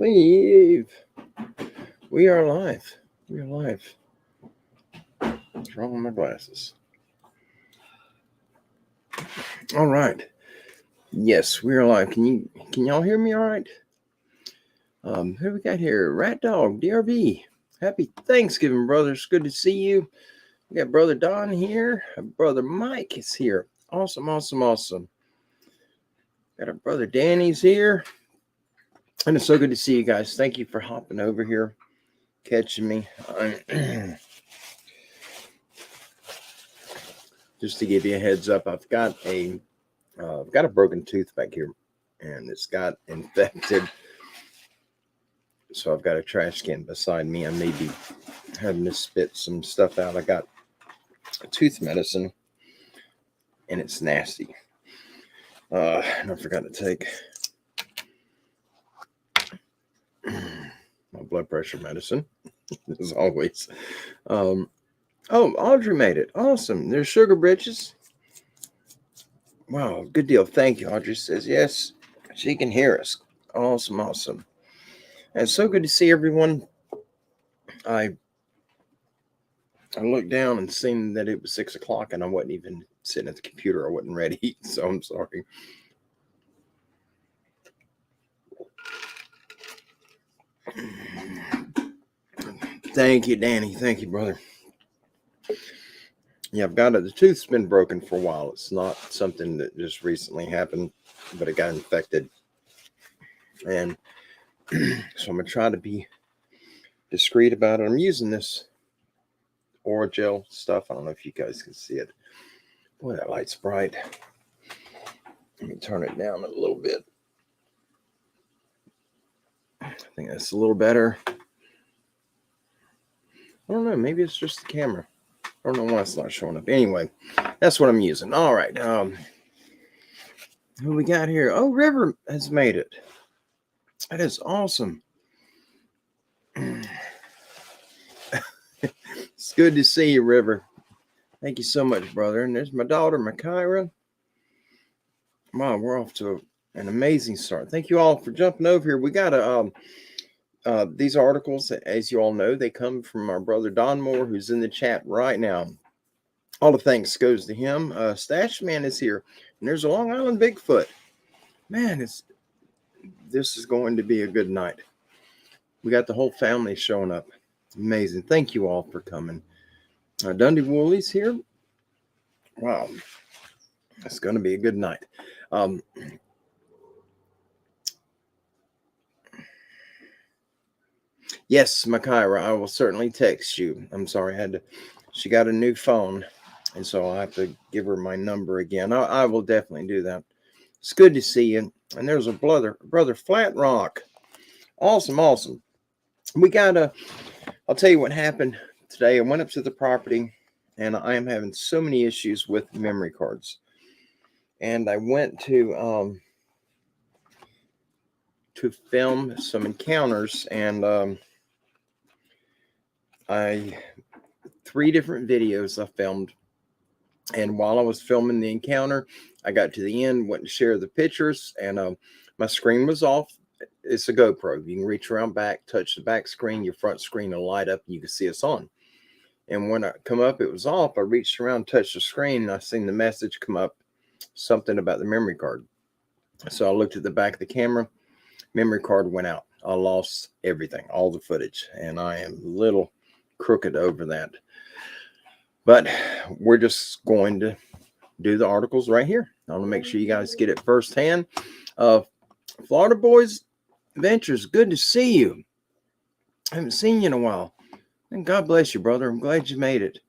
believe we are live. We are live. What's wrong with my glasses? All right. Yes, we are live. Can y'all hear me all right? Who we got here? Rat Dog, DRB. Happy Thanksgiving, brothers. Good to see you. We got Brother Don here. Brother Mike is here. Awesome. Got our brother Danny's here. And it's so good to see you guys. Thank you for hopping over here, catching me. Just to give you a heads up, I've got a broken tooth back here, and it's got infected. So I've got a trash can beside me. I may be having to spit some stuff out. I got tooth medicine, and it's nasty. And I forgot to take my blood pressure medicine, as always. Oh, Audrey made it. Awesome. There's Sugar Britches. Wow, good deal. Thank you. Audrey says yes, she can hear us. Awesome. And it's so good to see everyone. I looked down and seen that it was 6 o'clock, and I wasn't even sitting at the computer. I wasn't ready, so I'm sorry. Thank you, Danny. Thank you, brother. Yeah, I've got it. The tooth's been broken for a while. It's not something that just recently happened, but it got infected. And so I'm going to try to be discreet about it. I'm using this Oragel stuff. I don't know if you guys can see it. Boy, that light's bright. Let me turn it down a little bit. I think that's a little better. I don't know. Maybe it's just the camera. I don't know why it's not showing up. Anyway, that's what I'm using. All right. Who we got here? Oh, River has made it. That is awesome. It's good to see you, River. Thank you so much, brother. And there's my daughter, Makira. Wow, we're off to an amazing start. Thank you all for jumping over here. We got these articles, as you all know, they come from our brother Don Moore, who's in the chat right now. All the thanks goes to him. Stash Man is here, and there's a Long Island Bigfoot. Man, this is going to be a good night. We got the whole family showing up. Amazing. Thank you all for coming. Dundee Wooley's here. Wow. It's going to be a good night. Yes, Makira, I will certainly text you. I'm sorry, she got a new phone, and so I'll have to give her my number again. I will definitely do that. It's good to see you. And there's a brother Flat Rock. Awesome. We got I'll tell you what happened today. I went up to the property, and I am having so many issues with memory cards. And I went to film some encounters, and 3 different videos I filmed. And while I was filming the encounter, I got to the end, went to share the pictures, and my screen was off. It's a GoPro. You can reach around back, touch the back screen, your front screen will light up, and you can see us on. And when I come up, it was off. I reached around, touched the screen, and I seen the message come up, something about the memory card. So I looked at the back of the camera. Memory card went out. I lost everything, all the footage, and I am a little crooked over that. But we're just going to do the articles right here. I want to make sure you guys get it firsthand. Florida Boys Ventures, good to see you. I haven't seen you in a while. And God bless you, brother. I'm glad you made it.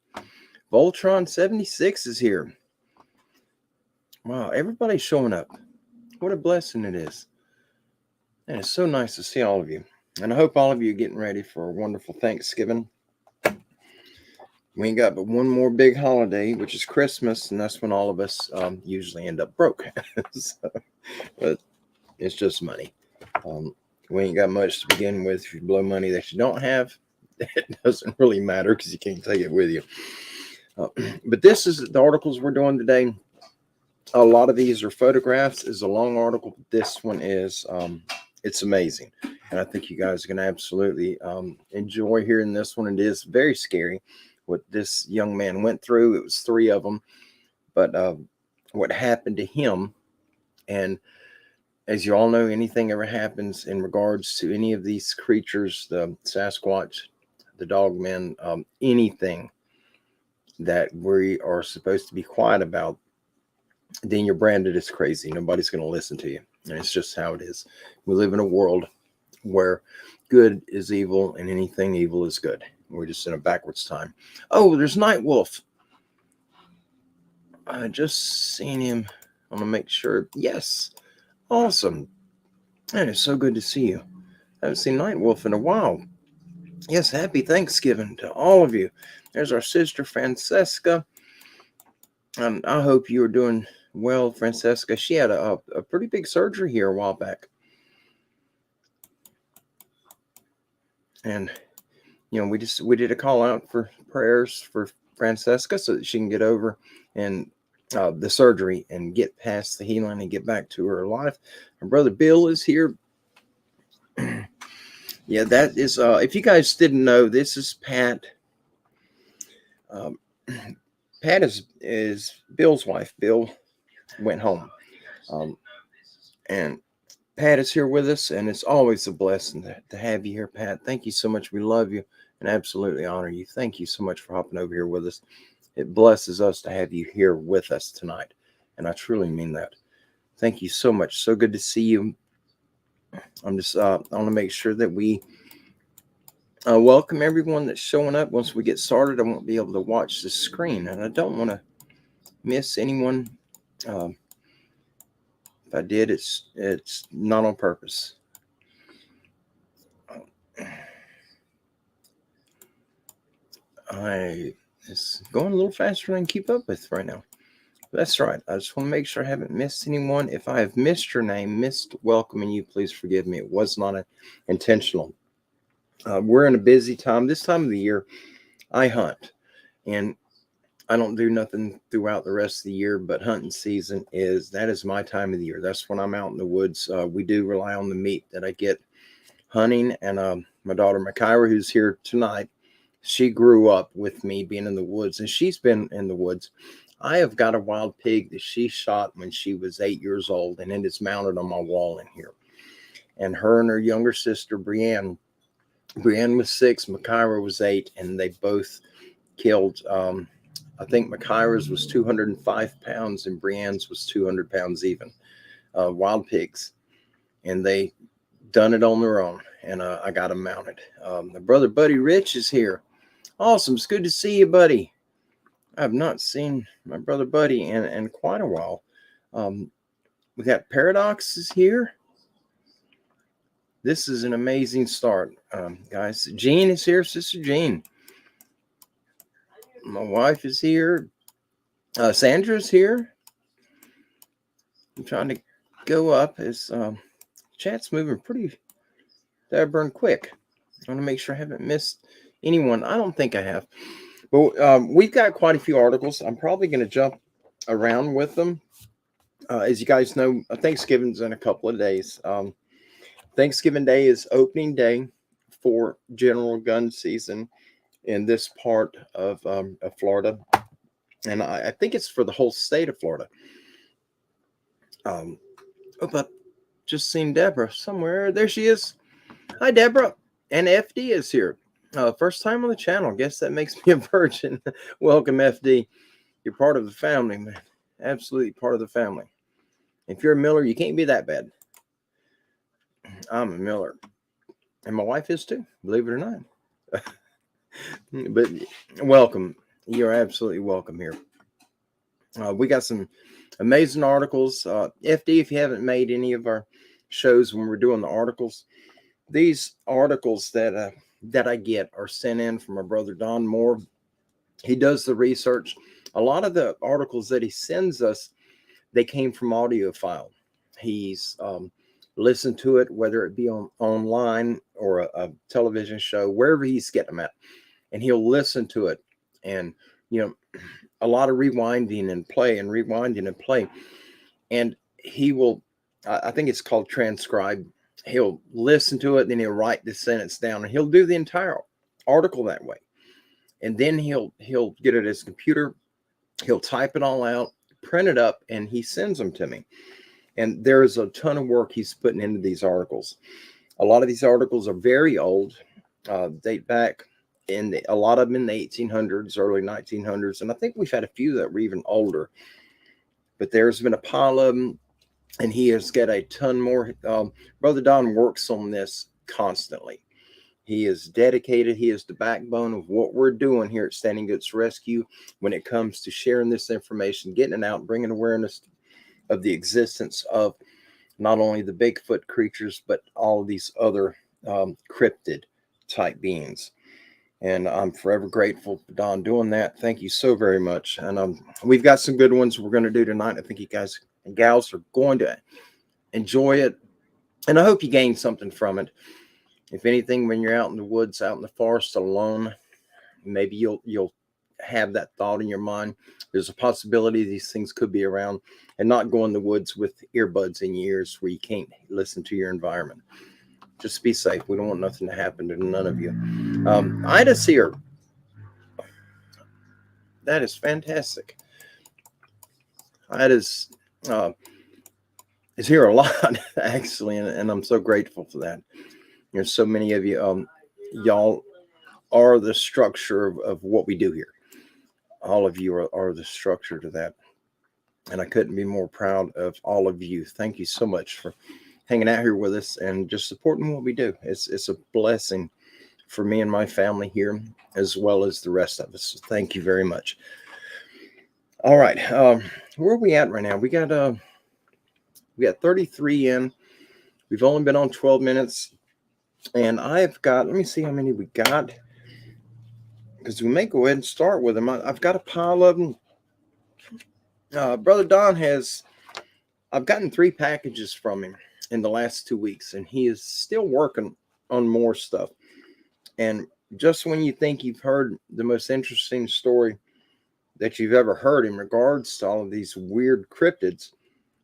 Voltron 76 is here. Wow, everybody's showing up. What a blessing it is. And it's so nice to see all of you. And I hope all of you are getting ready for a wonderful Thanksgiving. We ain't got but one more big holiday, which is Christmas, and that's when all of us usually end up broke. But it's just money. We ain't got much to begin with. If you blow money that you don't have, it doesn't really matter because you can't take it with you. But this is the articles we're doing today. A lot of these are photographs. Is a long article. This one is It's amazing. And I think you guys are going to absolutely enjoy hearing this one. It is very scary what this young man went through. It was 3 of them. But what happened to him, and as you all know, anything ever happens in regards to any of these creatures, the Sasquatch, the Dogman, anything that we are supposed to be quiet about, then you're branded as crazy. Nobody's going to listen to you. And it's just how it is. We live in a world where good is evil and anything evil is good. We're just in a backwards time. Oh, there's Night Wolf. I just seen him. I want to make sure. Yes. Awesome. And it's so good to see you. I haven't seen Night Wolf in a while. Yes, happy Thanksgiving to all of you. There's our sister Francesca. I hope you are doing well, Francesca. She had a pretty big surgery here a while back. And, we did a call out for prayers for Francesca so that she can get over and the surgery and get past the healing and get back to her life. Her brother Bill is here. Yeah, that is, if you guys didn't know, this is Pat. Pat is Bill's wife. Bill went home. And Pat is here with us, and it's always a blessing to have you here, Pat. Thank you so much. We love you and absolutely honor you. Thank you so much for hopping over here with us. It blesses us to have you here with us tonight, and I truly mean that. Thank you so much. So good to see you. I'm just I want to make sure that we welcome everyone that's showing up. Once we get started, I won't be able to watch the screen, and I don't want to miss anyone. If I did, it's not on purpose. It's going a little faster than I can keep up with right now. That's right. I just want to make sure I haven't missed anyone. If I have missed your name, missed welcoming you, please forgive me. It was not intentional. We're in a busy time. This time of the year, I hunt, and I don't do nothing throughout the rest of the year, but hunting season that is my time of the year. That's when I'm out in the woods. We do rely on the meat that I get hunting, and my daughter Makaira, who's here tonight, she grew up with me being in the woods, and she's been in the woods. I have got a wild pig that she shot when she was 8 years old, and it is mounted on my wall in here. And her and her younger sister, Brienne was 6, Makaira was 8, and they both killed. I think Makaira's was 205 pounds, and Brienne's was 200 pounds even. Wild pigs, and they done it on their own, and I got them mounted. My brother Buddy Rich is here. Awesome. It's good to see you, buddy. I've not seen my brother Buddy in quite a while. We got Paradox is here. This is an amazing start, guys. Jean is here, Sister Jean. My wife is here. Sandra's here. I'm trying to go up. As chat's moving pretty darn quick. I want to make sure I haven't missed anyone. I don't think I have. But we've got quite a few articles. I'm probably going to jump around with them. As you guys know, Thanksgiving's in a couple of days. Thanksgiving Day is opening day for general gun season in this part of Florida. And I think it's for the whole state of Florida. I've just seen Deborah somewhere. There she is. Hi, Deborah. And FD is here. First time on the channel. Guess that makes me a virgin. Welcome, FD. You're part of the family, man. Absolutely part of the family. If you're a Miller, you can't be that bad. I'm a Miller. And my wife is too, believe it or not. But welcome. You're absolutely welcome here. We got some amazing articles. FD, if you haven't made any of our shows when we're doing the articles, these articles that I get are sent in from my brother Don Moore. He does the research. A lot of the articles that he sends us, they came from audiophile. He's listened to it, whether it be online or a television show, wherever he's getting them at, and he'll listen to it. And a lot of rewinding and play. And he will, I think it's called transcribe. he'll listen to it, then he'll write the sentence down, and he'll do the entire article that way. And then he'll get it at his computer, he'll type it all out, print it up, and he sends them to me. And there is a ton of work he's putting into these articles. A lot of these articles are very old, date back a lot of them in the 1800s, early 1900s, and I think we've had a few that were even older. But there's been a pile of them, and he has got a ton more. Brother Don works on this constantly. He is dedicated. He is the backbone of what we're doing here at Standing Goats Rescue when it comes to sharing this information, getting it out, bringing awareness of the existence of not only the Bigfoot creatures, but all of these other cryptid type beings. And I'm forever grateful for Don doing that. Thank you so very much. And we've got some good ones we're going to do tonight. I think you guys and gals are going to enjoy it. And I hope you gain something from it. If anything, when you're out in the woods, out in the forest alone, maybe you'll have that thought in your mind. There's a possibility these things could be around, and not go in the woods with earbuds in your ears where you can't listen to your environment. Just be safe. We don't want nothing to happen to none of you. Ida's here. That is fantastic. Ida's is here a lot, actually, and I'm so grateful for that. There's so many of you. Y'all are the structure of what we do here. All of you are the structure to that. And I couldn't be more proud of all of you. Thank you so much for hanging out here with us and just supporting what we do. It's a blessing for me and my family here, as well as the rest of us. So thank you very much. All right. Where are we at right now? We got 33 in. We've only been on 12 minutes. And I've got, let me see how many we got, because we may go ahead and start with them. I've got a pile of them. Brother Don I've gotten 3 packages from him in the last 2 weeks, and he is still working on more stuff. And just when you think you've heard the most interesting story that you've ever heard in regards to all of these weird cryptids,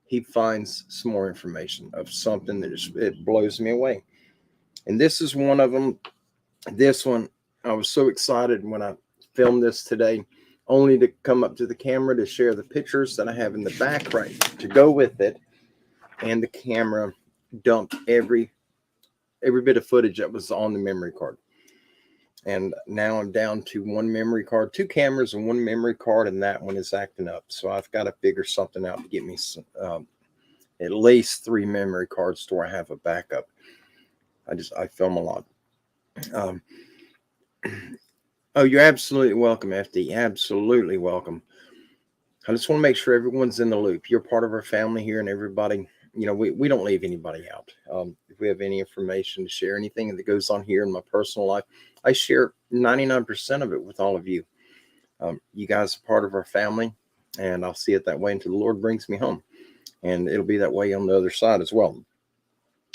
he finds some more information of something that it blows me away. And this is one of them. This one, I was so excited when I filmed this today, only to come up to the camera to share the pictures that I have in the back right to go with it. And the camera dumped every bit of footage that was on the memory card. And now I'm down to 1 memory card, 2 cameras and 1 memory card, and that one is acting up. So I've got to figure something out to get me some, at least 3 memory cards to where I have a backup. I film a lot. Oh, you're absolutely welcome, FD. Absolutely welcome. I just want to make sure everyone's in the loop. You're part of our family here, and everybody, we don't leave anybody out. If we have any information to share, anything that goes on here in my personal life, I share 99% of it with all of you. You guys are part of our family, and I'll see it that way until the Lord brings me home. And it'll be that way on the other side as well.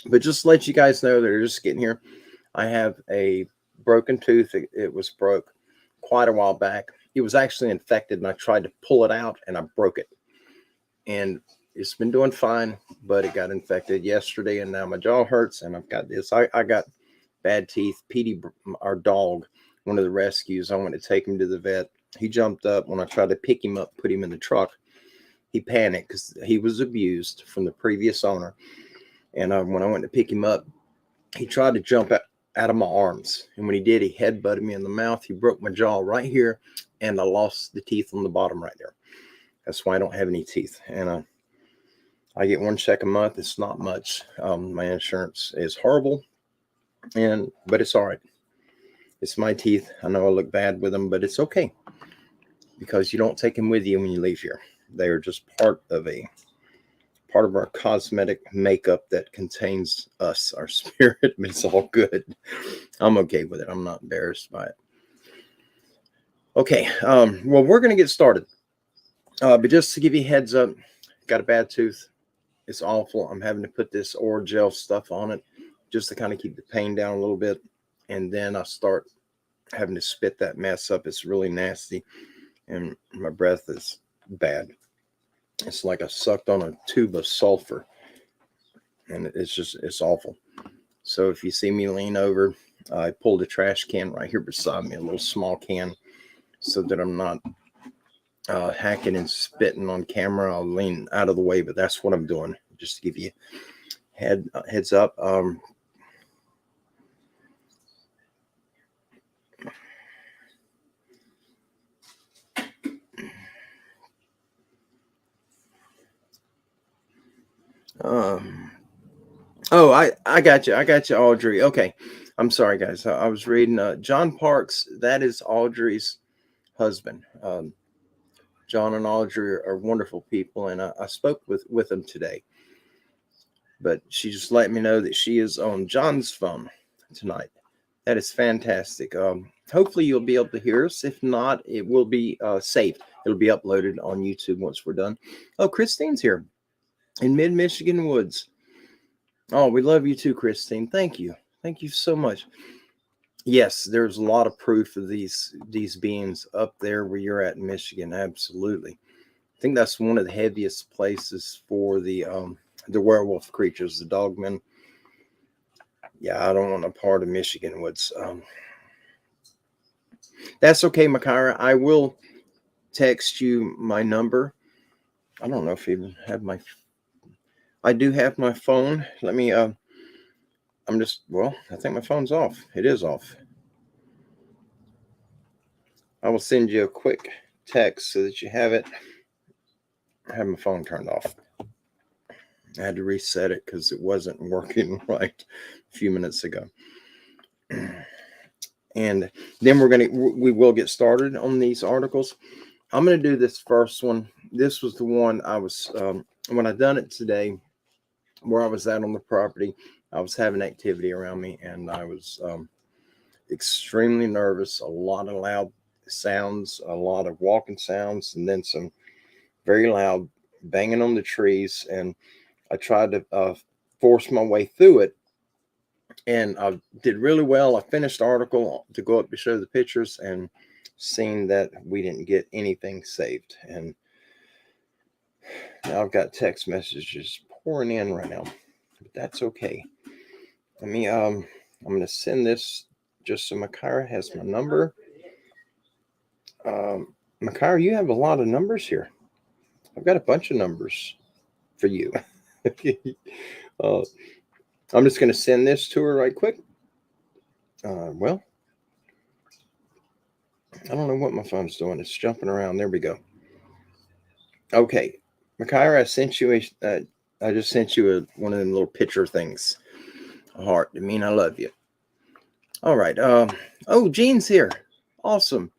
But just to let you guys know that you're just getting here, I have a broken tooth. It was broke quite a while back. It was actually infected, and I tried to pull it out, and I broke it. And it's been doing fine, but it got infected yesterday, and now my jaw hurts, and I've got this. I got bad teeth. Petey, our dog, one of the rescues, I went to take him to the vet. He jumped up when I tried to pick him up, put him in the truck. He panicked because he was abused from the previous owner. And when I went to pick him up, he tried to jump out of my arms. And when he did, he headbutted me in the mouth. He broke my jaw right here, and I lost the teeth on the bottom right there. That's why I don't have any teeth. And I get 1 check a month. It's not much. My insurance is horrible, but it's all right. It's my teeth. I know I look bad with them, but it's okay, because you don't take them with you when you leave here. They are just part of our cosmetic makeup that contains us, our spirit, but it's all good. I'm okay with it. I'm not embarrassed by it. Okay, well, we're going to get started. But just to give you a heads up, got a bad tooth. It's awful. I'm having to put this oral gel stuff on it just to kind of keep the pain down a little bit. And then I start having to spit that mess up. It's really nasty. And my breath is bad. It's like I sucked on a tube of sulfur. and it's awful. So if you see me lean over, I pulled a trash can right here beside me, a little small can, so that I'm not hacking and spitting on camera. I'll lean out of the way, but that's what I'm doing, just to give you heads up. Oh, I got you. I got you, Audrey. Okay. I'm sorry, guys. I was reading John Parks. That is Audrey's husband. John and Audrey are wonderful people, and I spoke with them today. But she just let me know that she is on John's phone tonight. That is fantastic. Hopefully you'll be able to hear us. If not, it will be saved. It'll be uploaded on YouTube once we're done. Oh, Christine's here in mid-Michigan woods. Oh, we love you too, Christine. Thank you. Thank you so much. Yes, there's a lot of proof of these beings up there where you're at in Michigan. Absolutely. I think that's one of the heaviest places for the werewolf creatures, the dogmen. Yeah, I don't want a part of Michigan woods. That's okay, Makara. I will text you my number. I don't know if I even have my... I do have my phone. Let me... I think my phone's off. It is off. I will send you a quick text so that you have it. I have my phone turned off. I had to reset it because it wasn't working right a few minutes ago. And then we will get started on these articles. I'm going to do this first one. This was the one I was, when I done it today, where I was at on the property, I was having activity around me, and I was extremely nervous. A lot of loud sounds, a lot of walking sounds, and then some very loud banging on the trees. And I tried to force my way through it, and I did really well. I finished the article to go up to show the pictures, and seen that we didn't get anything saved. And now I've got text messages pouring in right now, but that's okay. Let me I'm going to send this just so Makara has my number. Makara, you have a lot of numbers here. I've got a bunch of numbers for you. I'm just going to send this to her right quick. Well, I don't know what my phone's doing. It's jumping around. There we go. Okay, Makara, I just sent you one of them little picture things. A heart. I mean, I love you. All right. Oh, Gene's here. Awesome.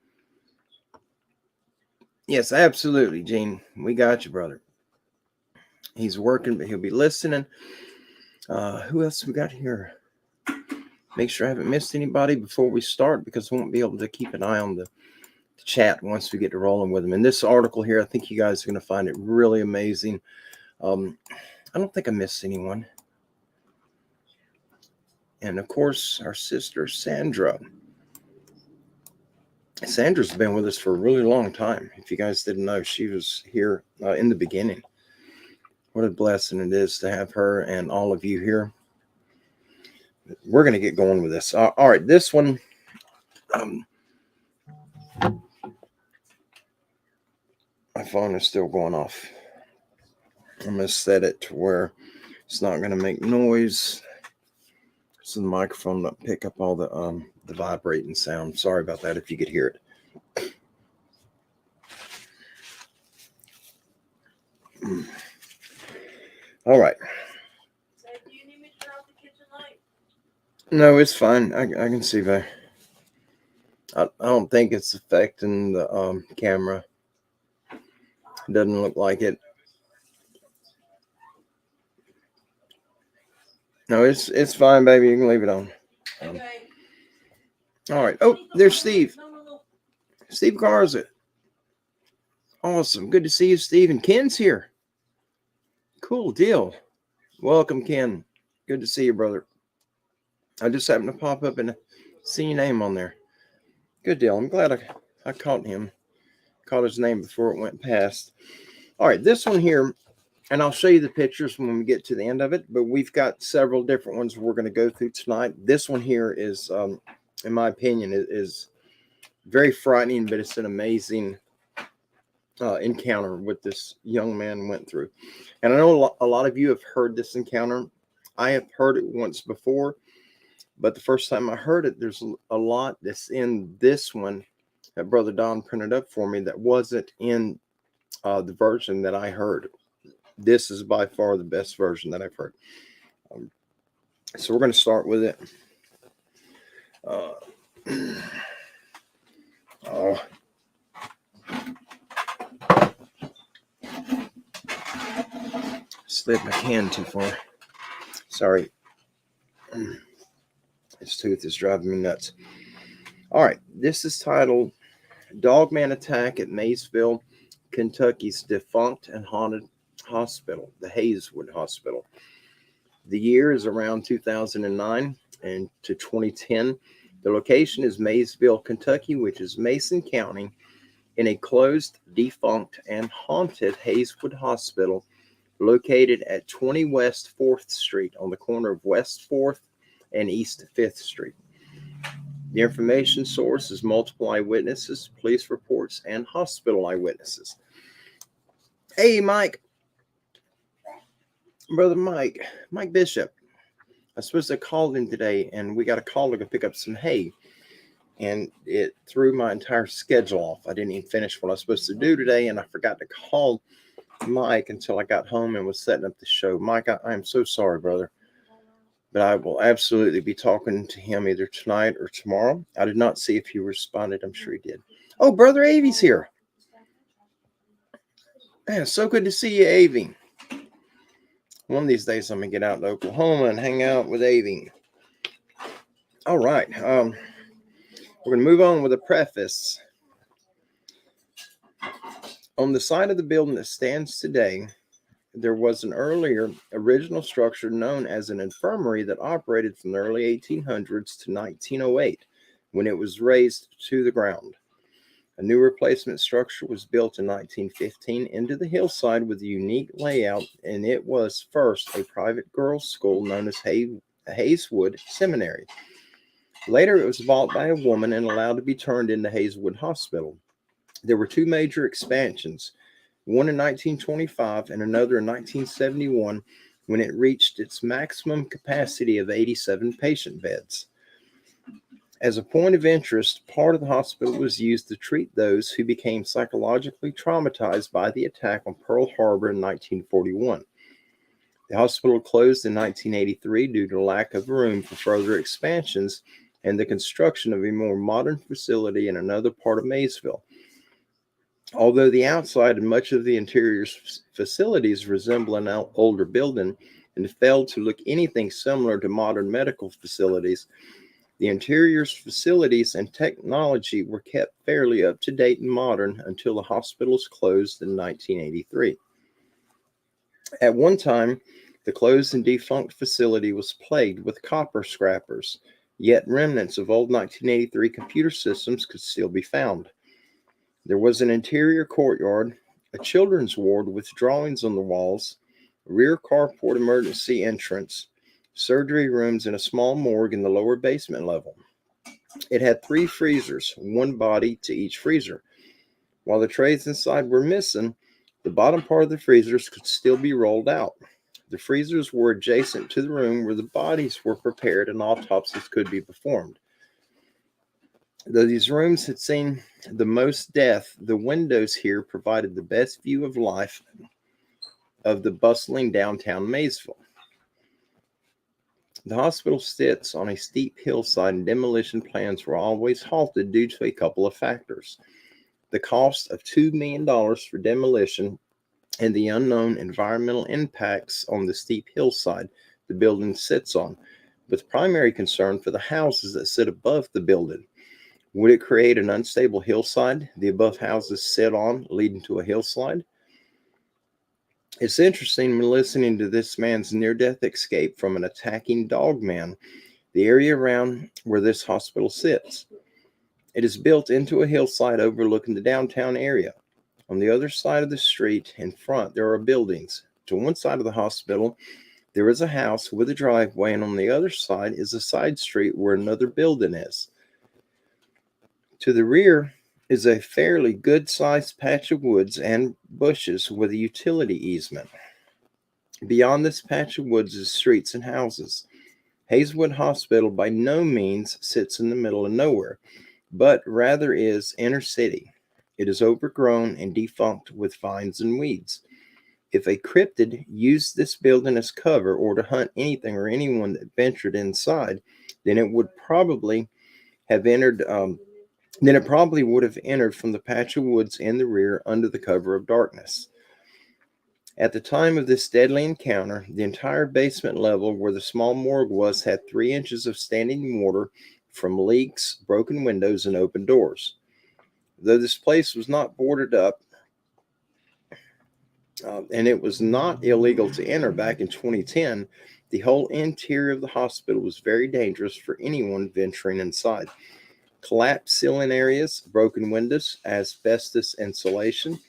Yes, absolutely, Gene. We got you, brother. He's working, but he'll be listening. Who else we got here? Make sure I haven't missed anybody before we start, because I won't be able to keep an eye on the chat once we get to rolling with them. And this article here, I think you guys are going to find it really amazing. I don't think I missed anyone. And of course, our sister Sandra. Sandra's been with us for a really long time. If you guys didn't know, she was here in the beginning. What a blessing it is to have her and all of you here. We're going to get going with this. All right, this one. My phone is still going off. I'm going to set it to where it's not going to make noise, so the microphone will pick up all the vibrating sound. Sorry about that if you could hear it. All right. So do you need me to turn off the kitchen light? No, it's fine. I can see that. I don't think it's affecting the camera. It doesn't look like it. No, it's fine, baby. You can leave it on. Okay. All right. Oh, there's Steve. No. Steve Garza. Awesome. Good to see you, Steve. And Ken's here. Cool deal. Welcome, Ken. Good to see you, brother. I just happened to pop up and see your name on there. Good deal. I'm glad I caught him. Caught his name before it went past. All right. This one here, And I'll show you the pictures when we get to the end of it, but we've got several different ones we're going to go through tonight. This one here is, in my opinion, is very frightening, but it's an amazing encounter what this young man went through. And I know a lot of you have heard this encounter. I have heard it once before, but the first time I heard it, there's a lot that's in this one that Brother Don printed up for me that wasn't in the version that I heard. This is by far the best version that I've heard. So we're going to start with it. Slid my can too far. Sorry. This tooth is driving me nuts. All right. This is titled Dogman Attack at Maysville, Kentucky's Defunct and Haunted Hospital, the Hayeswood Hospital. The year is around 2009 and to 2010. The location is Maysville, Kentucky, which is Mason County, in a closed, defunct, and haunted Hayeswood Hospital located at 20 West 4th Street on the corner of West 4th and East 5th Street. The information source is multiple eyewitnesses, police reports, and hospital eyewitnesses. Hey, Mike. Brother Mike Bishop. I suppose I called him today, and we got a call to go pick up some hay. And it threw my entire schedule off. I didn't even finish what I was supposed to do today, and I forgot to call Mike until I got home and was setting up the show. Mike, I am so sorry, brother. But I will absolutely be talking to him either tonight or tomorrow. I did not see if he responded. I'm sure he did. Oh, Brother Avy's here. Man, so good to see you, Avy. One of these days, I'm going to get out to Oklahoma and hang out with Avy. All right. We're going to move on with a preface. On the side of the building that stands today, there was an earlier original structure known as an infirmary that operated from the early 1800s to 1908, when it was razed to the ground. A new replacement structure was built in 1915 into the hillside with a unique layout, and it was first a private girls' school known as Hayeswood Seminary. Later, it was bought by a woman and allowed to be turned into Hayeswood Hospital. There were two major expansions, one in 1925 and another in 1971, when it reached its maximum capacity of 87 patient beds. As a point of interest, part of the hospital was used to treat those who became psychologically traumatized by the attack on Pearl Harbor in 1941. The hospital closed in 1983 due to lack of room for further expansions and the construction of a more modern facility in another part of Maysville. Although the outside and much of the interior facilities resemble an older building and failed to look anything similar to modern medical facilities, the interior's facilities and technology were kept fairly up to date and modern until the hospitals closed in 1983. At one time, the closed and defunct facility was plagued with copper scrappers, yet remnants of old 1983 computer systems could still be found. There was an interior courtyard, a children's ward with drawings on the walls, a rear carport emergency entrance, surgery rooms, and a small morgue in the lower basement level. It had 3 freezers, one body to each freezer. While the trays inside were missing, the bottom part of the freezers could still be rolled out. The freezers were adjacent to the room where the bodies were prepared and autopsies could be performed. Though these rooms had seen the most death, the windows here provided the best view of life of the bustling downtown Maysville. The hospital sits on a steep hillside, and demolition plans were always halted due to a couple of factors: the cost of $2 million for demolition and the unknown environmental impacts on the steep hillside the building sits on, with primary concern for the houses that sit above the building. Would it create an unstable hillside the above houses sit on, leading to a hillslide? It's interesting when listening to this man's near-death escape from an attacking dogman, the area around where this hospital sits. It is built into a hillside overlooking the downtown area. On the other side of the street in front, there are buildings. To one side of the hospital, there is a house with a driveway, and on the other side is a side street where another building is. To the rear is a fairly good-sized patch of woods and bushes with a utility easement. Beyond this patch of woods is streets and houses. Hazelwood Hospital by no means sits in the middle of nowhere, but rather is inner city. It is overgrown and defunct with vines and weeds. If a cryptid used this building as cover or to hunt anything or anyone that ventured inside, then it would probably have entered. Then it probably would have entered from the patch of woods in the rear under the cover of darkness. At the time of this deadly encounter, the entire basement level where the small morgue was had 3 inches of standing water from leaks, broken windows, and open doors. Though this place was not boarded up, and it was not illegal to enter back in 2010, the whole interior of the hospital was very dangerous for anyone venturing inside. Collapsed ceiling areas, broken windows, asbestos insulation,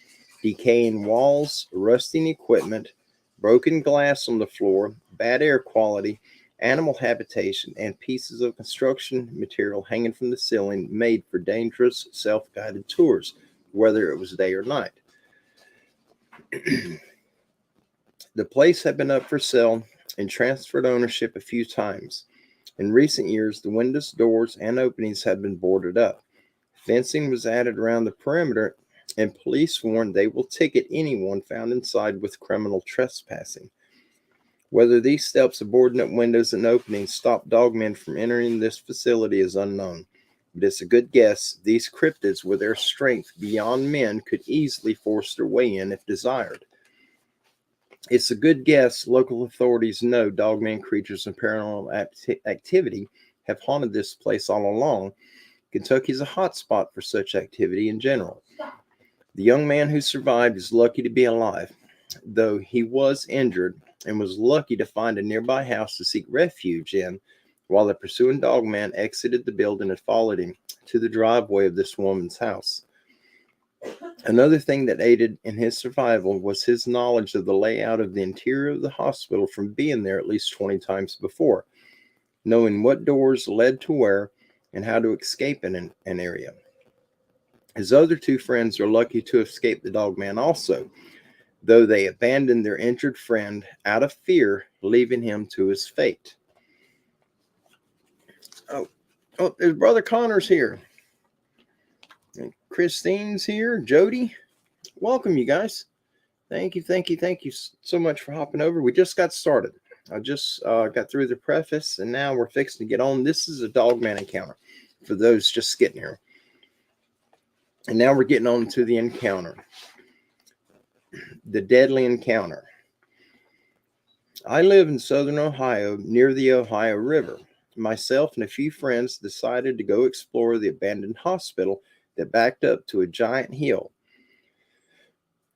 decaying walls, rusting equipment, broken glass on the floor, bad air quality, animal habitation, and pieces of construction material hanging from the ceiling made for dangerous self-guided tours, whether it was day or night. The place had been up for sale and transferred ownership a few times. In recent years, the windows, doors, and openings had been boarded up. Fencing was added around the perimeter, and police warned they will ticket anyone found inside with criminal trespassing. Whether these steps of boarding up windows and openings stopped dogmen from entering this facility is unknown. But it's a good guess these cryptids, with their strength beyond men, could easily force their way in if desired. It's a good guess local authorities know dogman creatures and paranormal activity have haunted this place all along. Kentucky's a hot spot for such activity in general. The young man who survived is lucky to be alive, though he was injured and was lucky to find a nearby house to seek refuge in while the pursuing dogman exited the building and followed him to the driveway of this woman's house. Another thing that aided in his survival was his knowledge of the layout of the interior of the hospital from being there at least 20 times before, knowing what doors led to where and how to escape in an area. His other 2 friends are lucky to escape the dogman also, though they abandoned their injured friend out of fear, leaving him to his fate. Oh, there's Brother Connor's here. And Christine's here. Jody, welcome, you guys. Thank you so much for hopping over. We just got started. I just got through the preface, and now we're fixing to get on. This is a Dogman encounter for those just getting here. And now we're getting on to the encounter. The deadly encounter. I live in southern Ohio near the Ohio River. Myself and a few friends decided to go explore the abandoned hospital that backed up to a giant hill.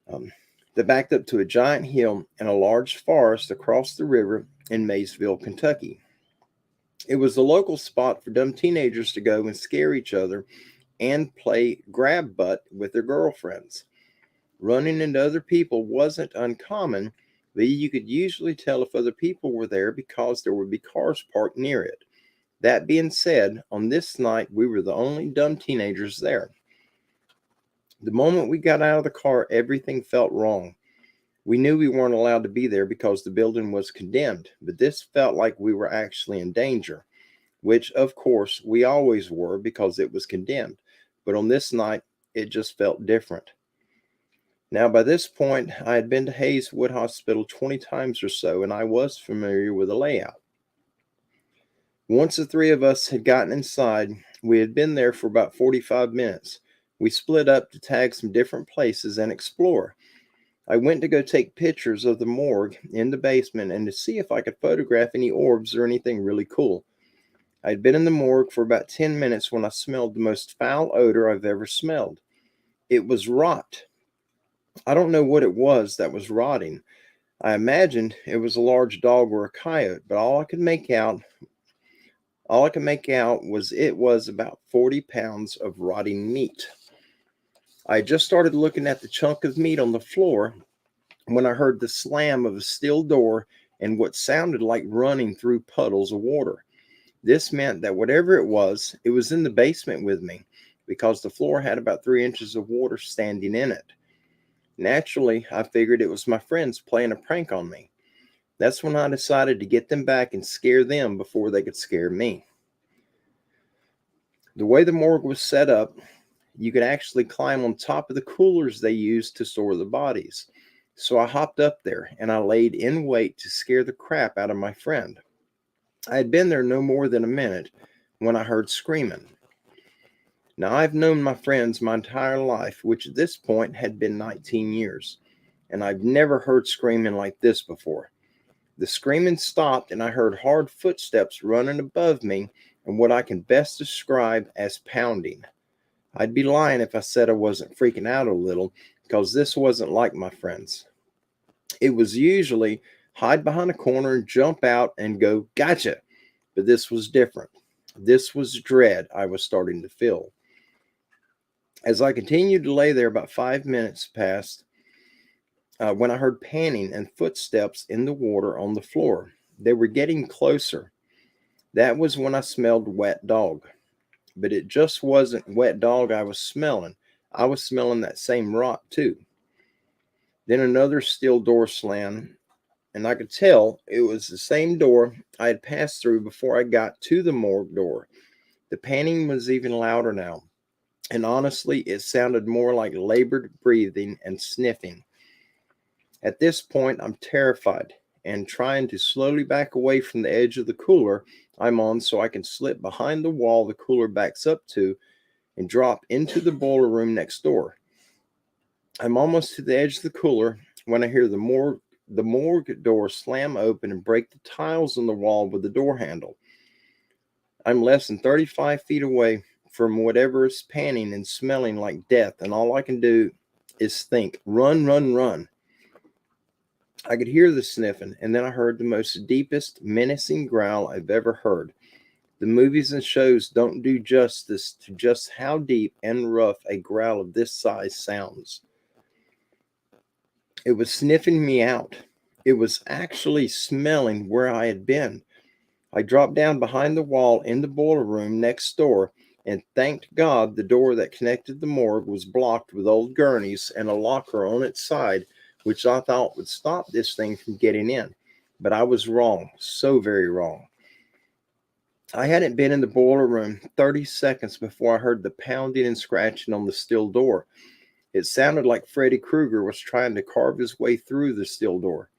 In a large forest across the river in Maysville, Kentucky. It was the local spot for dumb teenagers to go and scare each other and play grab butt with their girlfriends. Running into other people wasn't uncommon, but you could usually tell if other people were there because there would be cars parked near it. That being said, on this night, we were the only dumb teenagers there. The moment we got out of the car, everything felt wrong. We knew we weren't allowed to be there because the building was condemned, but this felt like we were actually in danger, which, of course, we always were because it was condemned. But on this night, it just felt different. Now, by this point, I had been to Hazelwood Hospital 20 times or so, and I was familiar with the layout. Once the 3 of us had gotten inside, we had been there for about 45 minutes. We split up to tag some different places and explore. I went to go take pictures of the morgue in the basement and to see if I could photograph any orbs or anything really cool. I'd been in the morgue for about 10 minutes when I smelled the most foul odor I've ever smelled. It was rot. I don't know what it was that was rotting. I imagined it was a large dog or a coyote, but all I could make out was it was about 40 pounds of rotting meat. I just started looking at the chunk of meat on the floor when I heard the slam of a steel door and what sounded like running through puddles of water. This meant that whatever it was in the basement with me, because the floor had about 3 inches of water standing in it. Naturally, I figured it was my friends playing a prank on me. That's when I decided to get them back and scare them before they could scare me. The way the morgue was set up, you could actually climb on top of the coolers they used to store the bodies. So I hopped up there and I laid in wait to scare the crap out of my friend. I had been there no more than a minute when I heard screaming. Now, I've known my friends my entire life, which at this point had been 19 years, and I've never heard screaming like this before. The screaming stopped, and I heard hard footsteps running above me and what I can best describe as pounding. I'd be lying if I said I wasn't freaking out a little, because this wasn't like my friends. It was usually hide behind a corner and jump out and go, gotcha. But this was different. This was dread I was starting to feel. As I continued to lay there, about 5 minutes passed when I heard panting and footsteps in the water on the floor. They were getting closer. That was when I smelled wet dog. But it just wasn't wet dog I was smelling. I was smelling that same rot too. Then another steel door slammed, and I could tell it was the same door I had passed through before I got to the morgue door. The panting was even louder now, and honestly, it sounded more like labored breathing and sniffing. At this point, I'm terrified and trying to slowly back away from the edge of the cooler I'm on so I can slip behind the wall the cooler backs up to and drop into the boiler room next door. I'm almost to the edge of the cooler when I hear the morgue door slam open and break the tiles on the wall with the door handle. I'm less than 35 feet away from whatever is panting and smelling like death, and all I can do is think, run, run, run. I could hear the sniffing, and then I heard the most deepest, menacing growl I've ever heard. The movies and shows don't do justice to just how deep and rough a growl of this size sounds. It was sniffing me out. It was actually smelling where I had been. I dropped down behind the wall in the boiler room next door and thanked God the door that connected the morgue was blocked with old gurneys and a locker on its side, which I thought would stop this thing from getting in. But I was wrong, so very wrong. I hadn't been in the boiler room 30 seconds before I heard the pounding and scratching on the steel door. It sounded like Freddy Krueger was trying to carve his way through the steel door.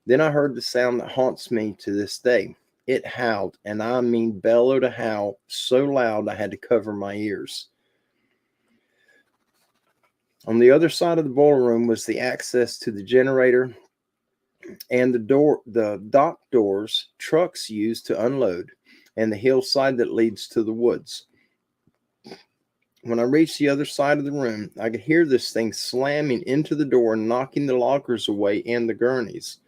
Then I heard the sound that haunts me to this day. It howled, and I mean bellowed a howl so loud I had to cover my ears. On the other side of the boiler room was the access to the generator and the dock doors trucks used to unload, and the hillside that leads to the woods. When I reached the other side of the room, I could hear this thing slamming into the door and knocking the lockers away and the gurneys.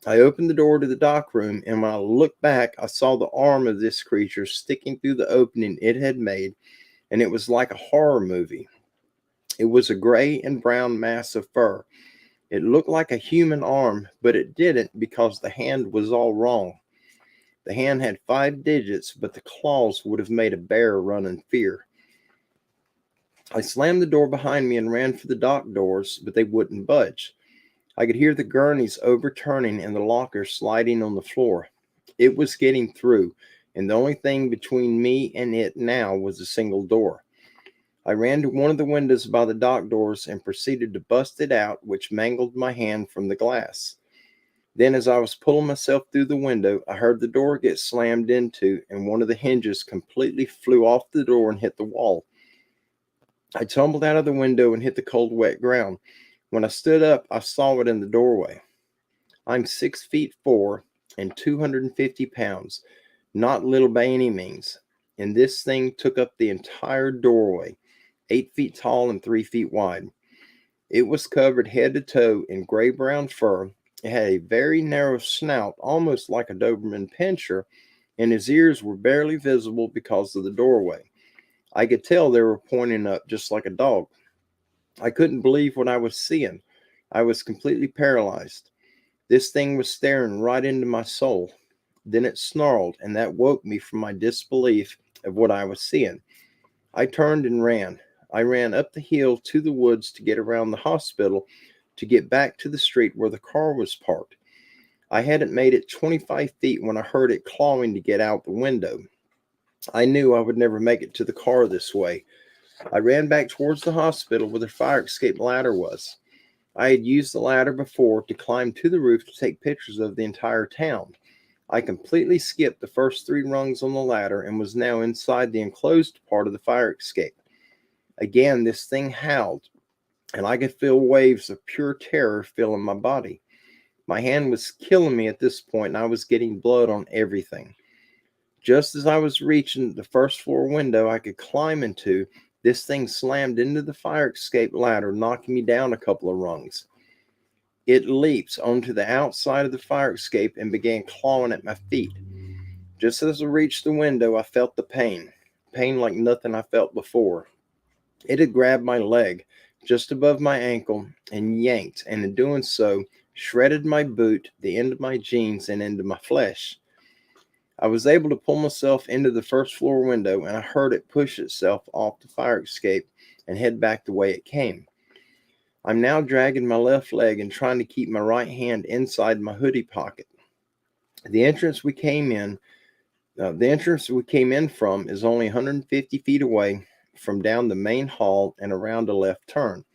I opened the door to the dock room, and when I looked back, I saw the arm of this creature sticking through the opening it had made, and it was like a horror movie. It was a gray and brown mass of fur. It looked like a human arm, but it didn't because the hand was all wrong. The hand had 5 digits, but the claws would have made a bear run in fear. I slammed the door behind me and ran for the dock doors, but they wouldn't budge. I could hear the gurneys overturning and the locker sliding on the floor. It was getting through, and the only thing between me and it now was a single door. I ran to one of the windows by the dock doors and proceeded to bust it out, which mangled my hand from the glass. Then, as I was pulling myself through the window, I heard the door get slammed into, and one of the hinges completely flew off the door and hit the wall. I tumbled out of the window and hit the cold, wet ground. When I stood up, I saw it in the doorway. I'm 6'4" and 250 pounds, not little by any means, and this thing took up the entire doorway, 8 feet tall and 3 feet wide. It was covered head to toe in gray-brown fur. It had a very narrow snout, almost like a Doberman pinscher, and his ears were barely visible because of the doorway. I could tell they were pointing up just like a dog. I couldn't believe what I was seeing. I was completely paralyzed. This thing was staring right into my soul. Then it snarled, and that woke me from my disbelief of what I was seeing. I turned and ran. I ran up the hill to the woods to get around the hospital to get back to the street where the car was parked. I hadn't made it 25 feet when I heard it clawing to get out the window. I knew I would never make it to the car this way. I ran back towards the hospital where the fire escape ladder was. I had used the ladder before to climb to the roof to take pictures of the entire town. I completely skipped the first 3 rungs on the ladder and was now inside the enclosed part of the fire escape. Again, this thing howled, and I could feel waves of pure terror filling my body. My hand was killing me at this point, and I was getting blood on everything. Just as I was reaching the first floor window I could climb into, this thing slammed into the fire escape ladder, knocking me down a couple of rungs. It leaps onto the outside of the fire escape and began clawing at my feet. Just as I reached the window, I felt the pain like nothing I felt before. It had grabbed my leg just above my ankle and yanked, and in doing so, shredded my boot, the end of my jeans, and into my flesh. I was able to pull myself into the first floor window, and I heard it push itself off the fire escape and head back the way it came. I'm now dragging my left leg and trying to keep my right hand inside my hoodie pocket. The entrance we came in from is only 150 feet away from down the main hall and around a left turn.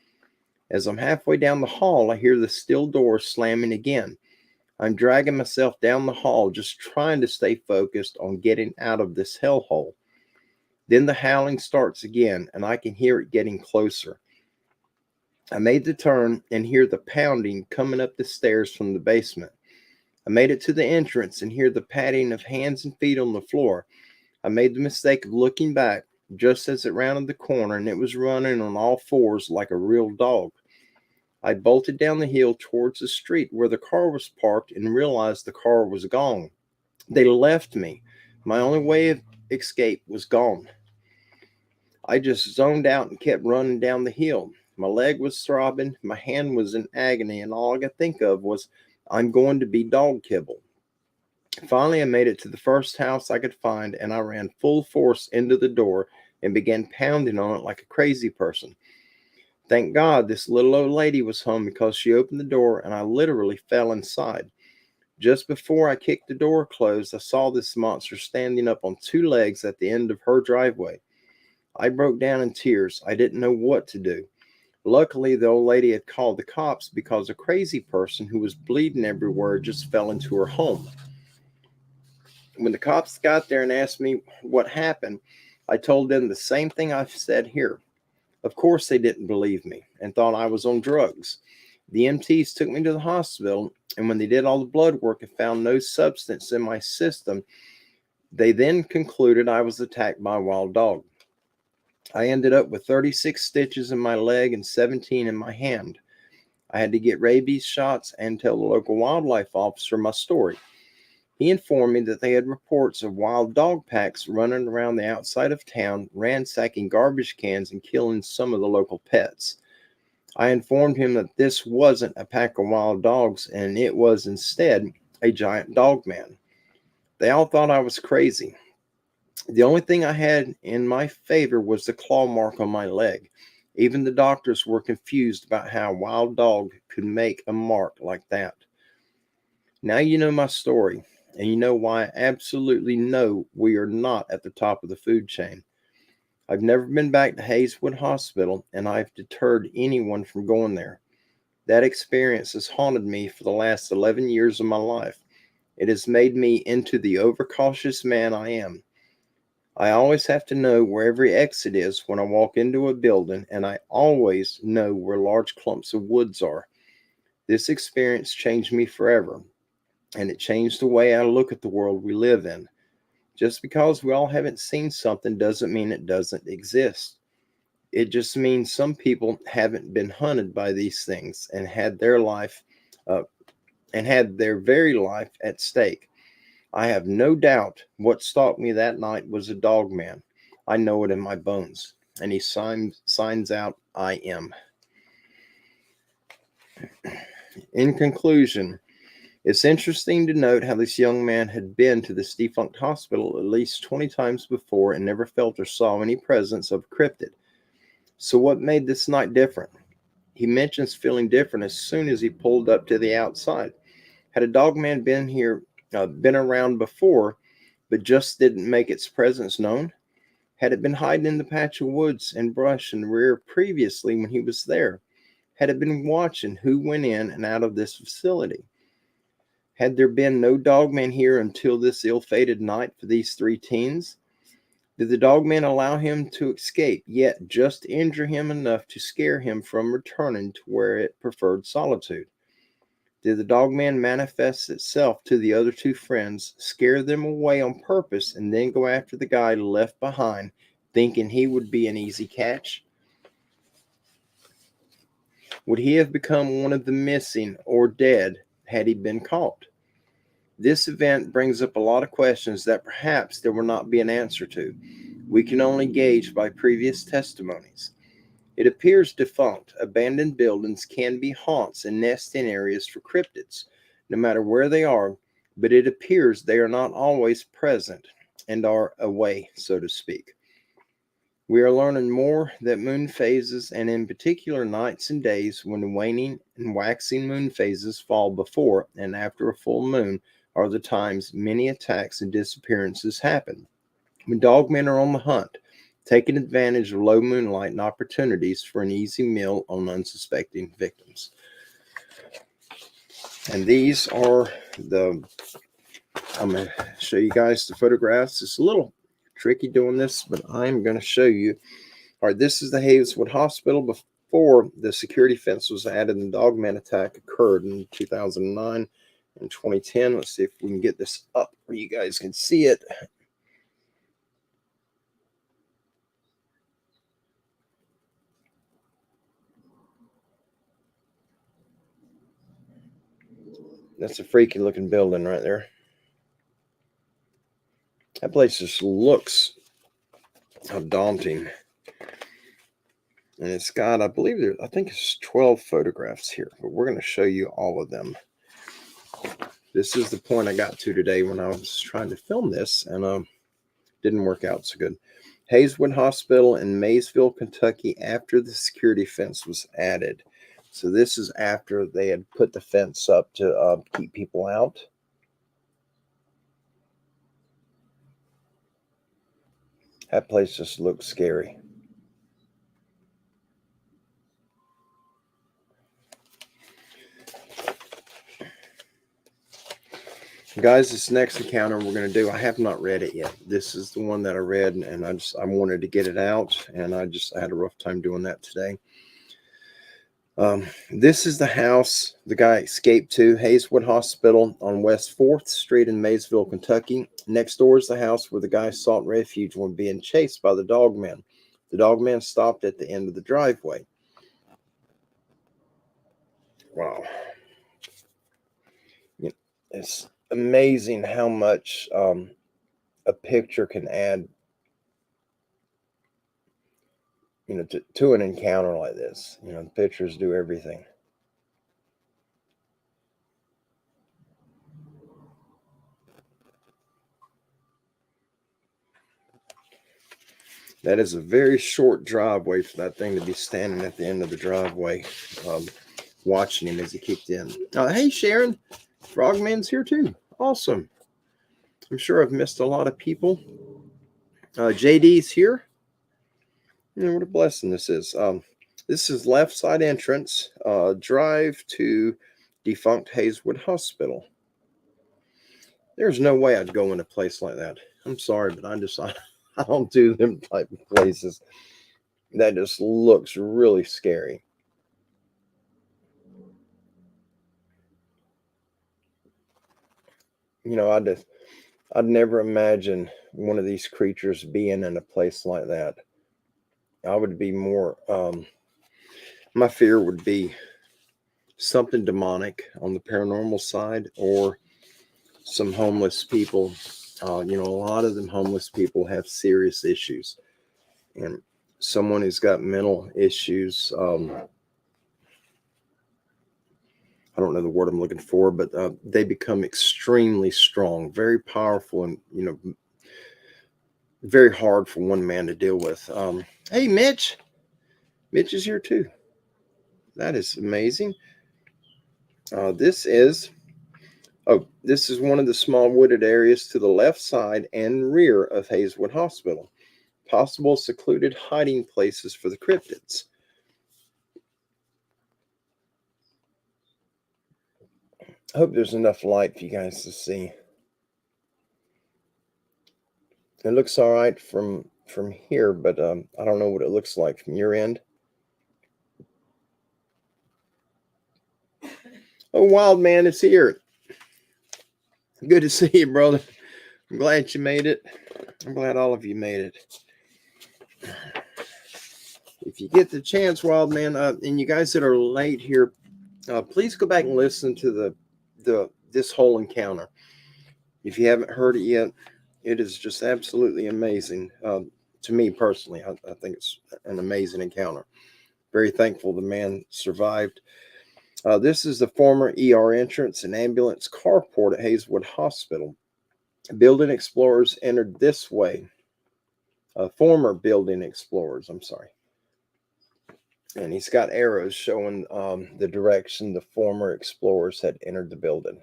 As I'm halfway down the hall, I hear the steel door slamming again. I'm dragging myself down the hall, just trying to stay focused on getting out of this hellhole. Then the howling starts again, and I can hear it getting closer. I made the turn and hear the pounding coming up the stairs from the basement. I made it to the entrance and hear the patting of hands and feet on the floor. I made the mistake of looking back just as it rounded the corner, and it was running on all fours like a real dog. I bolted down the hill towards the street where the car was parked and realized the car was gone. They left me. My only way of escape was gone. I just zoned out and kept running down the hill. My leg was throbbing, my hand was in agony, and all I could think of was, I'm going to be dog kibble. Finally, I made it to the first house I could find, and I ran full force into the door and began pounding on it like a crazy person. Thank God this little old lady was home, because she opened the door and I literally fell inside. Just before I kicked the door closed, I saw this monster standing up on 2 legs at the end of her driveway. I broke down in tears. I didn't know what to do. Luckily, the old lady had called the cops because a crazy person who was bleeding everywhere just fell into her home. When the cops got there and asked me what happened, I told them the same thing I've said here. Of course, they didn't believe me and thought I was on drugs. The MTs took me to the hospital, and when they did all the blood work and found no substance in my system, they then concluded I was attacked by a wild dog. I ended up with 36 stitches in my leg and 17 in my hand. I had to get rabies shots and tell the local wildlife officer my story. He informed me that they had reports of wild dog packs running around the outside of town, ransacking garbage cans and killing some of the local pets. I informed him that this wasn't a pack of wild dogs, and it was instead a giant dogman. They all thought I was crazy. The only thing I had in my favor was the claw mark on my leg. Even the doctors were confused about how a wild dog could make a mark like that. Now you know my story, and you know why I absolutely know we are not at the top of the food chain. I've never been back to Hayeswood Hospital, and I've deterred anyone from going there. That experience has haunted me for the last 11 years of my life. It has made me into the overcautious man I am. I always have to know where every exit is when I walk into a building, and I always know where large clumps of woods are. This experience changed me forever, and it changed the way I look at the world we live in. Just because we all haven't seen something doesn't mean it doesn't exist. It just means some people haven't been hunted by these things and had their very life at stake. I have no doubt what stalked me that night was a dog man. I know it in my bones. And he signs out, I am. In conclusion, it's interesting to note how this young man had been to this defunct hospital at least 20 times before and never felt or saw any presence of a cryptid. So what made this night different? He mentions feeling different as soon as he pulled up to the outside. Had a dogman been around before, but just didn't make its presence known? Had it been hiding in the patch of woods and brush in the rear previously when he was there? Had it been watching who went in and out of this facility? Had there been no dogman here until this ill-fated night for these three teens? Did the dogman allow him to escape, yet just injure him enough to scare him from returning to where it preferred solitude? Did the dogman manifest itself to the other two friends, scare them away on purpose, and then go after the guy left behind, thinking he would be an easy catch? Would he have become one of the missing or dead had he been caught? This event brings up a lot of questions that perhaps there will not be an answer to. We can only gauge by previous testimonies. It appears defunct, abandoned buildings can be haunts and nesting areas for cryptids, no matter where they are, but it appears they are not always present and are away, so to speak. We are learning more that moon phases, and in particular nights and days when waning and waxing moon phases fall before and after a full moon, are the times many attacks and disappearances happen. When dogmen are on the hunt, taking advantage of low moonlight and opportunities for an easy meal on unsuspecting victims. And these are I'm going to show you guys the photographs. It's a little tricky doing this, but I'm going to show you. All right, this is the Hayeswood Hospital before the security fence was added and the Dogman Attack occurred in 2009 and 2010. Let's see if we can get this up where you guys can see it. That's a freaky looking building right there. That place just looks daunting. And it's got, I think it's 12 photographs here, but we're going to show you all of them. This is the point I got to today when I was trying to film this, and didn't work out so good. Hayeswood Hospital in Maysville, Kentucky, after the security fence was added. So this is after they had put the fence up to keep people out. That place just looks scary. Guys, this next encounter we're going to do, I have not read it yet. This is the one that I read, and I wanted to get it out, and I had a rough time doing that today. This is the house the guy escaped to, Hayeswood Hospital on West 4th Street in Maysville, Kentucky. Next door is the house where the guy sought refuge when being chased by the dogman. The dogman stopped at the end of the driveway. Wow. It's amazing how much a picture can add, to an encounter like this. The pictures do everything. That is a very short driveway for that thing to be standing at the end of the driveway, watching him as he kicked in. Hey, Sharon, Frogman's here too. Awesome. I'm sure I've missed a lot of people. JD's here. What a blessing this is. This is left side entrance, drive to defunct Hayeswood Hospital. There's no way I'd go in a place like that. I'm sorry, but I don't do them type of places. That just looks really scary. I'd never imagine one of these creatures being in a place like that. I would be more, my fear would be something demonic on the paranormal side, or some homeless people. A lot of them homeless people have serious issues, and someone who's got mental issues, I don't know the word I'm looking for, but they become extremely strong, very powerful, and very hard for one man to deal with. Hey, Mitch. Mitch is here too. That is amazing. This is one of the small wooded areas to the left side and rear of Hazelwood Hospital. Possible secluded hiding places for the cryptids. I hope there's enough light for you guys to see. It looks all right from here, but I don't know what it looks like from your end. Oh, Wild Man is here. Good to see you, brother. I'm glad you made it. I'm glad all of you made it. If you get the chance, Wild Man, and you guys that are late here, please go back and listen to this whole encounter. If you haven't heard it yet, it is just absolutely amazing. To me personally, I think it's an amazing encounter. Very thankful the man survived. This is the former ER entrance and ambulance carport at Hazelwood Hospital. Building explorers entered this way. Former building explorers, I'm sorry. And he's got arrows showing the direction the former explorers had entered the building.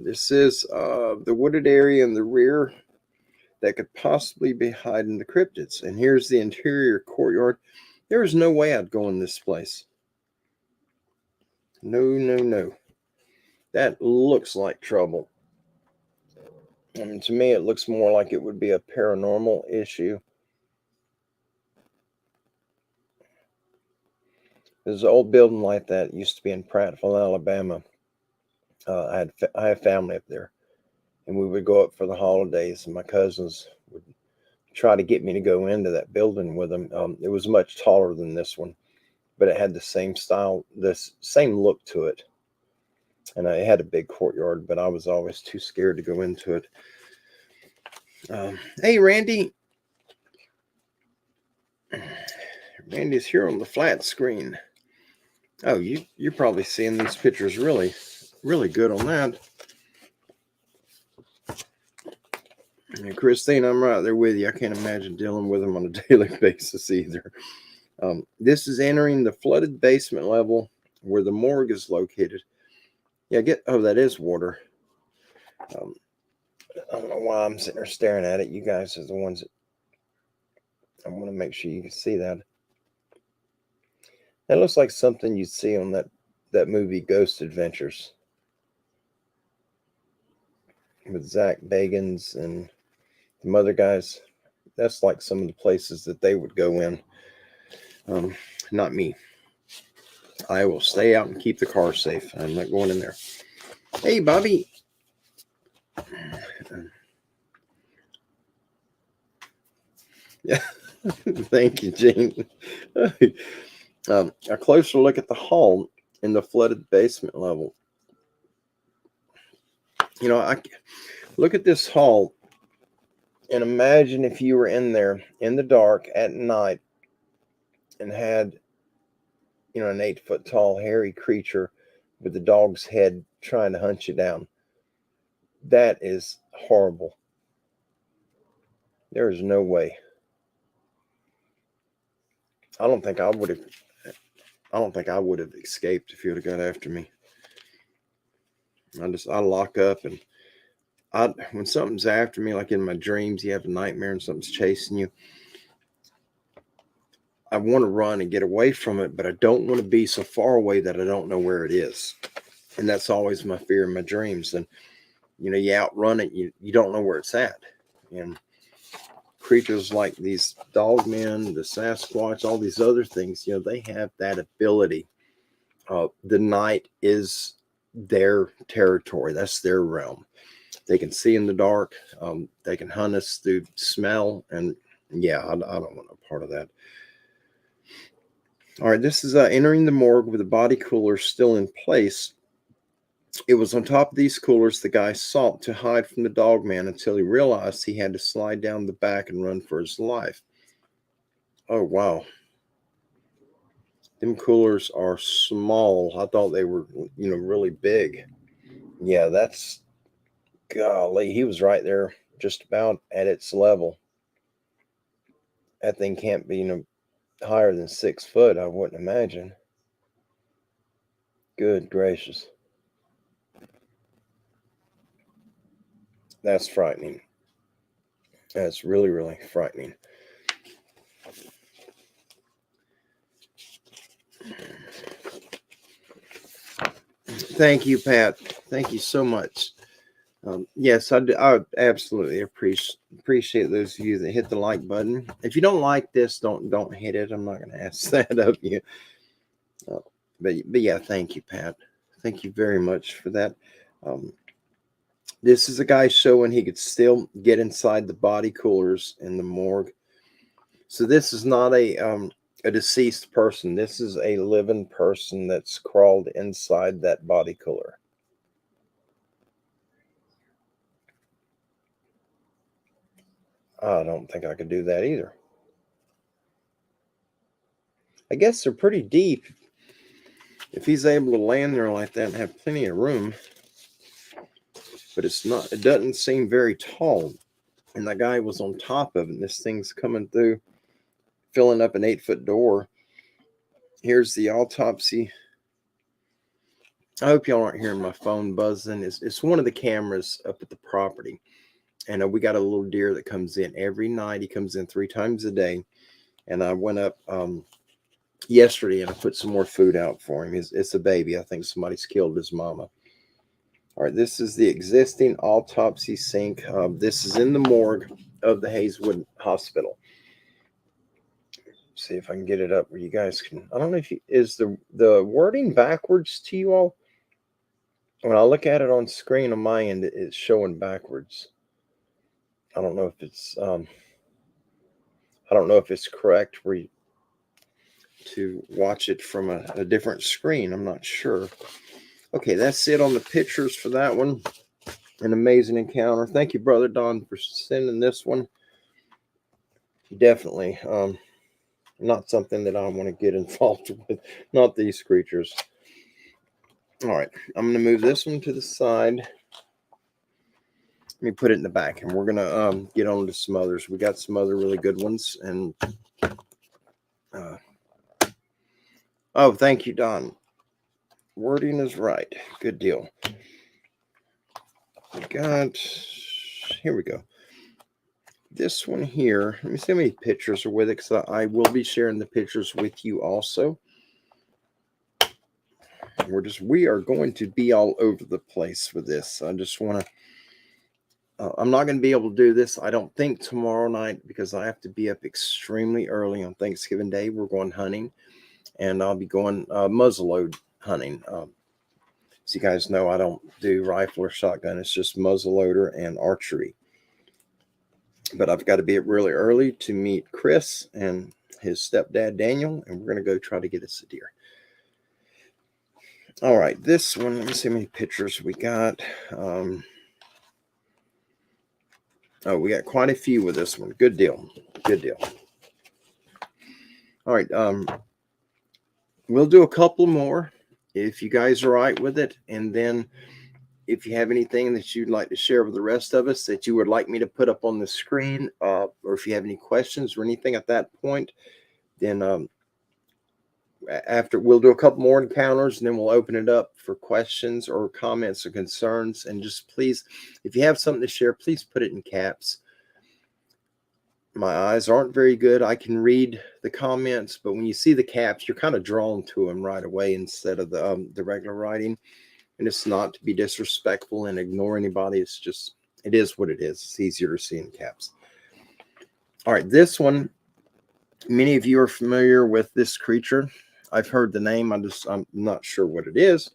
This is the wooded area in the rear that could possibly be hiding the cryptids. And here's the interior courtyard. There is no way I'd go in this place. No. That looks like trouble. I mean, to me, it looks more like it would be a paranormal issue. There's an old building like that. It used to be in Prattville, Alabama. I have family up there, and we would go up for the holidays, and my cousins would try to get me to go into that building with them. It was much taller than this one, but it had the same style, the same look to it. And it had a big courtyard, but I was always too scared to go into it. Hey, Randy. Randy's here on the flat screen. Oh, you're probably seeing these pictures really good on that. And Christine, I'm right there with you. I can't imagine dealing with them on a daily basis either. This is entering the flooded basement level where the morgue is located. Yeah, that is water. I don't know why I'm sitting there staring at it. You guys are the ones that I want to make sure you can see that. That looks like something you'd see on that movie Ghost Adventures with Zach Bagans and the other guys. That's like some of the places that they would go in. Not me. I will stay out and keep the car safe. I'm not going in there. Hey, Bobby. Yeah. Thank you, Gene. A closer look at the hall in the flooded basement level. I look at this hall and imagine if you were in there in the dark at night and had, an 8-foot tall hairy creature with a dog's head trying to hunt you down. That is horrible. There is no way. I don't think I would have escaped if you would have got after me. I lock up, and when something's after me, like in my dreams, you have a nightmare and something's chasing you, I want to run and get away from it, but I don't want to be so far away that I don't know where it is. And that's always my fear in my dreams. And, you outrun it, you don't know where it's at. And creatures like these Dogmen, the Sasquatch, all these other things, they have that ability. The night is their territory. That's their realm. They can see in the dark. They can hunt us through smell. And yeah, I don't want a part of that. All right, this is entering the morgue with the body cooler still in place. It was on top of these coolers the guy sought to hide from the Dogman until he realized he had to slide down the back and run for his life. Oh, wow. Them coolers are small. I thought they were, really big. Yeah, that's, golly, he was right there just about at its level. That thing can't be, higher than 6 foot, I wouldn't imagine. Good gracious. That's frightening. That's really, really frightening. Thank you, Pat. Thank you so much. Yes, I absolutely appreciate those of you that hit the like button. If you don't like this, don't hit it. I'm not going to ask that of you. But yeah, thank you, Pat. Thank you very much for that. This is a guy showing he could still get inside the body coolers in the morgue. So this is not a deceased person. This is a living person that's crawled inside that body cooler. I don't think I could do that either. I guess they're pretty deep. If he's able to land there like that and have plenty of room. But it doesn't seem very tall. And the guy was on top of it. And this thing's coming through, filling up an 8-foot door. Here's the autopsy. I hope y'all aren't hearing my phone buzzing. It's one of the cameras up at the property. And we got a little deer that comes in every night. He comes in 3 times a day. And I went up yesterday and I put some more food out for him. It's a baby. I think somebody's killed his mama. All right, this is the existing autopsy sink. This is in the morgue of the Hayeswood Hospital. See if I can get it up where you guys can. I don't know if is the wording backwards to you all. When I look at it on screen on my end, it's showing backwards. I don't know if it's correct to watch it from a different screen. I'm not sure. Okay, that's it on the pictures for that one. An amazing encounter. Thank you, Brother Don, for sending this one. Definitely not something that I want to get involved with. Not these creatures. All right, I'm going to move this one to the side. Let me put it in the back, and we're going to get on to some others. We got some other really good ones. And oh, thank you, Don. Wording is right. Good deal. Here we go. This one here, let me see how many pictures are with it, because I will be sharing the pictures with you also. We are going to be all over the place with this. I just want to, I'm not going to be able to do this, I don't think, tomorrow night, because I have to be up extremely early on Thanksgiving Day. We're going hunting, and I'll be going muzzleload hunting. So you guys know I don't do rifle or shotgun. It's just muzzleloader and archery. But I've got to be up really early to meet Chris and his stepdad, Daniel, and we're going to go try to get us a deer. All right, this one, let me see how many pictures we got. We got quite a few with this one. Good deal. Good deal. All right, we'll do a couple more if you guys are all right with it. And then if you have anything that you'd like to share with the rest of us that you would like me to put up on the screen, or if you have any questions or anything at that point, then after we'll do a couple more encounters, and then we'll open it up for questions or comments or concerns. And just please, if you have something to share, please put it in caps. My eyes aren't very good. I can read the comments, but when you see the caps, you're kind of drawn to them right away instead of the regular writing. And it's not to be disrespectful and ignore anybody. It's just, it is what it is. It's easier to see in caps. All right, this one, many of you are familiar with this creature. I've heard the name. I'm not sure what it is.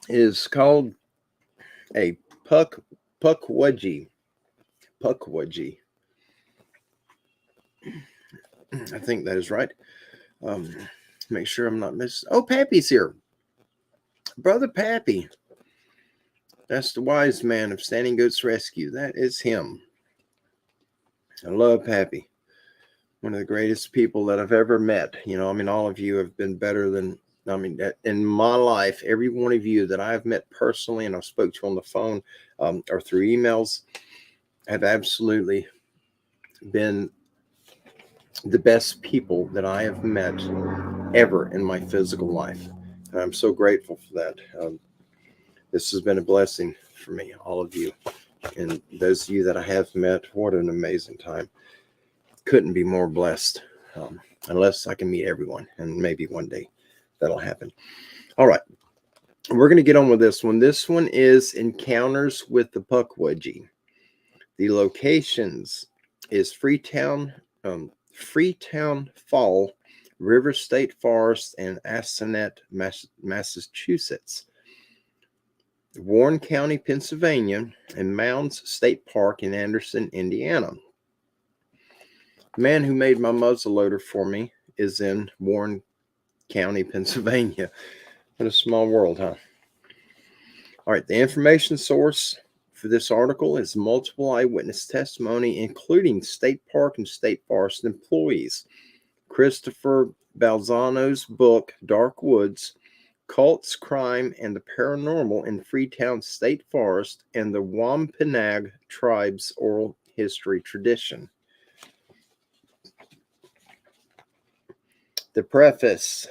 It is called a Puckwudgie. Puckwudgie. I think that is right. Make sure I'm not missing. Oh, Pappy's here. Brother Pappy. That's the wise man of Standing Goats Rescue. That is him. I love Pappy. One of the greatest people that I've ever met. You know, I mean, all of you have been better than, I mean, in my life, every one of you that I've met personally and I've spoke to on the phone or through emails have absolutely been the best people that I have met ever in my physical life. And I'm so grateful for that. This has been a blessing for me, all of you. And those of you that I have met, what an amazing time. Couldn't be more blessed, unless I can meet everyone. And maybe one day that'll happen. All right. We're going to get on with this one. This one is Encounters with the Puckwudgie. The locations is Freetown Fall, River State Forest, and Assinet, Massachusetts. Warren County, Pennsylvania, and Mounds State Park in Anderson, Indiana. The man who made my muzzleloader for me is in Warren County, Pennsylvania. What a small world, huh? All right, the information source for this article is multiple eyewitness testimony, including state park and state forest employees. Christopher Balzano's book, Dark Woods, Cults, Crime, and the Paranormal in Freetown State Forest, and the Wampanoag Tribe's Oral History Tradition. The preface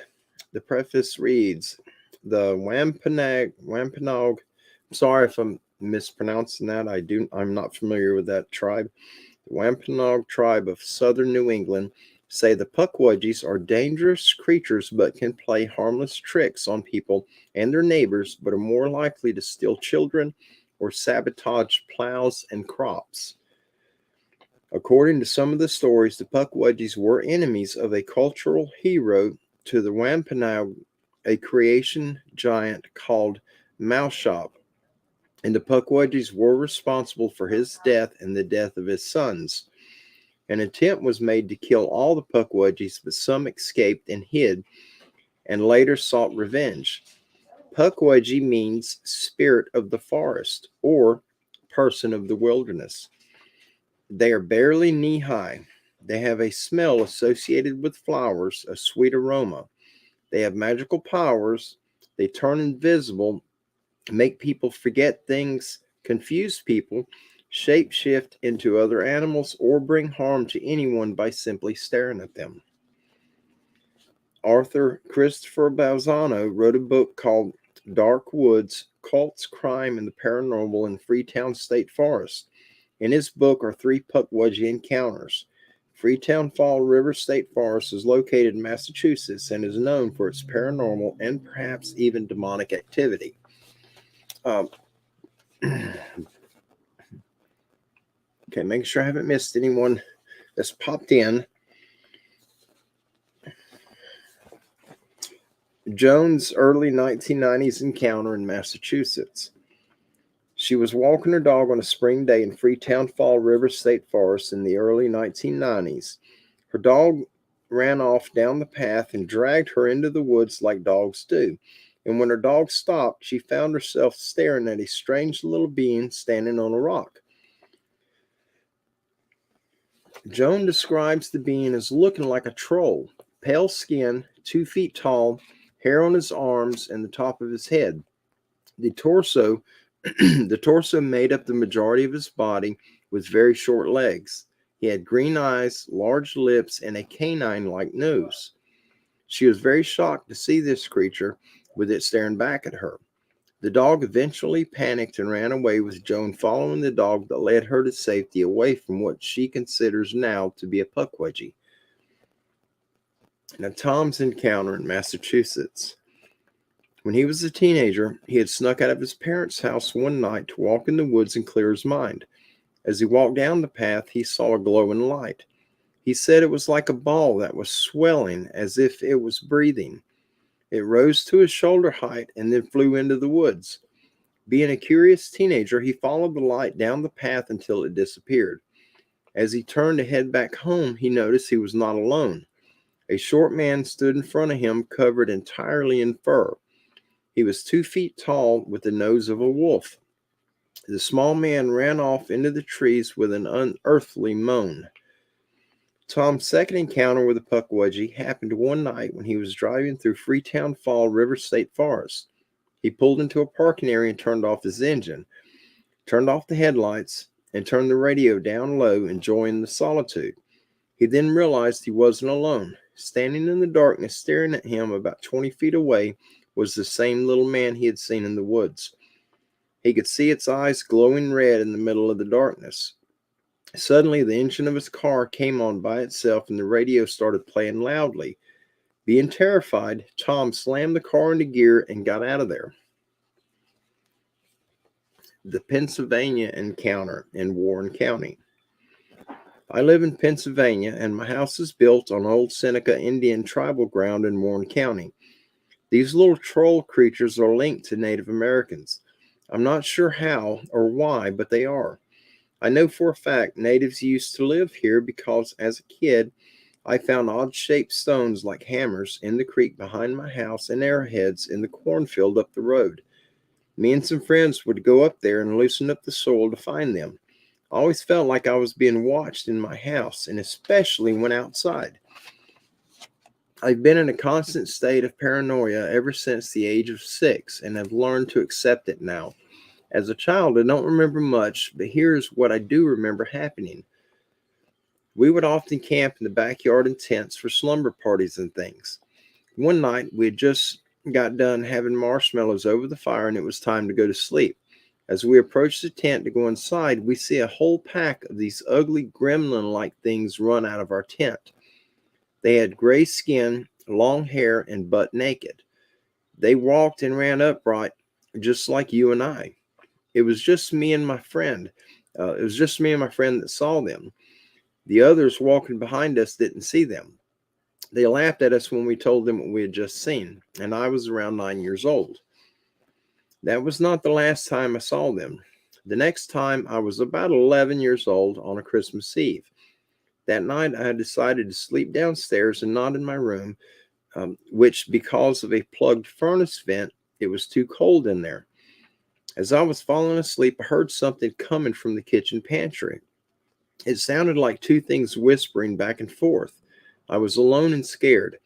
reads, the Wampanoag, sorry if I'm mispronouncing that. I'm not familiar with that tribe. The Wampanoag tribe of southern New England say the Puckwudgies are dangerous creatures but can play harmless tricks on people and their neighbors, but are more likely to steal children or sabotage plows and crops. According to some of the stories, the Puckwudgies were enemies of a cultural hero to the Wampanoag, a creation giant called Moushop, and the Puckwudgies were responsible for his death and the death of his sons. An attempt was made to kill all the Puckwudgies, but some escaped and hid, and later sought revenge. Puckwudgie means spirit of the forest or person of the wilderness. They are barely knee-high. They have a smell associated with flowers, a sweet aroma. They have magical powers. They turn invisible, make people forget things, confuse people, shapeshift into other animals, or bring harm to anyone by simply staring at them. Author Christopher Balzano wrote a book called Dark Woods, Cults, Crime, and the Paranormal in Freetown State Forest. In his book are 3 Puckwudgie encounters. Freetown Fall River State Forest is located in Massachusetts and is known for its paranormal and perhaps even demonic activity. Okay, making sure I haven't missed anyone that's popped in. Joan's early 1990s encounter in Massachusetts. She was walking her dog on a spring day in Freetown Fall River State Forest in the early 1990s. Her dog ran off down the path and dragged her into the woods like dogs do. And when her dog stopped, she found herself staring at a strange little being standing on a rock. Joan describes the being as looking like a troll, pale skin, 2 feet tall, hair on his arms and the top of his head. The torso made up the majority of his body with very short legs. He had green eyes, large lips, and a canine-like nose. She was very shocked to see this creature with it staring back at her. The dog eventually panicked and ran away, with Joan following the dog that led her to safety away from what she considers now to be a Puckwudgie. Now, Tom's encounter in Massachusetts. When he was a teenager, he had snuck out of his parents' house one night to walk in the woods and clear his mind. As he walked down the path, he saw a glowing light. He said it was like a ball that was swelling as if it was breathing. It rose to his shoulder height and then flew into the woods. Being a curious teenager, he followed the light down the path until it disappeared. As he turned to head back home, he noticed he was not alone. A short man stood in front of him, covered entirely in fur. He was 2 feet tall with the nose of a wolf. The small man ran off into the trees with an unearthly moan. Tom's second encounter with the Puckwudgie happened one night when he was driving through Freetown Fall River State Forest. He pulled into a parking area and turned off his engine, turned off the headlights, and turned the radio down low, enjoying the solitude. He then realized he wasn't alone. Standing in the darkness, staring at him about 20 feet away, was the same little man he had seen in the woods. He could see its eyes glowing red in the middle of the darkness. Suddenly, the engine of his car came on by itself and the radio started playing loudly. Being terrified, Tom slammed the car into gear and got out of there. The Pennsylvania encounter in Warren County. I live in Pennsylvania, and my house is built on old Seneca Indian tribal ground in Warren County. These little troll creatures are linked to Native Americans. I'm not sure how or why, but they are. I know for a fact natives used to live here because as a kid, I found odd-shaped stones like hammers in the creek behind my house and arrowheads in the cornfield up the road. Me and some friends would go up there and loosen up the soil to find them. I always felt like I was being watched in my house, and especially when outside. I've been in a constant state of paranoia ever since the age of 6 and have learned to accept it now. As a child, I don't remember much, but here's what I do remember happening. We would often camp in the backyard in tents for slumber parties and things. One night, we had just got done having marshmallows over the fire and it was time to go to sleep. As we approached the tent to go inside, we see a whole pack of these ugly gremlin-like things run out of our tent. They had gray skin, long hair, and butt naked. They walked and ran upright, just like you and I. It was just me and my friend. That saw them. The others walking behind us didn't see them. They laughed at us when we told them what we had just seen, and I was around 9 years old. That was not the last time I saw them. The next time I was about 11 years old on a Christmas Eve. That night I had decided to sleep downstairs and not in my room, which because of a plugged furnace vent, it was too cold in there. As I was falling asleep, I heard something coming from the kitchen pantry. It sounded like two things whispering back and forth. I was alone and scared.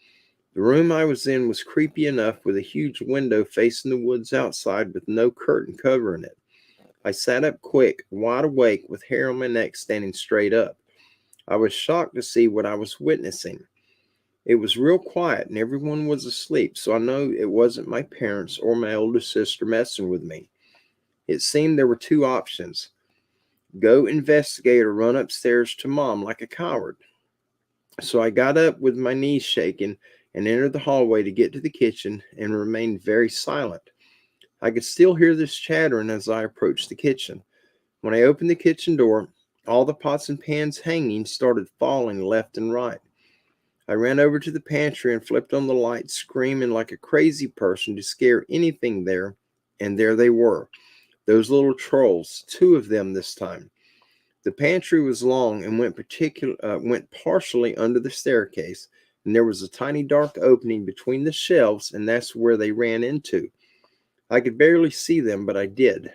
The room I was in was creepy enough with a huge window facing the woods outside with no curtain covering it. I sat up quick, wide awake, with hair on my neck standing straight up. I was shocked to see what I was witnessing. It was real quiet and everyone was asleep, so I know it wasn't my parents or my older sister messing with me. It seemed there were two options. Go investigate or run upstairs to Mom like a coward. So I got up with my knees shaking and entered the hallway to get to the kitchen and remained very silent. I could still hear this chattering as I approached the kitchen. When I opened the kitchen door, all the pots and pans hanging started falling left and right. I ran over to the pantry and flipped on the light, screaming like a crazy person to scare anything there, and there they were. Those little trolls, 2 of them this time. The pantry was long and went partially under the staircase, and there was a tiny dark opening between the shelves, and that's where they ran into. I could barely see them, but I did.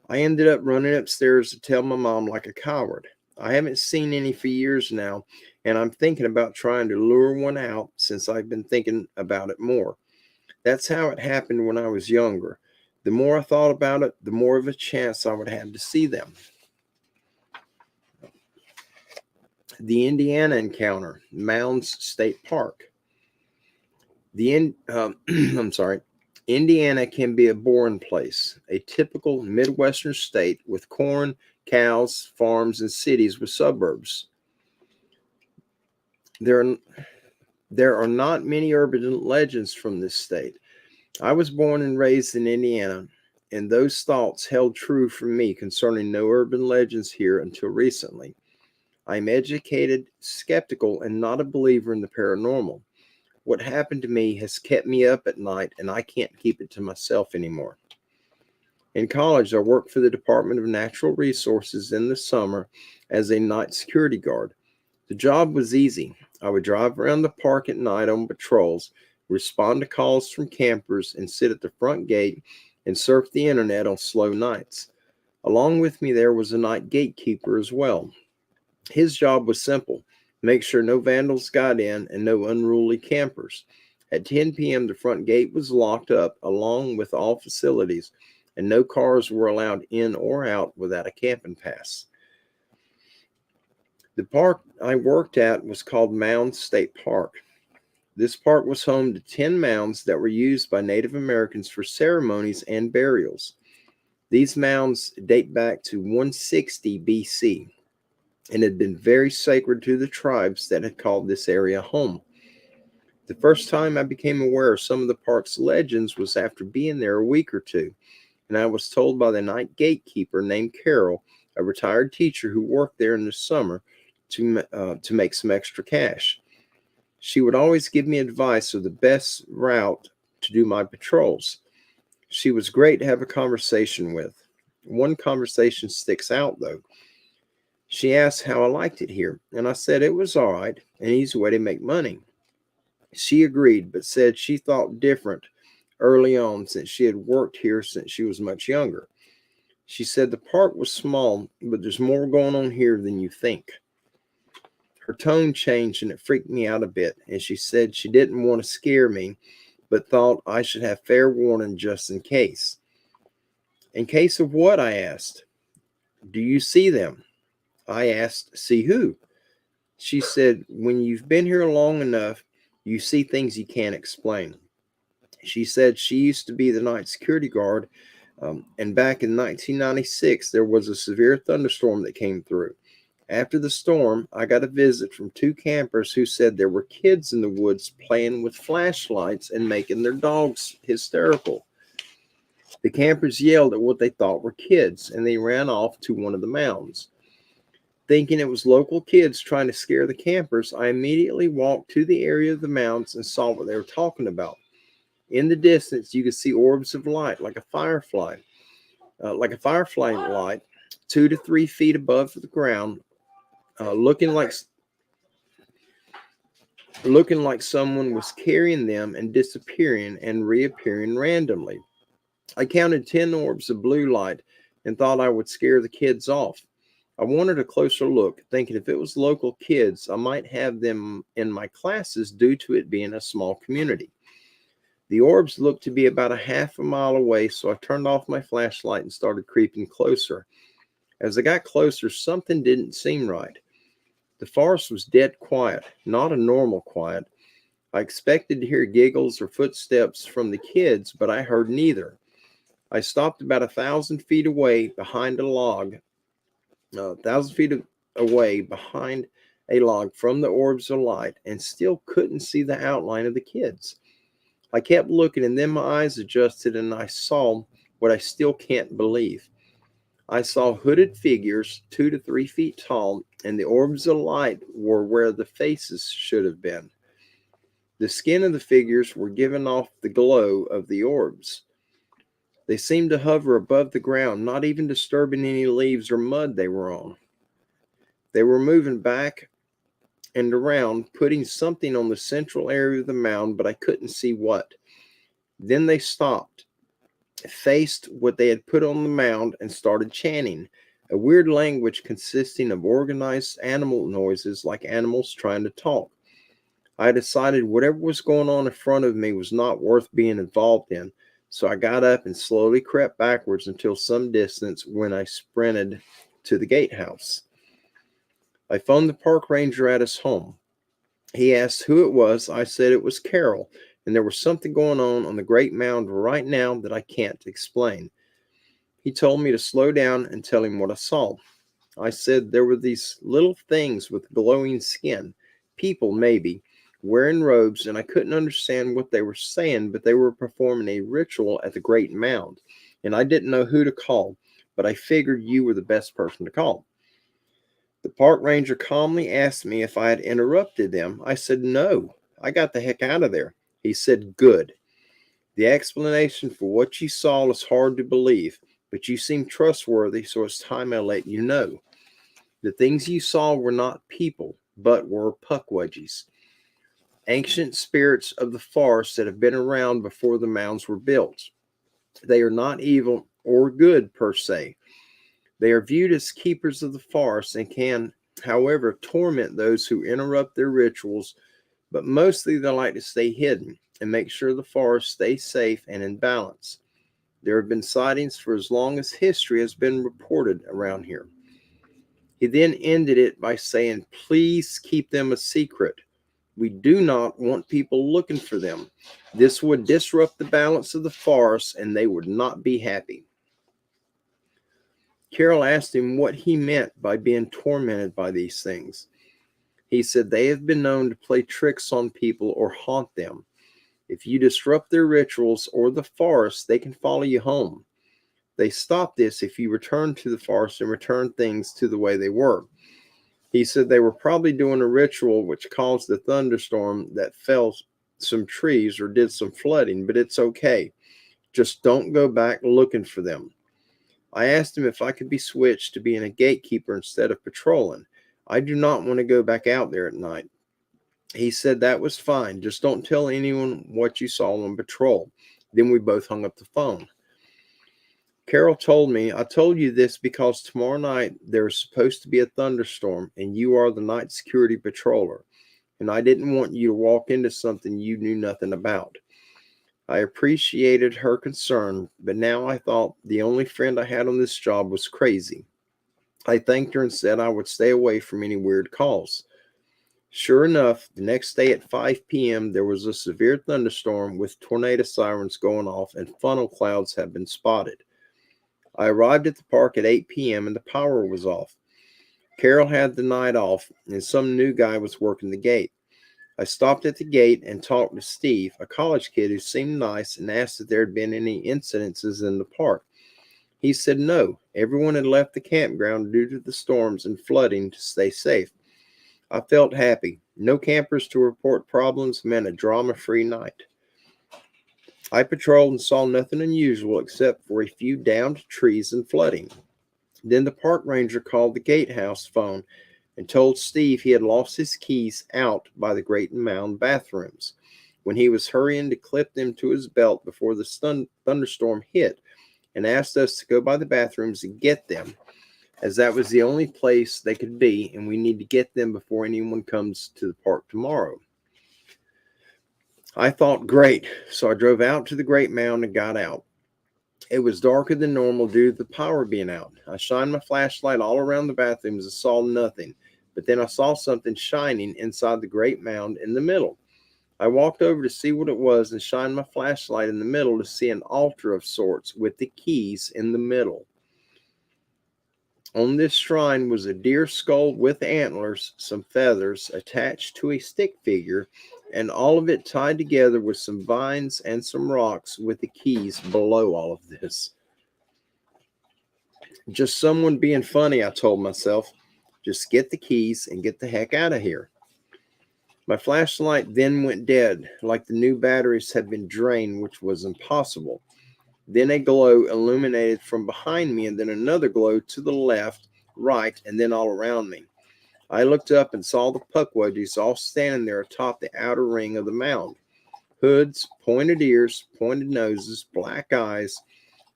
I ended up running upstairs to tell my mom like a coward. I haven't seen any for years now, and I'm thinking about trying to lure one out since I've been thinking about it more. That's how it happened when I was younger. The more I thought about it, the more of a chance I would have to see them. The Indiana encounter, Mounds State Park. Indiana can be a boring place, a typical Midwestern state with corn, cows, farms, and cities with suburbs. There are not many urban legends from this state. I was born and raised in Indiana, and those thoughts held true for me concerning no urban legends here until recently. I'm educated, skeptical, and not a believer in the paranormal. What happened to me has kept me up at night, and I can't keep it to myself anymore. In college, I worked for the Department of Natural Resources in the summer as a night security guard. The job was easy. I would drive around the park at night on patrols, respond to calls from campers, and sit at the front gate and surf the internet on slow nights. Along with me there was a night gatekeeper as well. His job was simple: make sure no vandals got in and no unruly campers. At 10 p.m., the front gate was locked up along with all facilities, and no cars were allowed in or out without a camping pass. The park I worked at was called Mound State Park. This park was home to 10 mounds that were used by Native Americans for ceremonies and burials. These mounds date back to 160 BC and had been very sacred to the tribes that had called this area home. The first time I became aware of some of the park's legends was after being there a week or two, and I was told by the night gatekeeper named Carol, a retired teacher who worked there in the summer, to make some extra cash. She would always give me advice of the best route to do my patrols. She was great to have a conversation with. One conversation sticks out, though. She asked how I liked it here, and I said it was all right, an easy way to make money. She agreed, but said she thought different early on since she had worked here since she was much younger. She said the park was small, but there's more going on here than you think. Her tone changed and it freaked me out a bit, and she said she didn't want to scare me, but thought I should have fair warning just in case. In case of what? I asked. Do you see them? I asked, see who? She said, when you've been here long enough, you see things you can't explain. She said she used to be the night security guard, and back in 1996, there was a severe thunderstorm that came through. After the storm, I got a visit from two campers who said there were kids in the woods playing with flashlights and making their dogs hysterical. The campers yelled at what they thought were kids, and they ran off to one of the mounds. Thinking it was local kids trying to scare the campers, I immediately walked to the area of the mounds and saw what they were talking about. In the distance, you could see orbs of light like a firefly light, 2 to 3 feet above the ground, looking like someone was carrying them and disappearing and reappearing randomly. I counted 10 orbs of blue light and thought I would scare the kids off. I wanted a closer look, thinking if it was local kids, I might have them in my classes due to it being a small community. The orbs looked to be about a half a mile away, so I turned off my flashlight and started creeping closer. As I got closer, something didn't seem right. The forest was dead quiet, not a normal quiet. I expected to hear giggles or footsteps from the kids, but I heard neither. I stopped about 1,000 feet away behind a log, 1,000 feet away behind a log from the orbs of light, and still couldn't see the outline of the kids. I kept looking, and then my eyes adjusted, and I saw what I still can't believe. I saw hooded figures 2 to 3 feet tall, and the orbs of light were where the faces should have been. The skin of the figures were giving off the glow of the orbs. They seemed to hover above the ground, not even disturbing any leaves or mud they were on. They were moving back and around, putting something on the central area of the mound, but I couldn't see what. Then they stopped, faced what they had put on the mound, and started chanting, a weird language consisting of organized animal noises like animals trying to talk. I decided whatever was going on in front of me was not worth being involved in, so I got up and slowly crept backwards until some distance when I sprinted to the gatehouse. I phoned the park ranger at his home. He asked who it was. I said it was Carol, and there was something going on the Great Mound right now that I can't explain. He told me to slow down and tell him what I saw. I said there were these little things with glowing skin, people maybe, wearing robes, and I couldn't understand what they were saying, but they were performing a ritual at the Great Mound, and I didn't know who to call, but I figured you were the best person to call. The park ranger calmly asked me if I had interrupted them. I said no, I got the heck out of there. He said, good. The explanation for what you saw is hard to believe, but you seem trustworthy, so it's time I let you know. The things you saw were not people, but were Puckwudgies. ancient spirits of the forest that have been around before the mounds were built. They are not evil or good per se. They are viewed as keepers of the forest and can, however, torment those who interrupt their rituals, but mostly they like to stay hidden and make sure the forest stays safe and in balance. There have been sightings for as long as history has been reported around here. He then ended it by saying, "Please keep them a secret. We do not want people looking for them. This would disrupt the balance of the forest and they would not be happy." Carol asked him what he meant by being tormented by these things. He said they have been known to play tricks on people or haunt them. If you disrupt their rituals or the forest, they can follow you home. They stop this if you return to the forest and return things to the way they were. He said they were probably doing a ritual which caused a thunderstorm that fell some trees or did some flooding, but it's okay. Just don't go back looking for them. I asked him if I could be switched to being a gatekeeper instead of patrolling. I do not want to go back out there at night. He said that was fine. Just don't tell anyone what you saw on patrol. Then we both hung up the phone. Carol told me, "I told you this because tomorrow night there is supposed to be a thunderstorm and you are the night security patroller. And I didn't want you to walk into something you knew nothing about." I appreciated her concern, but now I thought the only friend I had on this job was crazy. I thanked her and said I would stay away from any weird calls. Sure enough, the next day at 5 p.m., there was a severe thunderstorm with tornado sirens going off and funnel clouds had been spotted. I arrived at the park at 8 p.m. and the power was off. Carol had the night off and some new guy was working the gate. I stopped at the gate and talked to Steve, a college kid who seemed nice, and asked if there had been any incidences in the park. He said no, everyone had left the campground due to the storms and flooding to stay safe. I felt happy. No campers to report problems meant a drama-free night. I patrolled and saw nothing unusual except for a few downed trees and flooding. Then the park ranger called the gatehouse phone and told Steve he had lost his keys out by the Great Mound bathrooms when he was hurrying to clip them to his belt before the thunderstorm hit, and asked us to go by the bathrooms and get them, as that was the only place they could be, and we need to get them before anyone comes to the park tomorrow. I thought, great, so I drove out to the Great Mound and got out. It was darker than normal due to the power being out. I shined my flashlight all around the bathrooms and saw nothing, but then I saw something shining inside the Great Mound in the middle. I walked over to see what it was and shined my flashlight in the middle to see an altar of sorts with the keys in the middle. On this shrine was a deer skull with antlers, some feathers attached to a stick figure, and all of it tied together with some vines and some rocks with the keys below all of this. Just someone being funny, I told myself. Just get the keys and get the heck out of here. My flashlight then went dead, like the new batteries had been drained, which was impossible. Then a glow illuminated from behind me, and then another glow to the left, right, and then all around me. I looked up and saw the Puckwudgies all standing there atop the outer ring of the mound. Hoods, pointed ears, pointed noses, black eyes,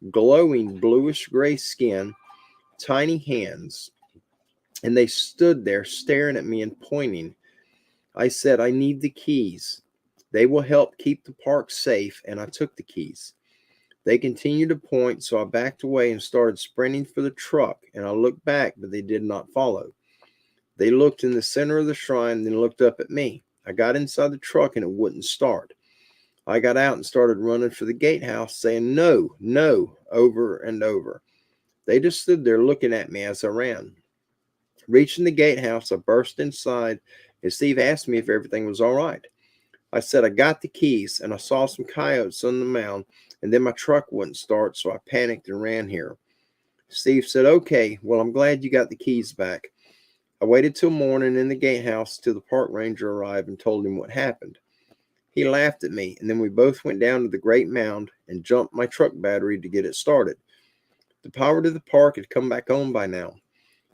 glowing bluish-gray skin, tiny hands. And they stood there staring at me and pointing. I said, "I need the keys. They will help keep the park safe," and I took the keys. They continued to point, so I backed away and started sprinting for the truck, and I looked back, but they did not follow. They looked in the center of the shrine, then looked up at me. I got inside the truck, and it wouldn't start. I got out and started running for the gatehouse, saying, "No, no," over and over. They just stood there looking at me as I ran. Reaching the gatehouse, I burst inside, and Steve asked me if everything was all right. I said I got the keys, and I saw some coyotes on the mound, and then my truck wouldn't start, so I panicked and ran here. Steve said, "Okay, well, I'm glad you got the keys back." I waited till morning in the gatehouse till the park ranger arrived and told him what happened. He laughed at me, and then we both went down to the Great Mound and jumped my truck battery to get it started. The power to the park had come back on by now.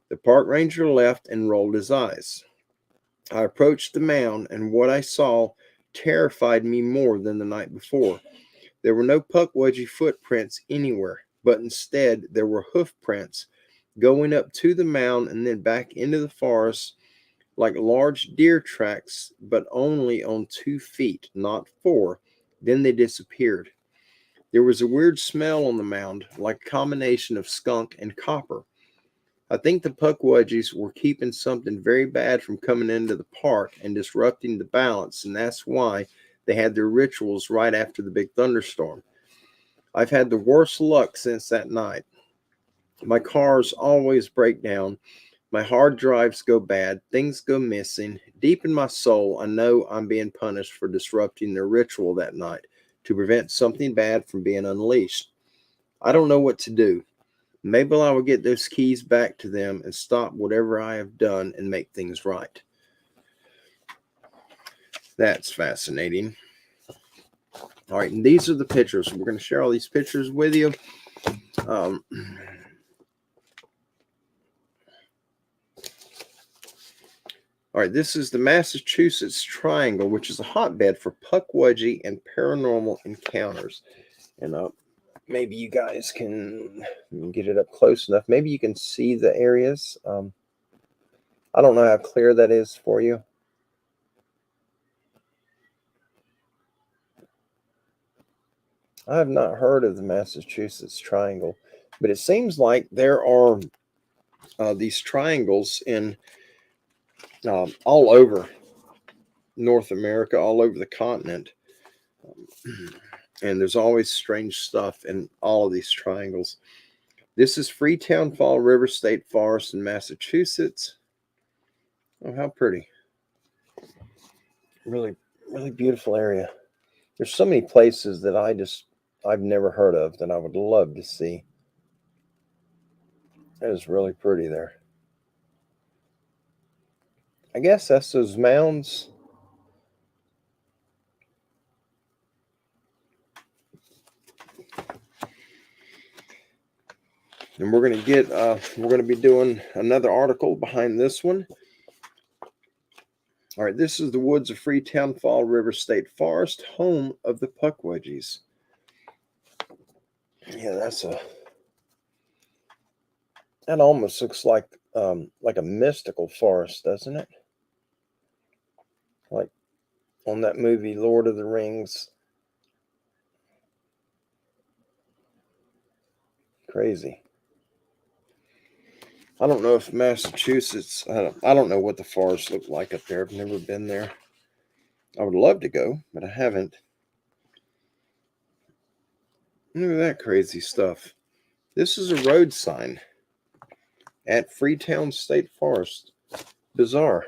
The park ranger left and rolled his eyes. I approached the mound, and what I saw terrified me more than the night before. There were no Puckwudgie footprints anywhere, but instead there were hoof prints going up to the mound and then back into the forest like large deer tracks, but only on 2 feet, not 4. Then they disappeared. There was a weird smell on the mound, like a combination of skunk and copper. I think the Puckwudgies were keeping something very bad from coming into the park and disrupting the balance, and that's why they had their rituals right after the big thunderstorm. I've had the worst luck since that night. My cars always break down. My hard drives go bad. Things go missing. Deep in my soul, I know I'm being punished for disrupting their ritual that night to prevent something bad from being unleashed. I don't know what to do. Maybe I will get those keys back to them and stop whatever I have done and make things right. That's fascinating. All right, and these are the pictures. We're going to share all these pictures with you. All right, this is the Massachusetts Triangle, which is a hotbed for Puckwudgie and paranormal encounters. And maybe you guys can get it up close enough. Maybe you can see the areas. I don't know how clear that is for you. I have not heard of the Massachusetts Triangle, but it seems like there are these triangles in all over North America, all over the continent. And there's always strange stuff in all of these triangles. This is Freetown Fall River State Forest in Massachusetts. Oh, how pretty. Really, really beautiful area. There's so many places that I've never heard of that I would love to see. That is really pretty there. I guess that's those mounds. And we're going to be doing another article behind this one. All right, this is the woods of Freetown Fall River State Forest, home of the Puckwudgies. Yeah, that almost looks like a mystical forest, doesn't it? Like on that movie Lord of the Rings. Crazy. I don't know if Massachusetts, I don't know what the forests look like up there. I've never been there. I would love to go, but I haven't. Look at that crazy stuff. This is a road sign at Freetown State Forest. Bizarre.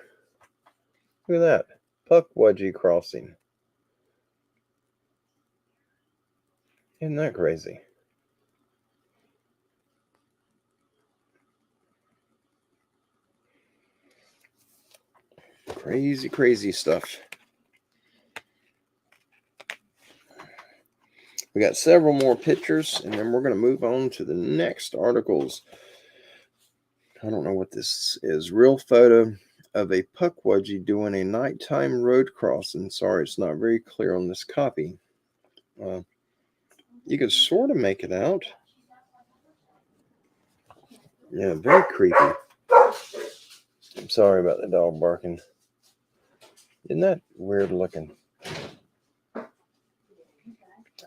Look at that. Puckwudgie Crossing. Isn't that crazy? Crazy, crazy stuff. We got several more pictures, and then we're going to move on to the next articles. I don't know what this is. Real photo of a Puckwudgie doing a nighttime road crossing. Sorry, it's not very clear on this copy. You can sort of make it out. Yeah, very creepy. I'm sorry about the dog barking. Isn't that weird looking?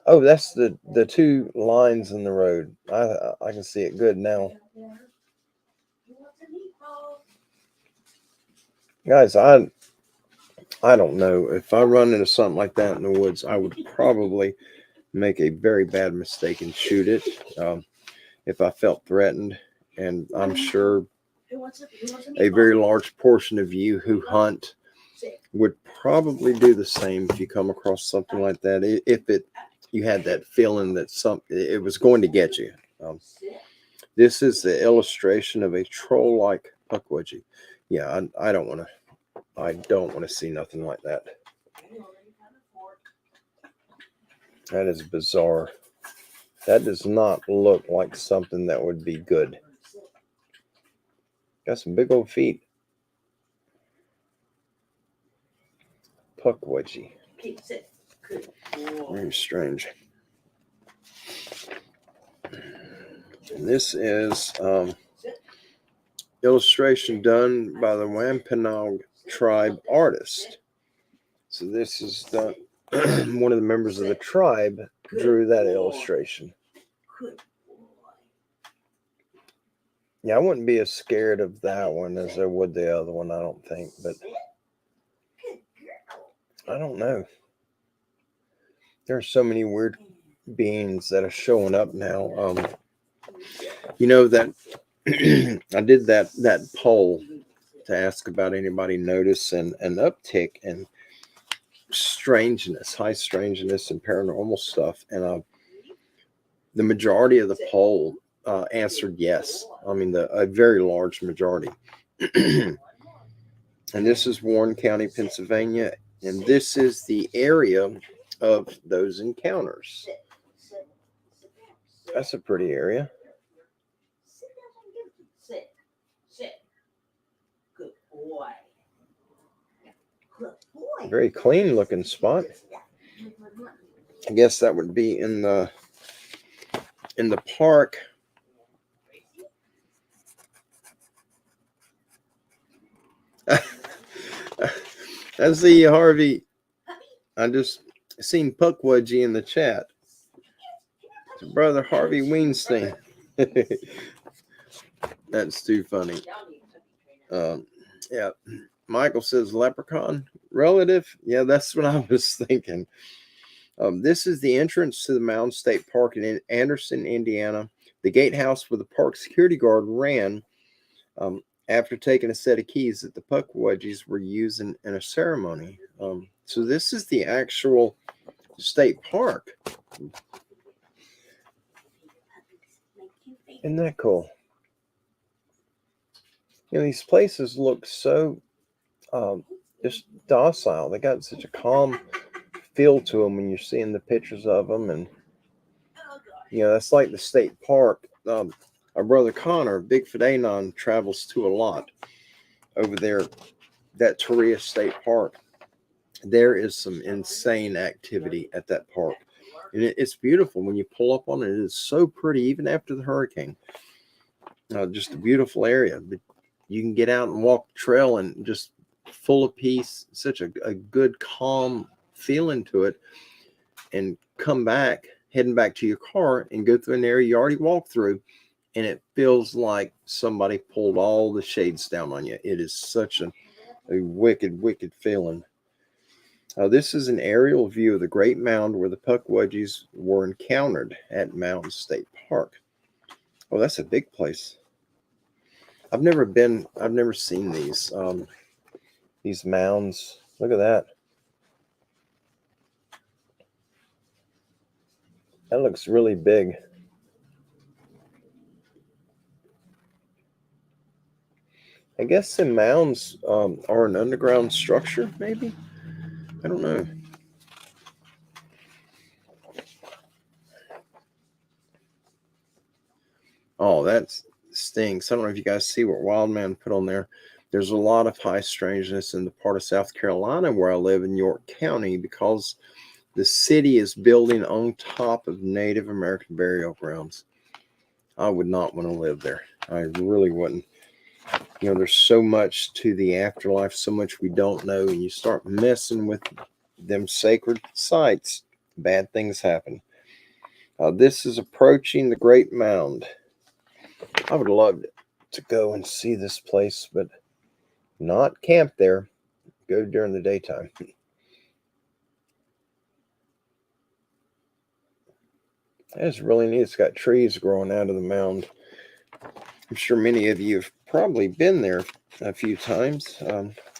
Oh, that's the 2 lines in the road. I can see it good now. Guys, I don't know. If I run into something like that in the woods, I would probably make a very bad mistake and shoot it if I felt threatened. And I'm sure a very large portion of you who hunt would probably do the same if you come across something like that. If you had that feeling that it was going to get you. This is the illustration of a troll-like Puckwudgie. Yeah, I don't want to see nothing like that. That is bizarre. That does not look like something that would be good. Got some big old feet. Puckwudgie. Sit. Good boy. Very strange. And this is illustration done by the Wampanoag tribe artist. So this is done. One of the members of the tribe drew that illustration. Good boy. Yeah, I wouldn't be as scared of that one as I would the other one, I don't think. But I don't know. There are so many weird beings that are showing up now. You know that I did that poll to ask about anybody notice an uptick in strangeness, high strangeness, and paranormal stuff, and the majority of the poll answered yes. I mean, a very large majority. And this is Warren County, Pennsylvania, and this is the area of those encounters. That's a pretty area. Sit. Good boy. Good boy. Very clean looking spot. I guess that would be in the park. I see you, Harvey. I just seen Puckwudgie in the chat. It's brother Harvey Weinstein. That's too funny. Yeah. Michael says leprechaun relative. Yeah, that's what I was thinking. This is the entrance to the Mound State Park in Anderson, Indiana. The gatehouse where the park security guard ran after taking a set of keys that the Puckwudgies were using in a ceremony. So this is the actual state park. Isn't that cool? You know, these places look so just docile. They got such a calm feel to them when you're seeing the pictures of them. And, you know, that's like the state park. Our brother Connor, Bigfoot Anon, travels to a lot over there, that Torreya State Park. There is some insane activity at that park. And it's beautiful when you pull up on it. It is so pretty, even after the hurricane. Just a beautiful area. But you can get out and walk the trail and just full of peace, such a good, calm feeling to it, and come back, heading back to your car and go through an area you already walked through, and it feels like somebody pulled all the shades down on you. It is such a wicked, wicked feeling. This is an aerial view of the Great Mound where the Puckwudgies were encountered at Mound State Park. Oh, that's a big place. I've never seen these mounds. Look at that. That looks really big. I guess the mounds are an underground structure, maybe? I don't know. Oh, that stinks. I don't know if you guys see what Wildman put on there. There's a lot of high strangeness in the part of South Carolina where I live in York County because the city is building on top of Native American burial grounds. I would not want to live there. I really wouldn't. You know, there's so much to the afterlife, so much we don't know, and you start messing with them sacred sites, bad things happen. This is approaching the Great Mound. I would love to go and see this place, but not camp there. Go during the daytime. It's really neat. It's got trees growing out of the mound. I'm sure many of you have probably been there a few times.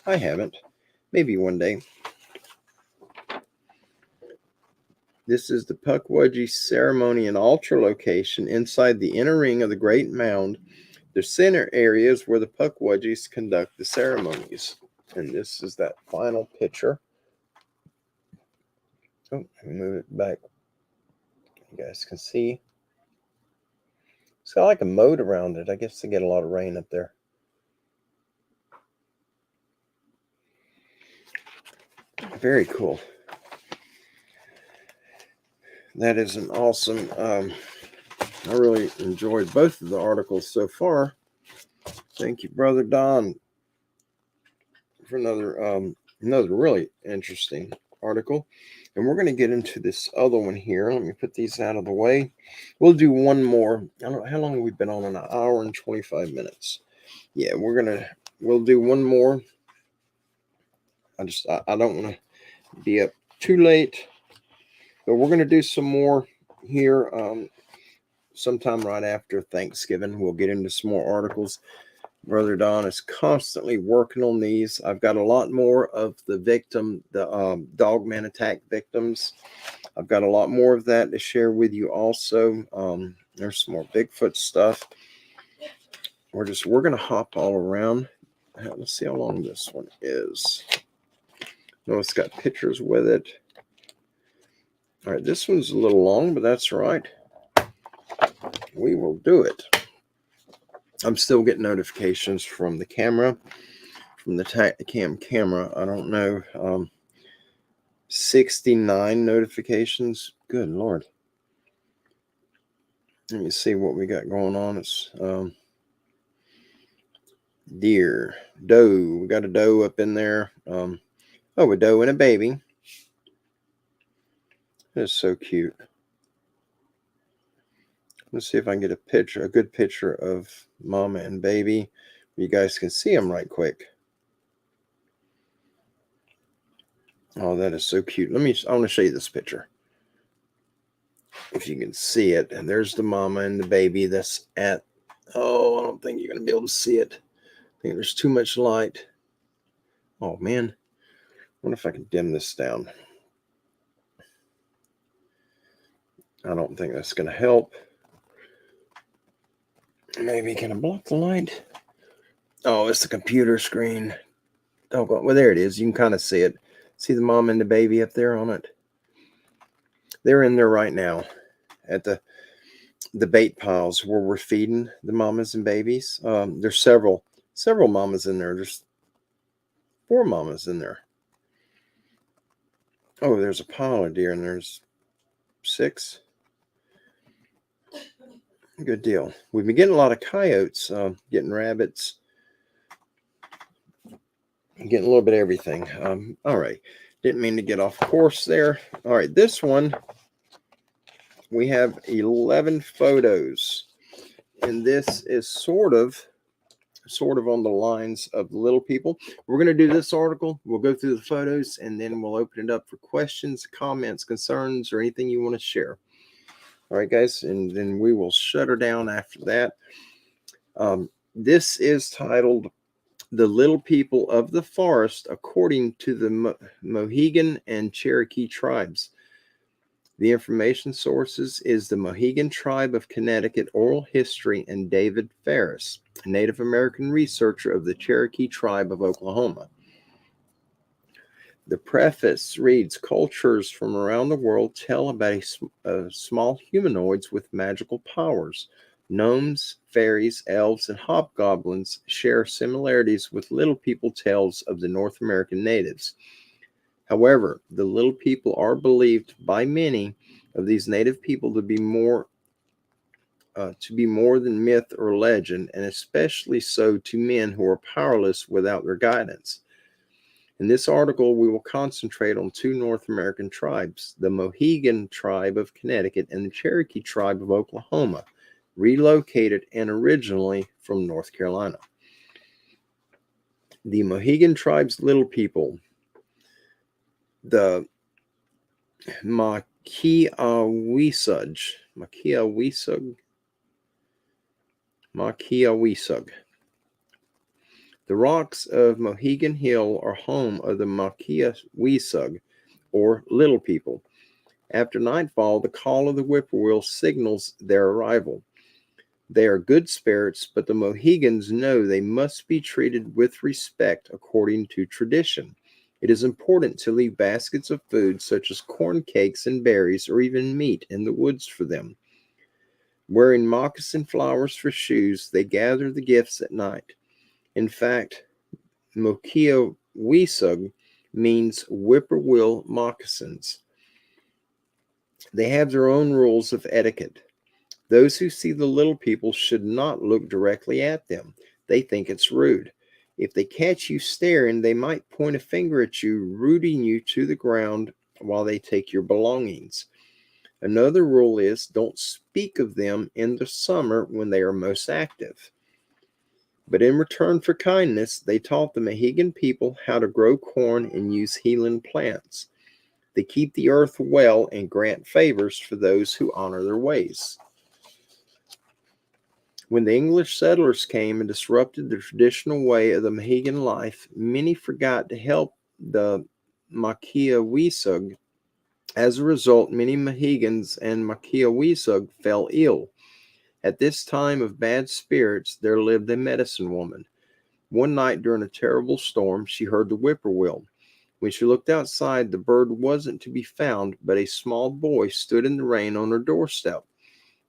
I haven't. Maybe one day. This is the Puckwudgie ceremony and altar location inside the inner ring of the Great Mound. The center areas where the Puckwudgies conduct the ceremonies. And this is that final picture. Oh, move it back. You guys can see. It's got like a moat around it. I guess they get a lot of rain up there. Very cool. that is an awesome. I really enjoyed both of the articles so far. Thank you, Brother Don, for another really interesting article. And we're going to get into this other one here. Let me put these out of the way. We'll do one more. I don't know how long we've been on, an hour and 25 minutes. Yeah, we'll do one more. I don't want to be up too late, but we're going to do some more here sometime right after Thanksgiving. We'll get into some more articles. Brother Don is constantly working on these. I've got a lot more of the Dogman Attack victims. I've got a lot more of that to share with you also. There's some more Bigfoot stuff. We're going to hop all around. Let's see how long this one is. No, it's got pictures with it. All right, this one's a little long, but that's right. We will do it. I'm still getting notifications from the camera, from the Tacticam camera. I don't know. 69 notifications. Good Lord. Let me see what we got going on. It's deer, doe. We got a doe up in there. A doe and a baby. It's so cute. Let's see if I can get a good picture of mama and baby. You guys can see them right quick. Oh, that is so cute. I want to show you this picture. If you can see it. And there's the mama and the baby that's I don't think you're going to be able to see it. I think there's too much light. Oh, man. I wonder if I can dim this down. I don't think that's going to help. Maybe can I block the light? Oh, it's the computer screen. Oh, well, there it is. You can kind of see it. See the mom and the baby up there on it? They're in there right now at the bait piles where we're feeding the mamas and babies. There's several mamas in there. There's 4 mamas in there. Oh, there's a pile of deer and there's 6. Good deal. We've been getting a lot of coyotes, getting rabbits, getting a little bit of everything. All right. Didn't mean to get off course there. All right. This one, we have 11 photos. And this is sort of on the lines of Little People. We're going to do this article. We'll go through the photos and then we'll open it up for questions, comments, concerns, or anything you want to share. All right, guys, and then we will shut her down after that. This is titled The Little People of the Forest According to the Mohegan and Cherokee Tribes. The information sources is the Mohegan Tribe of Connecticut Oral History and David Ferris, a Native American researcher of the Cherokee Tribe of Oklahoma. The preface reads, cultures from around the world tell about small humanoids with magical powers. Gnomes, fairies, elves, and hobgoblins share similarities with Little People tales of the North American natives. However, the Little People are believed by many of these native people to be more than myth or legend, and especially so to men who are powerless without their guidance. In this article, we will concentrate on 2 North American tribes, the Mohegan Tribe of Connecticut and the Cherokee Tribe of Oklahoma, relocated and originally from North Carolina. The Mohegan Tribe's Little People, the Makiawisug. The rocks of Mohegan Hill are home of the Makiawisug, or Little People. After nightfall, the call of the whippoorwill signals their arrival. They are good spirits, but the Mohegans know they must be treated with respect according to tradition. It is important to leave baskets of food such as corn cakes and berries or even meat in the woods for them. Wearing moccasin flowers for shoes, they gather the gifts at night. In fact, Makiawisug means whippoorwill moccasins. They have their own rules of etiquette. Those who see the little people should not look directly at them. They think it's rude. If they catch you staring, they might point a finger at you, rooting you to the ground while they take your belongings. Another rule is don't speak of them in the summer when they are most active. But in return for kindness, they taught the Mohegan people how to grow corn and use healing plants. They keep the earth well and grant favors for those who honor their ways. When the English settlers came and disrupted the traditional way of the Mohegan life, many forgot to help the Makiawisug. As a result, many Mohegans and Makiawisug fell ill. At this time of bad spirits, there lived a medicine woman. One night during a terrible storm, she heard the whippoorwill. When she looked outside, the bird wasn't to be found, but a small boy stood in the rain on her doorstep.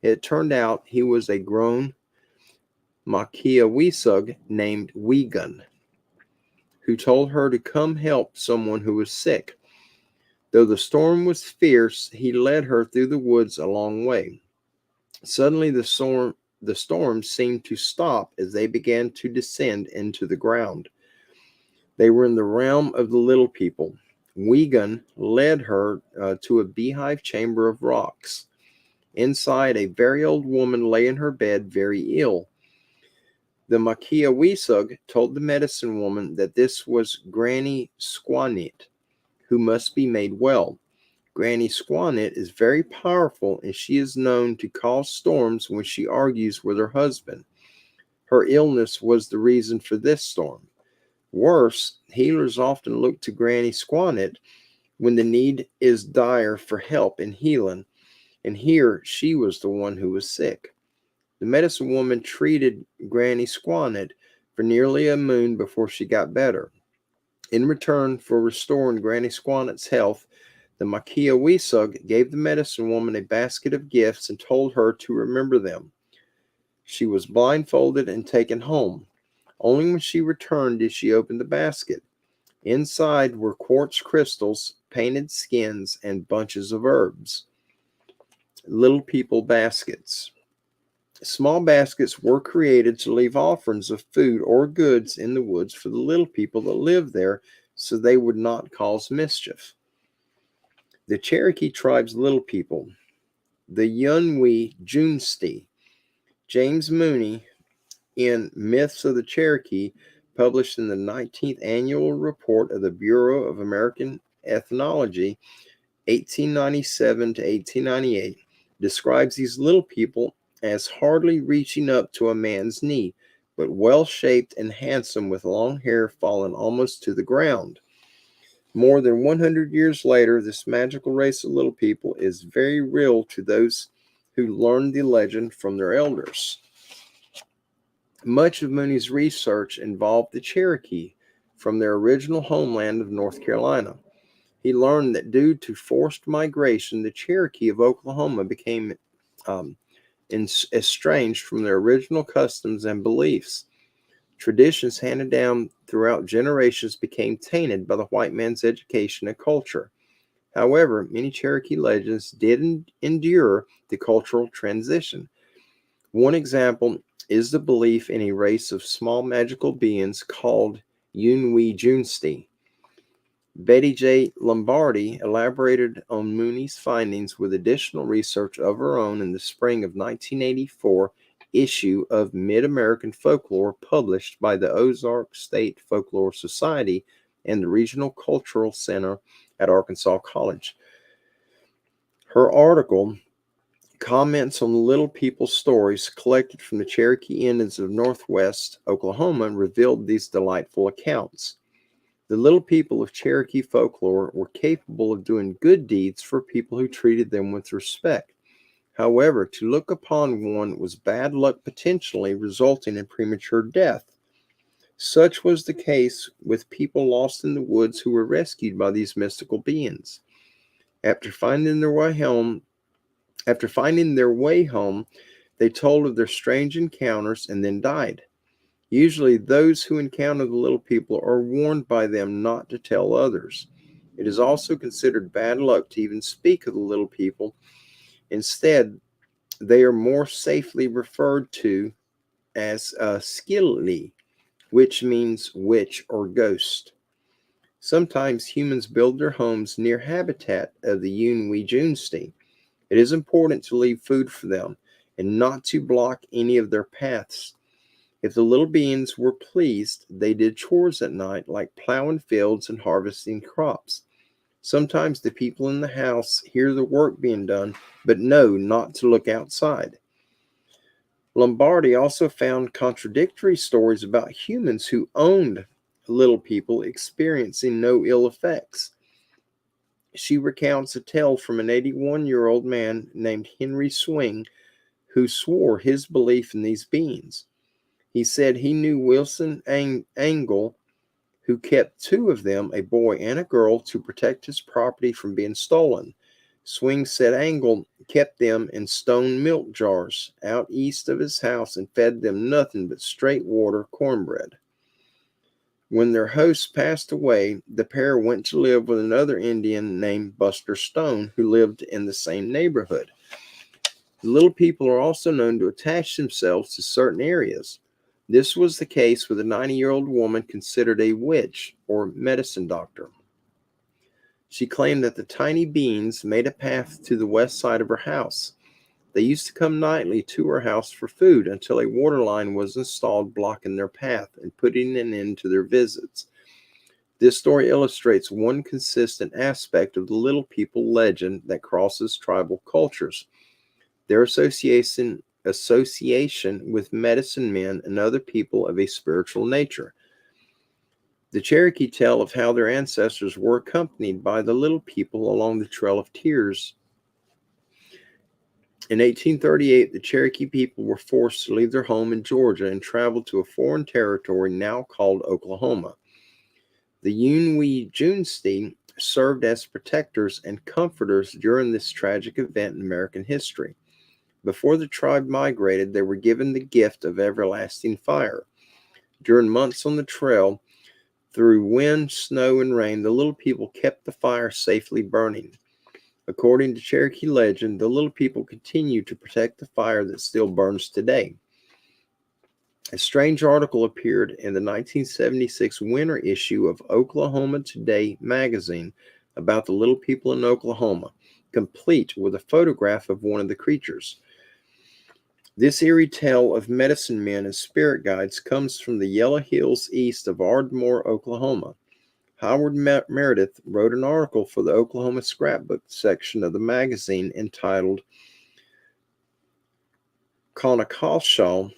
It turned out he was a grown Makiawisug named Wiegand, who told her to come help someone who was sick. Though the storm was fierce, he led her through the woods a long way. Suddenly the storm seemed to stop as they began to descend into the ground. They were in the realm of the little people. Wiegand led her to a beehive chamber of rocks. Inside, a very old woman lay in her bed, very ill. The Makiawisug told the medicine woman that this was Granny Squanit, who must be made well. Granny Squanit is very powerful, and she is known to cause storms when she argues with her husband. Her illness was the reason for this storm. Worse, healers often look to Granny Squanit when the need is dire for help in healing, and here she was the one who was sick. The medicine woman treated Granny Squanit for nearly a moon before she got better. In return for restoring Granny Squanit's health, the Makiawisug gave the medicine woman a basket of gifts and told her to remember them. She was blindfolded and taken home. Only when she returned did she open the basket. Inside were quartz crystals, painted skins, and bunches of herbs. Little people baskets. Small baskets were created to leave offerings of food or goods in the woods for the little people that lived there so they would not cause mischief. The Cherokee tribe's little people, the Yunwi Junsti. James Mooney, in Myths of the Cherokee, published in the 19th Annual Report of the Bureau of American Ethnology, 1897 to 1898, describes these little people as hardly reaching up to a man's knee, but well-shaped and handsome with long hair falling almost to the ground. More than 100 years later, this magical race of little people is very real to those who learned the legend from their elders. Much of Mooney's research involved the Cherokee from their original homeland of North Carolina. He learned that due to forced migration, the Cherokee of Oklahoma became estranged from their original customs and beliefs. Traditions handed down throughout generations became tainted by the white man's education and culture. However, many Cherokee legends did endure the cultural transition. One example is the belief in a race of small magical beings called Yunwi Junsti. Betty J. Lombardi elaborated on Mooney's findings with additional research of her own in the spring of 1984 issue of Mid-American Folklore published by the Ozark State Folklore Society and the Regional Cultural Center at Arkansas College. Her article comments on the little people's stories collected from the Cherokee Indians of Northwest Oklahoma revealed these delightful accounts. The little people of Cherokee folklore were capable of doing good deeds for people who treated them with respect. However, to look upon one was bad luck, potentially resulting in premature death. Such was the case with people lost in the woods who were rescued by these mystical beings. After finding their way home, they told of their strange encounters and then died. Usually, those who encounter the little people are warned by them not to tell others. It is also considered bad luck to even speak of the little people. Instead, they are more safely referred to as skilli, which means witch or ghost. Sometimes humans build their homes near habitat of the Junwee. It is important to leave food for them and not to block any of their paths. If the little beings were pleased, they did chores at night like plowing fields and harvesting crops. Sometimes the people in the house hear the work being done, but know not to look outside. Lombardi also found contradictory stories about humans who owned little people experiencing no ill effects. She recounts a tale from an 81-year-old man named Henry Swing who swore his belief in these beings. He said he knew Wilson Angle, who kept two of them, a boy and a girl, to protect his property from being stolen. Swing said Angle kept them in stone milk jars out east of his house and fed them nothing but straight water cornbread. When their host passed away, the pair went to live with another Indian named Buster Stone, who lived in the same neighborhood. The little people are also known to attach themselves to certain areas. This was the case with a 90-year-old woman considered a witch or medicine doctor. She claimed that the tiny beings made a path to the west side of her house. They used to come nightly to her house for food until a water line was installed blocking their path and putting an end to their visits. This story illustrates one consistent aspect of the little people legend that crosses tribal cultures: their association with medicine men and other people of a spiritual nature. The Cherokee tell of how their ancestors were accompanied by the little people along the Trail of Tears. In 1838, the Cherokee people were forced to leave their home in Georgia and travel to a foreign territory now called Oklahoma. The Junwee served as protectors and comforters during this tragic event in American history. Before the tribe migrated, they were given the gift of everlasting fire. During months on the trail, through wind, snow, and rain, the little people kept the fire safely burning. According to Cherokee legend, the little people continue to protect the fire that still burns today. A strange article appeared in the 1976 winter issue of Oklahoma Today magazine about the little people in Oklahoma, complete with a photograph of one of the creatures. This eerie tale of medicine men and spirit guides comes from the Yellow Hills east of Ardmore, Oklahoma. Howard Meredith wrote an article for the Oklahoma Scrapbook section of the magazine entitled Conocalshaw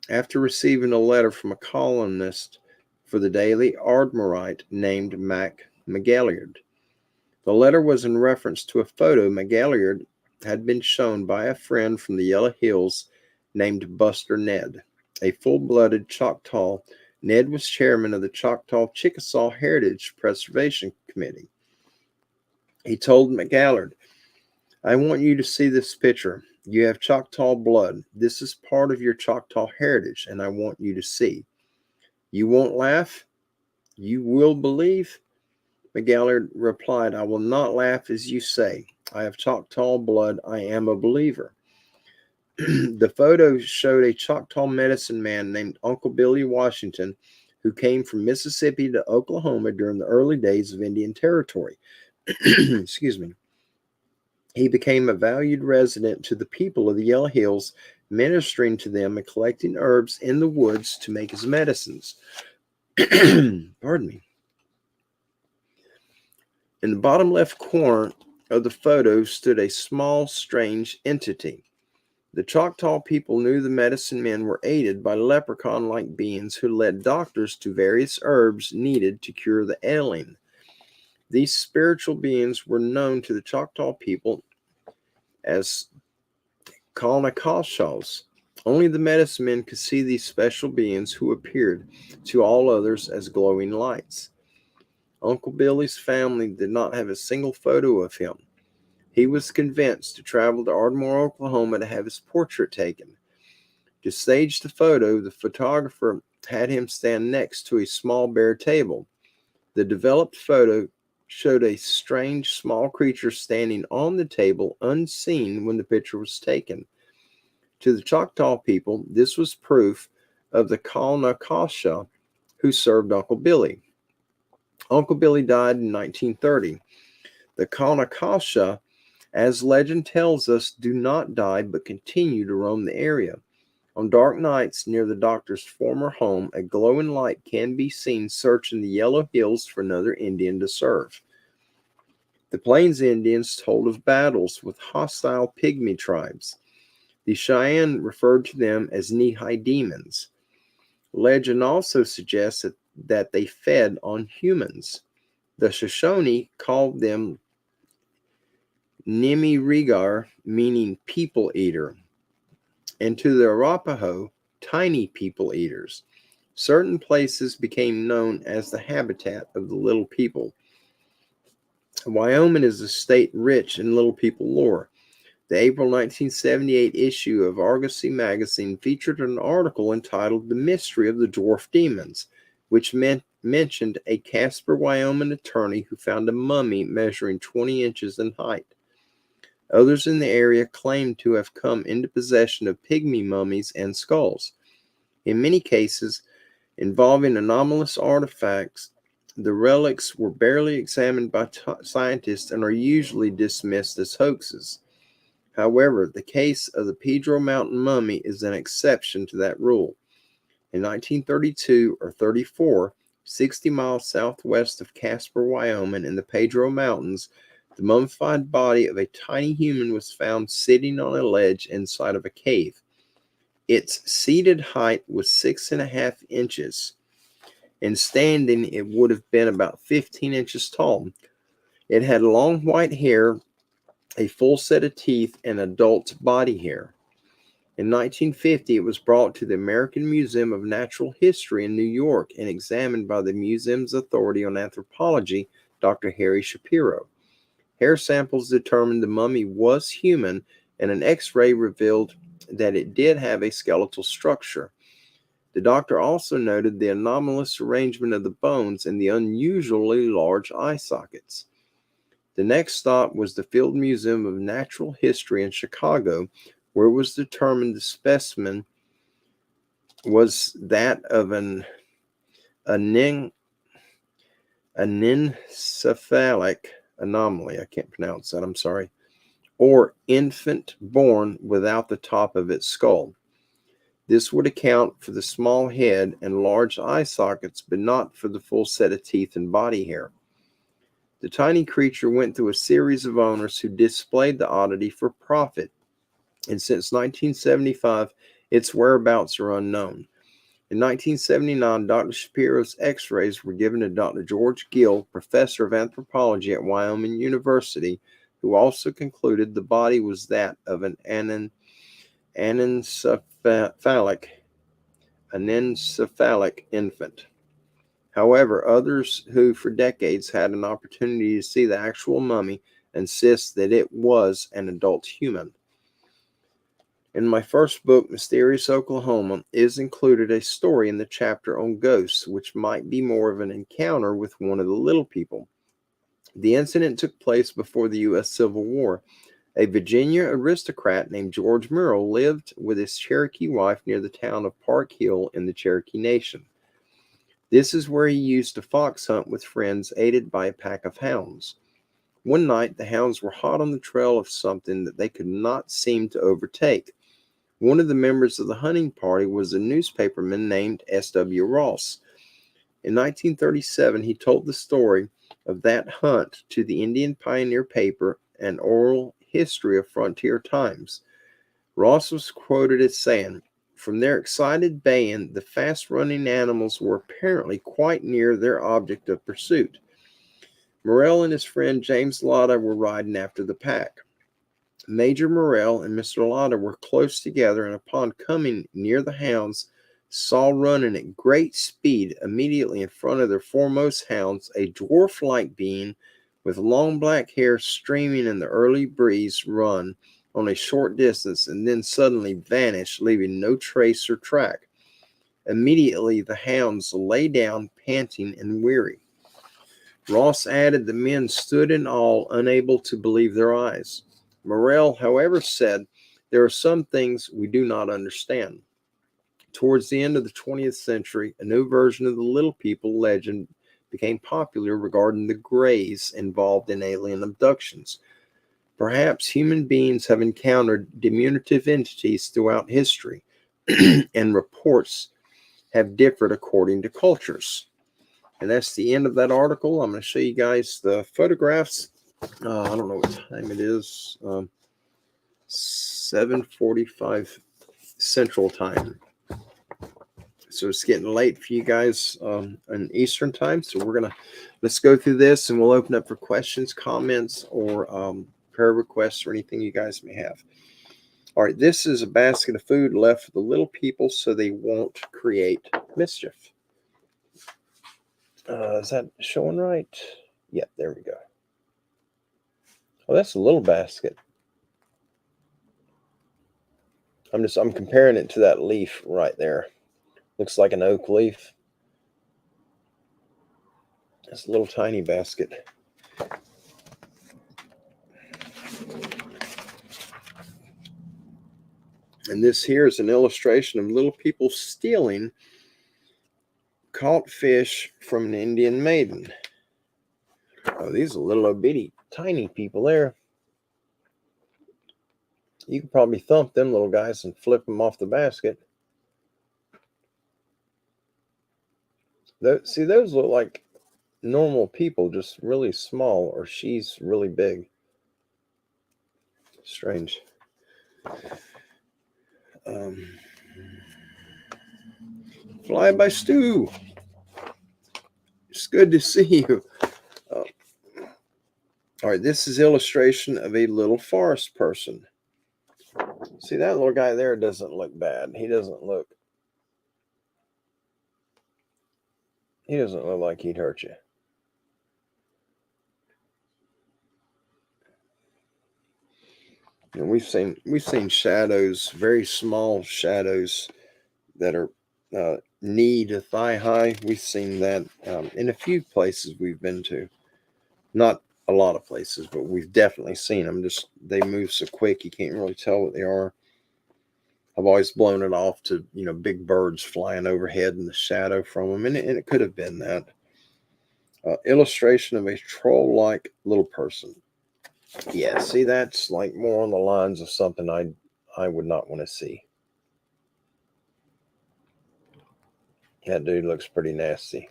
after receiving a letter from a columnist for the Daily Ardmorite named Mac McGalliard. The letter was in reference to a photo McGalliard had been shown by a friend from the Yellow Hills named Buster Ned, a full-blooded Choctaw. Ned was chairman of the Choctaw Chickasaw Heritage Preservation Committee. He told McGalliard, "I want you to see this picture. You have Choctaw blood. This is part of your Choctaw heritage, and I want you to see. You won't laugh? You will believe?" McGalliard replied, "I will not laugh as you say. I have Choctaw blood. I am a believer." The photo showed a Choctaw medicine man named Uncle Billy Washington, who came from Mississippi to Oklahoma during the early days of Indian Territory. Excuse me. He became a valued resident to the people of the Yellow Hills, ministering to them and collecting herbs in the woods to make his medicines. Pardon me. In the bottom left corner of the photo stood a small, strange entity. The Choctaw people knew the medicine men were aided by leprechaun-like beings who led doctors to various herbs needed to cure the ailing. These spiritual beings were known to the Choctaw people as Conocalshaws. Only the medicine men could see these special beings who appeared to all others as glowing lights. Uncle Billy's family did not have a single photo of him. He was convinced to travel to Ardmore, Oklahoma to have his portrait taken. To stage the photo, the photographer had him stand next to a small bare table. The developed photo showed a strange small creature standing on the table unseen when the picture was taken. To the Choctaw people, this was proof of the Kalnakasha who served Uncle Billy. Uncle Billy died in 1930. The Kalnakasha, as legend tells us, do not die but continue to roam the area. On dark nights near the doctor's former home, a glowing light can be seen searching the yellow hills for another Indian to serve. The Plains Indians told of battles with hostile pygmy tribes. The Cheyenne referred to them as knee-high demons. Legend also suggests that they fed on humans. The Shoshone called them Nimirigar, meaning people eater, and to the Arapaho, tiny people eaters. Certain places became known as the habitat of the little people. Wyoming is a state rich in little people lore. The April 1978 issue of Argosy magazine featured an article entitled The Mystery of the Dwarf Demons, which mentioned a Casper, Wyoming attorney who found a mummy measuring 20 inches in height. Others in the area claimed to have come into possession of pygmy mummies and skulls. In many cases involving anomalous artifacts, the relics were barely examined by scientists and are usually dismissed as hoaxes. However, the case of the Pedro Mountain mummy is an exception to that rule. In 1932 or 34, 60 miles southwest of Casper, Wyoming, in the Pedro Mountains, the mummified body of a tiny human was found sitting on a ledge inside of a cave. Its seated height was 6.5 inches, and standing it would have been about 15 inches tall. It had long white hair, a full set of teeth, and adult body hair. In 1950, it was brought to the American Museum of Natural History in New York and examined by the museum's authority on anthropology, Dr. Harry Shapiro. Hair samples determined the mummy was human, and an X-ray revealed that it did have a skeletal structure. The doctor also noted the anomalous arrangement of the bones and the unusually large eye sockets. The next stop was the Field Museum of Natural History in Chicago, where it was determined the specimen was that of an anencephalic anomaly. I can't pronounce that, I'm sorry. Or infant born without the top of its skull. This would account for the small head and large eye sockets, but not for the full set of teeth and body hair. The tiny creature went through a series of owners who displayed the oddity for profit, and since 1975, its whereabouts are unknown. In 1979, Dr. Shapiro's x-rays were given to Dr. George Gill, professor of anthropology at Wyoming University, who also concluded the body was that of an anencephalic infant. However, others who for decades had an opportunity to see the actual mummy insist that it was an adult human. In my first book, Mysterious Oklahoma, is included a story in the chapter on ghosts, which might be more of an encounter with one of the little people. The incident took place before the U.S. Civil War. A Virginia aristocrat named George Murrow lived with his Cherokee wife near the town of Park Hill in the Cherokee Nation. This is where he used to fox hunt with friends aided by a pack of hounds. One night, the hounds were hot on the trail of something that they could not seem to overtake. One of the members of the hunting party was a newspaperman named S.W. Ross. In 1937, he told the story of that hunt to the Indian Pioneer paper, an oral history of frontier times. Ross was quoted as saying, "From their excited baying, the fast-running animals were apparently quite near their object of pursuit. Morrell and his friend James Lotta were riding after the pack. Major Morrell and Mr. Lotta were close together, and upon coming near the hounds, saw running at great speed immediately in front of their foremost hounds a dwarf-like being with long black hair streaming in the early breeze run on a short distance and then suddenly vanish, leaving no trace or track. Immediately the hounds lay down, panting and weary." Ross added the men stood in awe, unable to believe their eyes. Morrell, however, said, there are some things we do not understand. Towards the end of the 20th century, a new version of the Little People legend became popular regarding the Greys involved in alien abductions. Perhaps human beings have encountered diminutive entities throughout history, and reports have differed according to cultures. And that's the end of that article. I'm going to show you guys the photographs. I don't know what time it is. 7:45 Central Time. So it's getting late for you guys in Eastern Time. So let's go through this, and we'll open up for questions, comments, or prayer requests, or anything you guys may have. All right, this is a basket of food left for the little people so they won't create mischief. Is that showing right? Yeah, there we go. Oh, that's a little basket. I'm comparing it to that leaf right there. Looks like an oak leaf. It's a little tiny basket. And this here is an illustration of little people stealing caught fish from an Indian maiden. Oh, these are little bitty tiny people there. You could probably thump them little guys and flip them off the basket. See, those look like normal people, just really small, or she's really big. Strange. Fly by Stu. It's good to see you. All right, this is illustration of a little forest person. See, that little guy there doesn't look bad. He doesn't look like he'd hurt you. And we've seen shadows, very small shadows that are knee to thigh high. We've seen that in a few places we've been to. Not a lot of places, but we've definitely seen them. They move so quick you can't really tell what they are. I've always blown it off to big birds flying overhead in the shadow from them, and it could have been that. Illustration of a troll-like little person. Yeah, see, that's like more on the lines of something I would not want to see. That dude looks pretty nasty.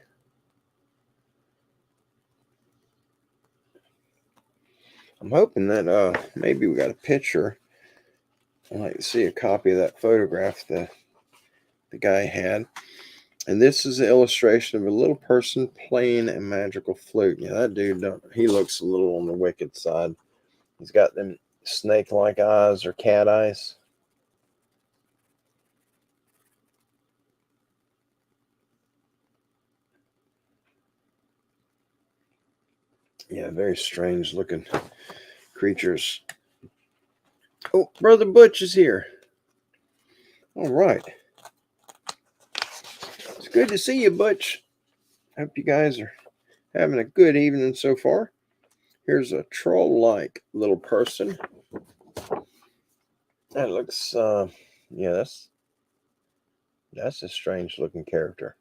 I'm hoping that maybe we got a picture. I'd like to see a copy of that photograph the guy had. And this is an illustration of a little person playing a magical flute. Yeah, that dude, he looks a little on the wicked side. He's got them snake-like eyes or cat eyes. Yeah, very strange looking creatures. Oh, Brother Butch is here. All right. It's good to see you, Butch. Hope you guys are having a good evening so far. Here's a troll-like little person. That looks, yeah, that's a strange looking character.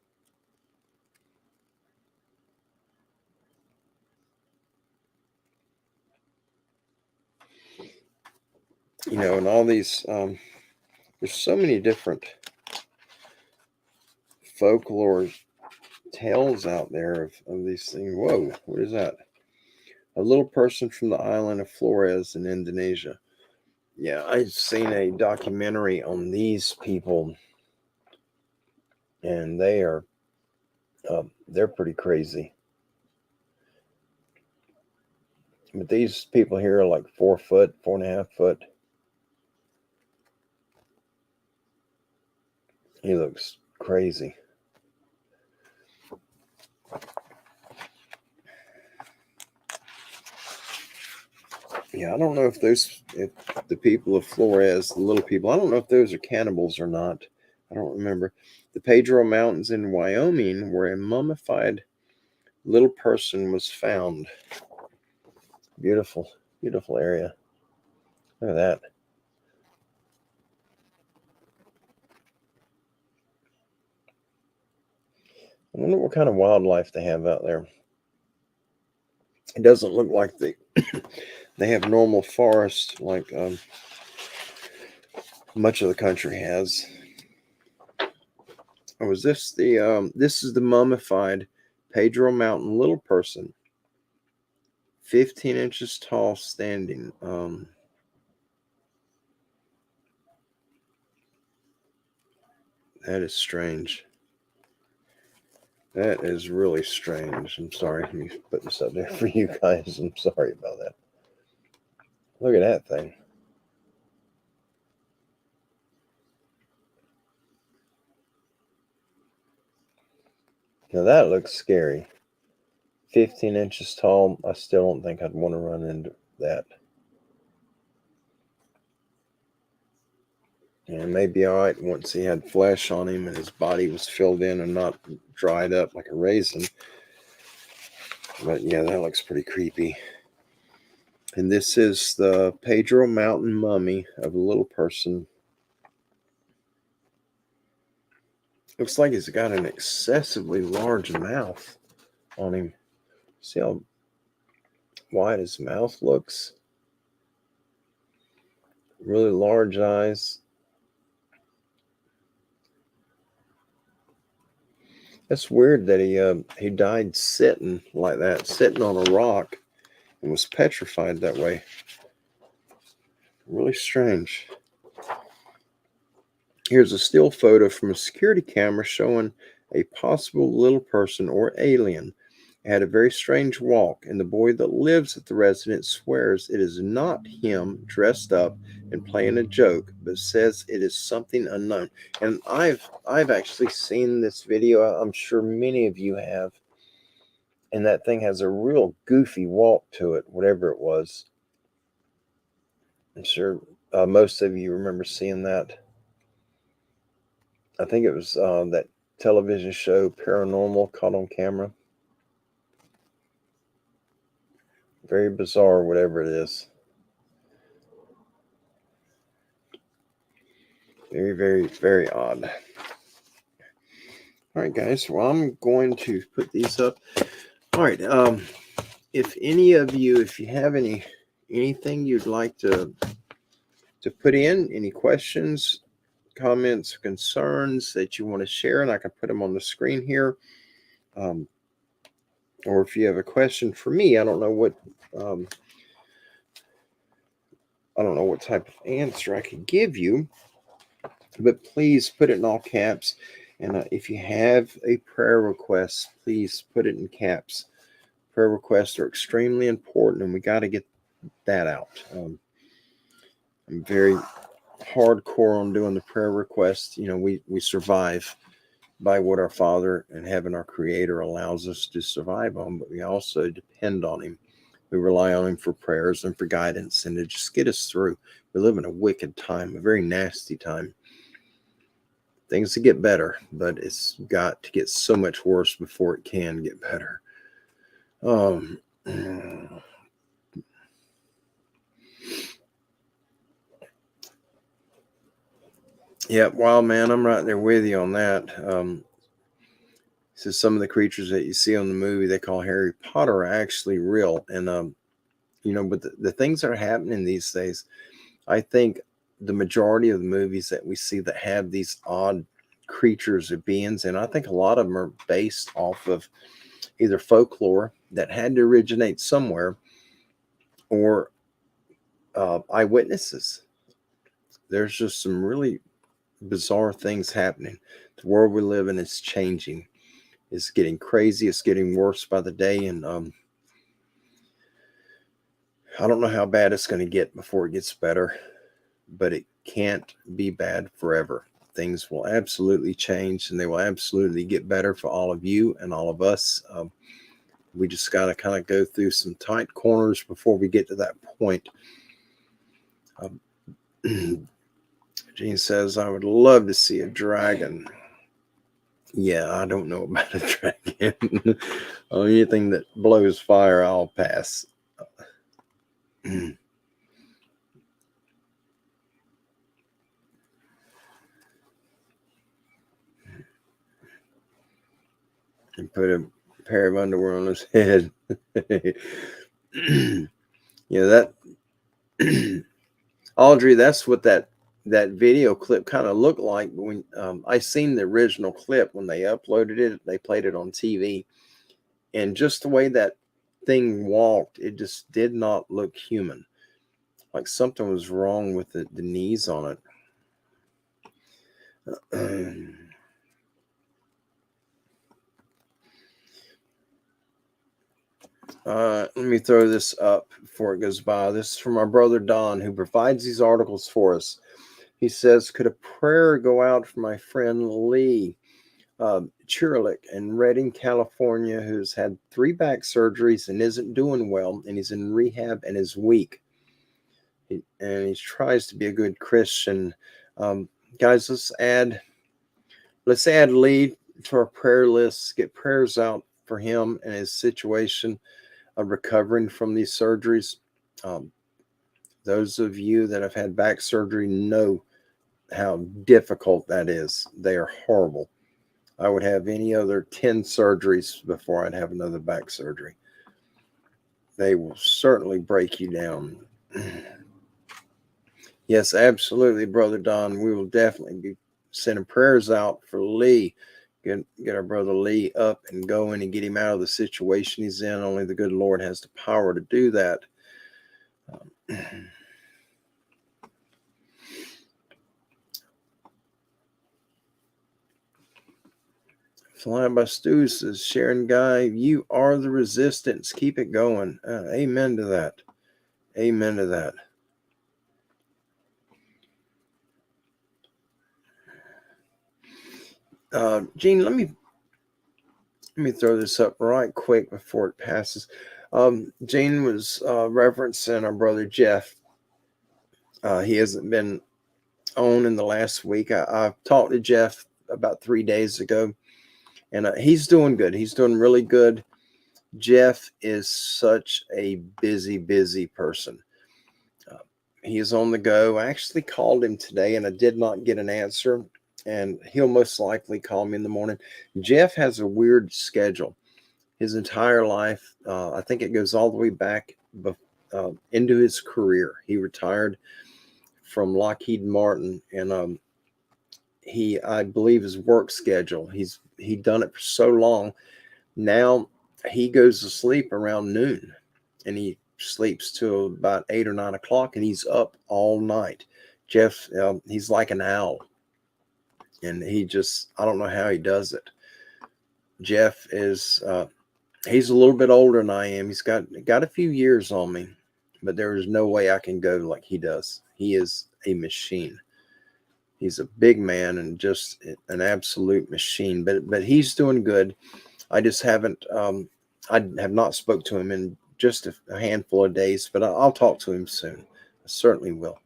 And all these, there's so many different folklore tales out there of these things. Whoa, what is that? A little person from the island of Flores in Indonesia. Yeah, I've seen a documentary on these people, and they're pretty crazy. But these people here are like 4 foot, 4.5 foot. He looks crazy. Yeah, I don't know if the people of Flores, the little people, I don't know if those are cannibals or not. I don't remember. The Pedro Mountains in Wyoming, where a mummified little person was found. Beautiful, beautiful area. Look at that. I wonder what kind of wildlife they have out there. It doesn't look like they have normal forest like much of the country has. Or is this this is the mummified Pedro Mountain little person, 15 inches tall, standing. That is strange. That is really strange. I'm sorry. Let me put this up there for you guys. I'm sorry about that. Look at that thing. Now that looks scary. 15 inches tall. I still don't think I'd want to run into that. And it may be all right once he had flesh on him and his body was filled in and not dried up like a raisin. But yeah, that looks pretty creepy. And this is the Pedro Mountain mummy of a little person. Looks like he's got an excessively large mouth on him. See how wide his mouth looks? Really large eyes. That's weird that he died sitting like that, sitting on a rock, and was petrified that way. Really strange. Here's a still photo from a security camera showing a possible little person or alien. It had a very strange walk, and the boy that lives at the residence swears it is not him dressed up and playing a joke, but says it is something unknown. And I've actually seen this video. I'm sure many of you have. And that thing has a real goofy walk to it, whatever it was. I'm sure most of you remember seeing that. I think it was that television show Paranormal, caught on camera. Very bizarre, whatever it is. Very, very, very odd. All right, guys. Well, I'm going to put these up. All right. If any of you, if you have anything you'd like to put in, any questions, comments, concerns that you want to share, and I can put them on the screen here. Or if you have a question for me, I don't know what type of answer I can give you, but please put it in all caps. And if you have a prayer request, please put it in caps. Prayer requests are extremely important, and we got to get that out. I'm very hardcore on doing the prayer requests. You know, we survive by what our Father in heaven, our Creator, allows us to survive on, but we also depend on Him. We rely on Him for prayers and for guidance and to just get us through. We live in a wicked time, a very nasty time. Things to get better, but it's got to get so much worse before it can get better. Yeah, Wild Man, I'm right there with you on that. So some of the creatures that you see on the movie they call Harry Potter are actually real. And, you know, but the things that are happening these days, I think the majority of the movies that we see that have these odd creatures or beings, and I think a lot of them are based off of either folklore that had to originate somewhere or eyewitnesses. There's just some really bizarre things happening. The world we live in is changing. It's getting crazy. It's getting worse by the day. And I don't know how bad it's going to get before it gets better, but it can't be bad forever. Things will absolutely change, and they will absolutely get better for all of you and all of us. We just got to kind of go through some tight corners before we get to that point. Gene says, I would love to see a dragon. Yeah, I don't know about a dragon. Anything that blows fire, I'll pass. And put a pair of underwear on his head. That Audrey, that's what that video clip kind of looked like when I seen the original clip when they uploaded it. They played it on TV, and just the way that thing walked, it just did not look human. Like something was wrong with the knees on it. Let me throw this up before it goes by. This is from our brother Don, who provides these articles for us. He says, could a prayer go out for my friend Lee Churlick in Redding, California, who's had 3 back surgeries and isn't doing well, and he's in rehab and is weak. And he tries to be a good Christian. Guys, let's add Lee to our prayer list. Get prayers out for him and his situation of recovering from these surgeries. Those of you that have had back surgery know how difficult that is. They are horrible. I would have any other 10 surgeries before I'd have another back surgery. They will certainly break you down. Yes, absolutely, Brother Don. We will definitely be sending prayers out for Lee. Get our brother Lee up and going and get him out of the situation he's in. Only the good Lord has the power to do that. Flying by Stu says, Sharon Guy, you are the resistance. Keep it going. Amen to that. Amen to that. Gene, let me throw this up right quick before it passes. Gene was referencing our brother Jeff. He hasn't been on in the last week. I've talked to Jeff about 3 days ago, and he's doing good. He's doing really good. Jeff is such a busy person. He is on the go. I actually called him today, and I did not get an answer, and he'll most likely call me in the morning. Jeff has a weird schedule. His entire life, I think it goes all the way back into his career. He retired from Lockheed Martin, and I believe his work schedule, he'd done it for so long. Now he goes to sleep around noon, and he sleeps till about 8 or 9 o'clock, and he's up all night. Jeff, he's like an owl, and I don't know how he does it. Jeff is he's a little bit older than I am. He's got a few years on me, but there is no way I can go like he does. He is a machine. He's a big man and just an absolute machine. But he's doing good. I just haven't. I have not spoke to him in just a handful of days, but I'll talk to him soon. I certainly will.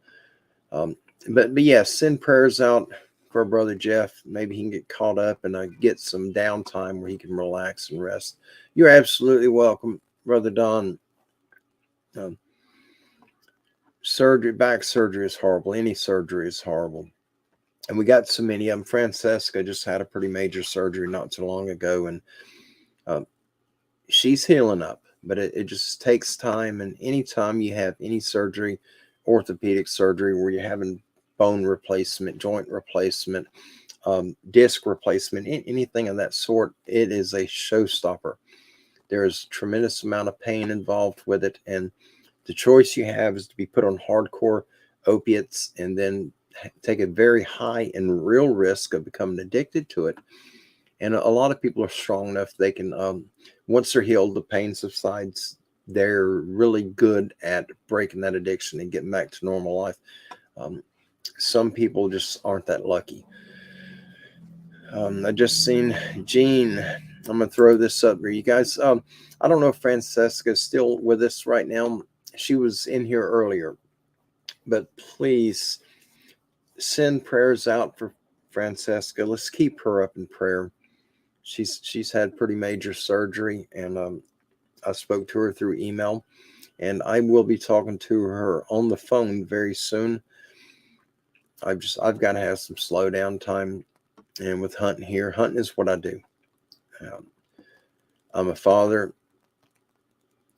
But yeah, send prayers out for our brother Jeff. Maybe he can get caught up and get some downtime where he can relax and rest. You're absolutely welcome, Brother Don. Back surgery is horrible. Any surgery is horrible. And we got so many of them. Francesca just had a pretty major surgery not too long ago, and she's healing up, but it just takes time. And anytime you have any surgery, orthopedic surgery, where you're having bone replacement, joint replacement, disc replacement, anything of that sort, it is a showstopper. There is a tremendous amount of pain involved with it, and the choice you have is to be put on hardcore opiates and then take a very high and real risk of becoming addicted to it. And a lot of people are strong enough they can, once they're healed, the pain subsides, they're really good at breaking that addiction and getting back to normal life. Some people just aren't that lucky. I just seen Gene. I'm going to throw this up here. You guys, I don't know if Francesca is still with us right now. She was in here earlier. But please send prayers out for Francesca. Let's keep her up in prayer. she's had pretty major surgery, and I spoke to her through email, and I will be talking to her on the phone very soon. I've got to have some slow down time, and with hunting here, hunting is what I do. Um, I'm a father,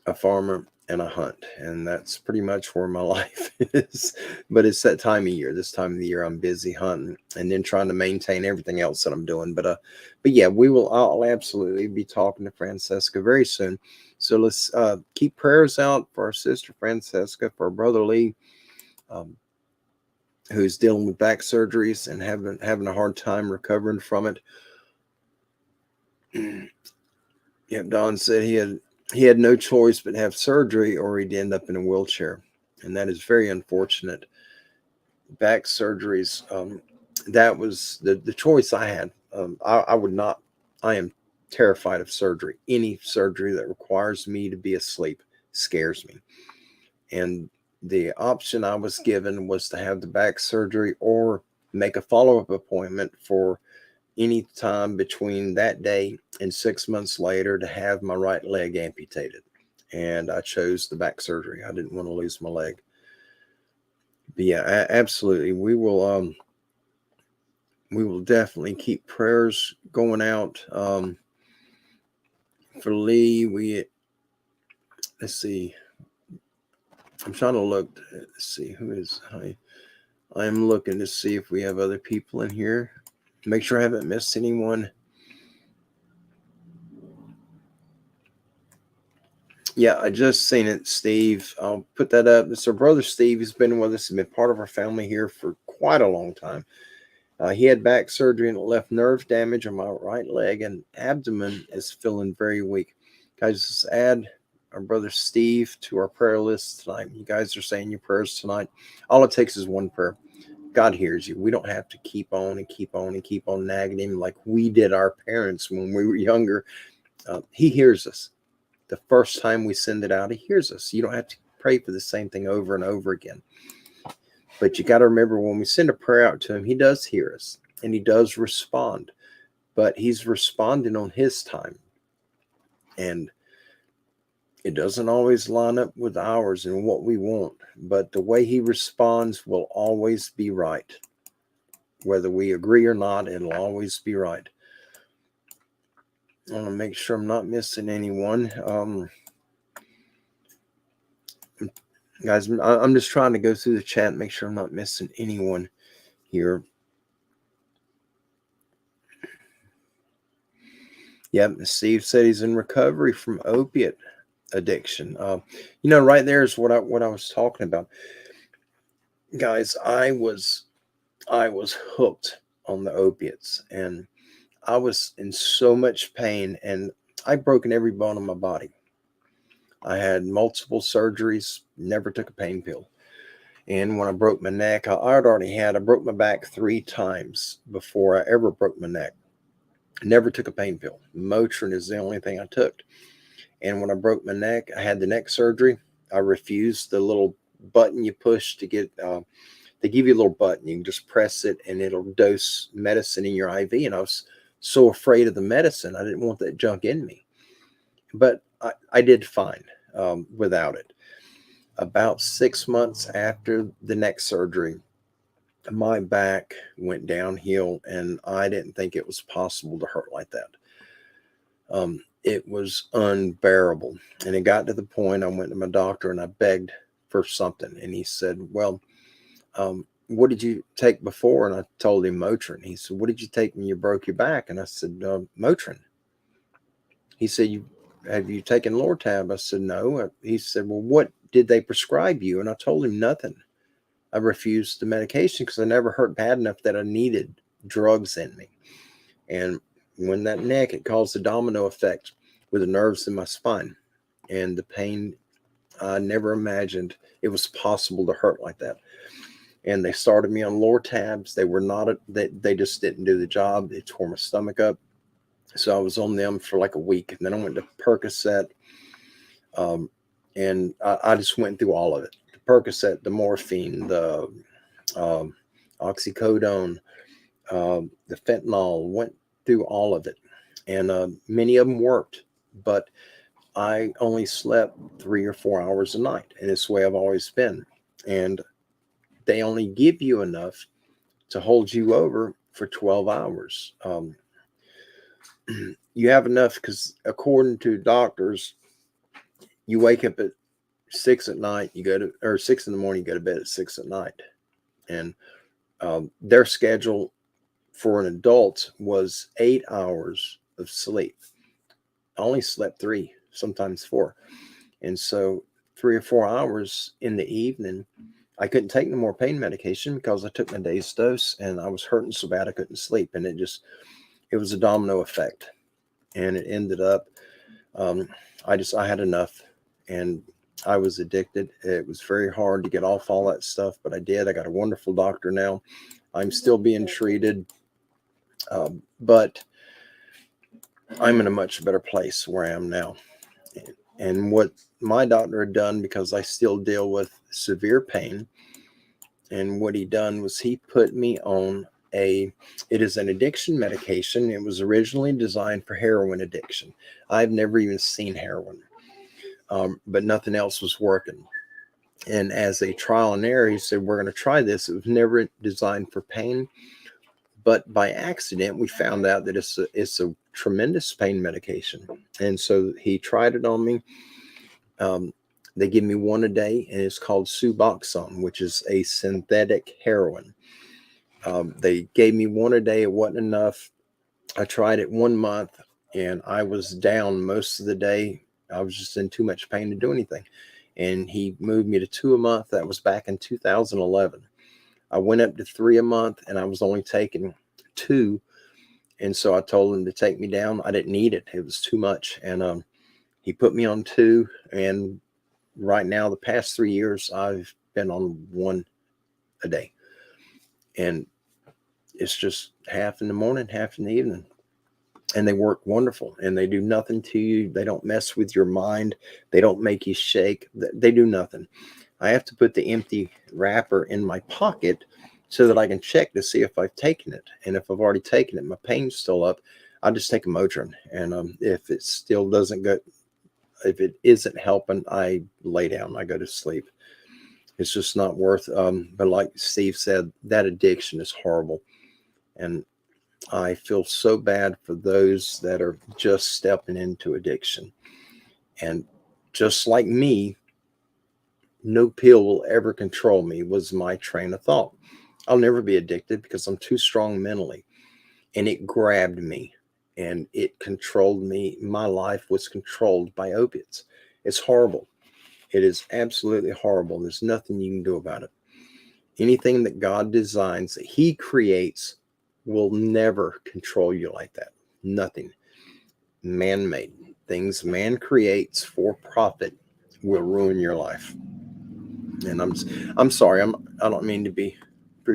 a farmer, and a hunt, and that's pretty much where my life is. But it's that time of year. This time of the year, I'm busy hunting, and then trying to maintain everything else that I'm doing. But yeah, I'll absolutely be talking to Francesca very soon. So let's keep prayers out for our sister Francesca, for our brother Lee, um, who's dealing with back surgeries and having a hard time recovering from it. Yeah, Don said he had no choice but have surgery, or he'd end up in a wheelchair, and that is very unfortunate. Back surgeries, that was the choice I had. I would not. I am terrified of surgery. Any surgery that requires me to be asleep scares me. And the option I was given was to have the back surgery or make a follow-up appointment for any time between that day and 6 months later to have my right leg amputated. And I chose the back surgery. I didn't want to lose my leg. But yeah, absolutely. We will definitely keep prayers going out for Lee. Let's see. I'm trying to look. Let's see who is. I'm looking to see if we have other people in here. Make sure I haven't missed anyone. Yeah, I just seen it, Steve. I'll put that up. It's our brother Steve. He's been with us and been part of our family here for quite a long time. He had back surgery and it left nerve damage on my right leg, and abdomen is feeling very weak. Guys, just add our brother Steve to our prayer list tonight. You guys are saying your prayers tonight. All it takes is one prayer. God hears you. We don't have to keep on and keep on and keep on nagging him like we did our parents when we were younger. He hears us. The first time we send it out, he hears us. You don't have to pray for the same thing over and over again. But you got to remember, when we send a prayer out to him, he does hear us and he does respond. But he's responding on his time. And it doesn't always line up with ours and what we want. But the way he responds will always be right. Whether we agree or not, it'll always be right. I want to make sure I'm not missing anyone. Guys, I'm just trying to go through the chat and make sure I'm not missing anyone here. Yep, Steve said he's in recovery from opiate addiction. Right there is what I was talking about. Guys, I was hooked on the opiates, and I was in so much pain, and I broken every bone in my body. I had multiple surgeries, never took a pain pill. And when I broke my neck, I broke my back 3 times before I ever broke my neck. Never took a pain pill. Motrin is the only thing I took. And when I broke my neck, I had the neck surgery. I refused the little button you push to get, they give you a little button. You can just press it and it'll dose medicine in your IV. And I was so afraid of the medicine. I didn't want that junk in me. But I did fine without it. About 6 months after the neck surgery, my back went downhill, and I didn't think it was possible to hurt like that. It was unbearable. And it got to the point I went to my doctor and I begged for something. And he said, well, what did you take before? And I told him Motrin. He said, what did you take when you broke your back? And I said, Motrin. He said, have you taken Lortab? I said, no. He said, well, what did they prescribe you? And I told him nothing. I refused the medication because I never hurt bad enough that I needed drugs in me. And when that neck, it caused a domino effect with the nerves in my spine. And the pain, I never imagined it was possible to hurt like that. And they started me on Lortabs. They were not, they just didn't do the job. They tore my stomach up. So I was on them for like a week. And then I went to Percocet. And I just went through all of it. The Percocet, the morphine, the oxycodone, the fentanyl, went through all of it. and many of them worked, but I only slept 3 or 4 hours a night, and it's the way I've always been. And they only give you enough to hold you over for 12 hours. You have enough because, according to doctors, you wake up at 6 at night, or 6 in the morning, you go to bed at 6 at night. And their schedule for an adult was 8 hours of sleep. I only slept 3, sometimes 4. And so 3 or 4 hours in the evening, I couldn't take no more pain medication because I took my day's dose and I was hurting so bad I couldn't sleep. And it was a domino effect. And it ended up, I had enough, and I was addicted. It was very hard to get off all that stuff, but I did. I got a wonderful doctor now. I'm still being treated, but I'm in a much better place where I am now. And what my doctor had done, because I still deal with severe pain, and what he done was he put me on it is an addiction medication. It was originally designed for heroin addiction. I've never even seen heroin, but nothing else was working. And as a trial and error, he said, we're going to try this. It was never designed for pain, but by accident, we found out that it's a tremendous pain medication. And so he tried it on me. They give me one a day, and it's called Suboxone, which is a synthetic heroin. They gave me one a day. It wasn't enough. I tried it 1 month, and I was down most of the day. I was just in too much pain to do anything. And he moved me to 2 a month. That was back in 2011. I went up to 3 a month, and I was only taking 2. And so I told him to take me down. I didn't need it. It was too much. And he put me on 2. And right now, the past 3 years, I've been on 1 a day. And it's just half in the morning, half in the evening. And they work wonderful, and they do nothing to you. They don't mess with your mind. They don't make you shake. They do nothing. I have to put the empty wrapper in my pocket so that I can check to see if I've taken it. And if I've already taken it, my pain's still up, I just take a Motrin. And if it still doesn't go, if it isn't helping, I lay down. I go to sleep. It's just not worth. But like Steve said, that addiction is horrible. And I feel so bad for those that are just stepping into addiction. And just like me, no pill will ever control me was my train of thought. I'll never be addicted because I'm too strong mentally. And it grabbed me and it controlled me. My life was controlled by opiates. It's horrible. It is absolutely horrible. There's nothing you can do about it. Anything that God designs, that He creates, will never control you like that. Nothing. Man-made things man creates for profit will ruin your life. And I'm sorry. I don't mean to be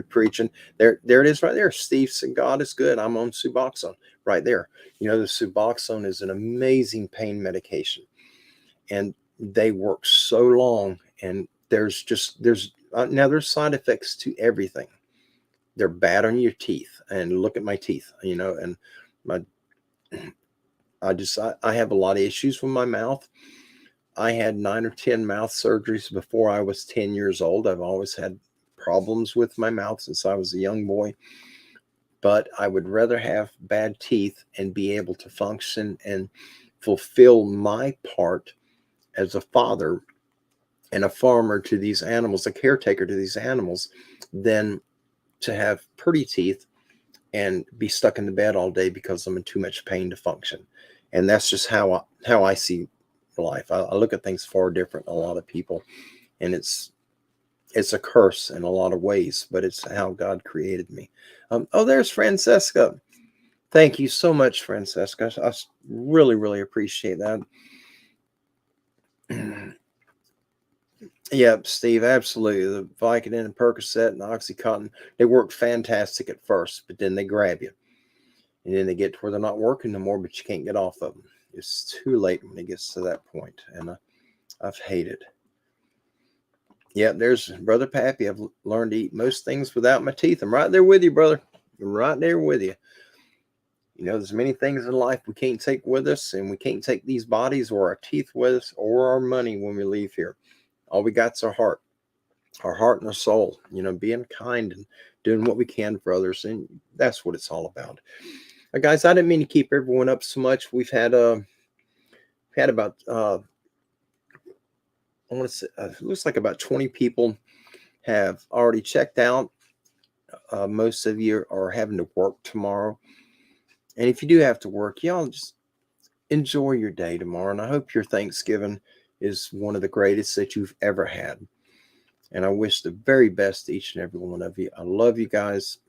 preaching. There it is right there. Steve said God is good. I'm on Suboxone right there. You know, the Suboxone is an amazing pain medication, and they work so long. And there's side effects to everything. They're bad on your teeth. And look at my teeth, you know, and I have a lot of issues with my mouth. I had 9 or 10 mouth surgeries before I was 10 years old. I've always had problems with my mouth since I was a young boy. But I would rather have bad teeth and be able to function and fulfill my part as a father and a farmer to these animals, a caretaker to these animals, than to have pretty teeth and be stuck in the bed all day because I'm in too much pain to function. And that's just how I see life. I look at things far different than a lot of people, and it's a curse in a lot of ways, but it's how God created me. There's Francesca. Thank you so much, Francesca. I really, really appreciate that. Yep, Steve, absolutely. The Vicodin and Percocet and Oxycontin, they work fantastic at first, but then they grab you. And then they get to where they're not working no more, but you can't get off of them. It's too late when it gets to that point. And I've hated. Yeah, there's Brother Pappy. I've learned to eat most things without my teeth. I'm right there with you, brother. I'm right there with you. You know, there's many things in life we can't take with us, and we can't take these bodies or our teeth with us or our money when we leave here. All we got's our heart and our soul, you know, being kind and doing what we can for others. And that's what it's all about. Guys, I didn't mean to keep everyone up so much. We've had about, I want to say, it looks like about 20 people have already checked out. Most of you are having to work tomorrow. And if you do have to work, y'all just enjoy your day tomorrow. And I hope your Thanksgiving is one of the greatest that you've ever had. And I wish the very best to each and every one of you. I love you guys.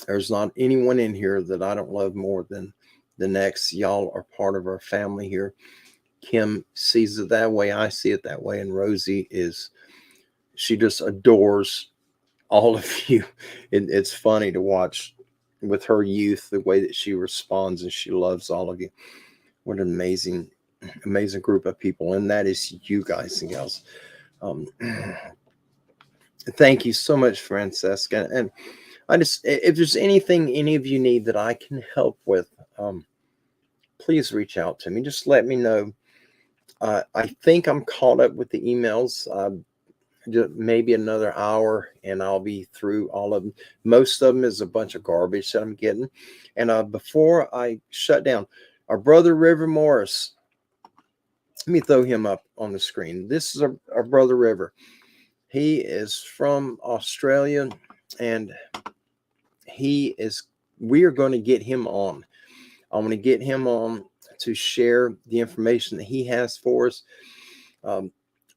There's not anyone in here that I don't love more than the next. Y'all are part of our family here. Kim sees it that way. I see it that way. And Rosie she just adores all of you. It's funny to watch with her youth, the way that she responds, and she loves all of you. What an amazing group of people. And that is you guys and gals. Thank you so much, Francesca. And if there's anything any of you need that I can help with, please reach out to me. Just let me know. I think I'm caught up with the emails. Just maybe another hour and I'll be through all of them. Most of them is a bunch of garbage that I'm getting. And before I shut down, our brother River Morris, let me throw him up on the screen. This is our brother River. He is from Australia, and we are going to get him on. I'm going to get him on to share the information that he has for us.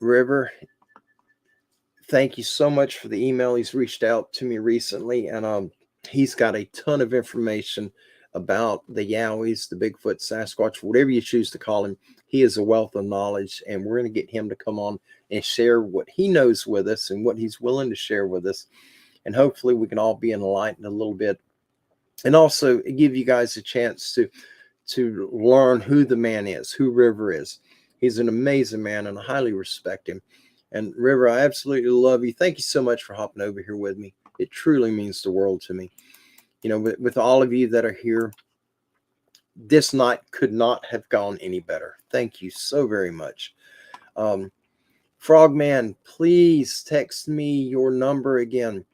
River, thank you so much for the email. He's reached out to me recently, and he's got a ton of information about the Yowies, the Bigfoot, Sasquatch, whatever you choose to call him. He is a wealth of knowledge, and we're going to get him to come on and share what he knows with us and what he's willing to share with us. And hopefully we can all be enlightened a little bit, and also give you guys a chance to learn who the man is, who River is. He's an amazing man, and I highly respect him. And River, I absolutely love you. Thank you so much for hopping over here with me. It truly means the world to me. You know, with all of you that are here, this night could not have gone any better. Thank you so very much. Frogman, please text me your number again.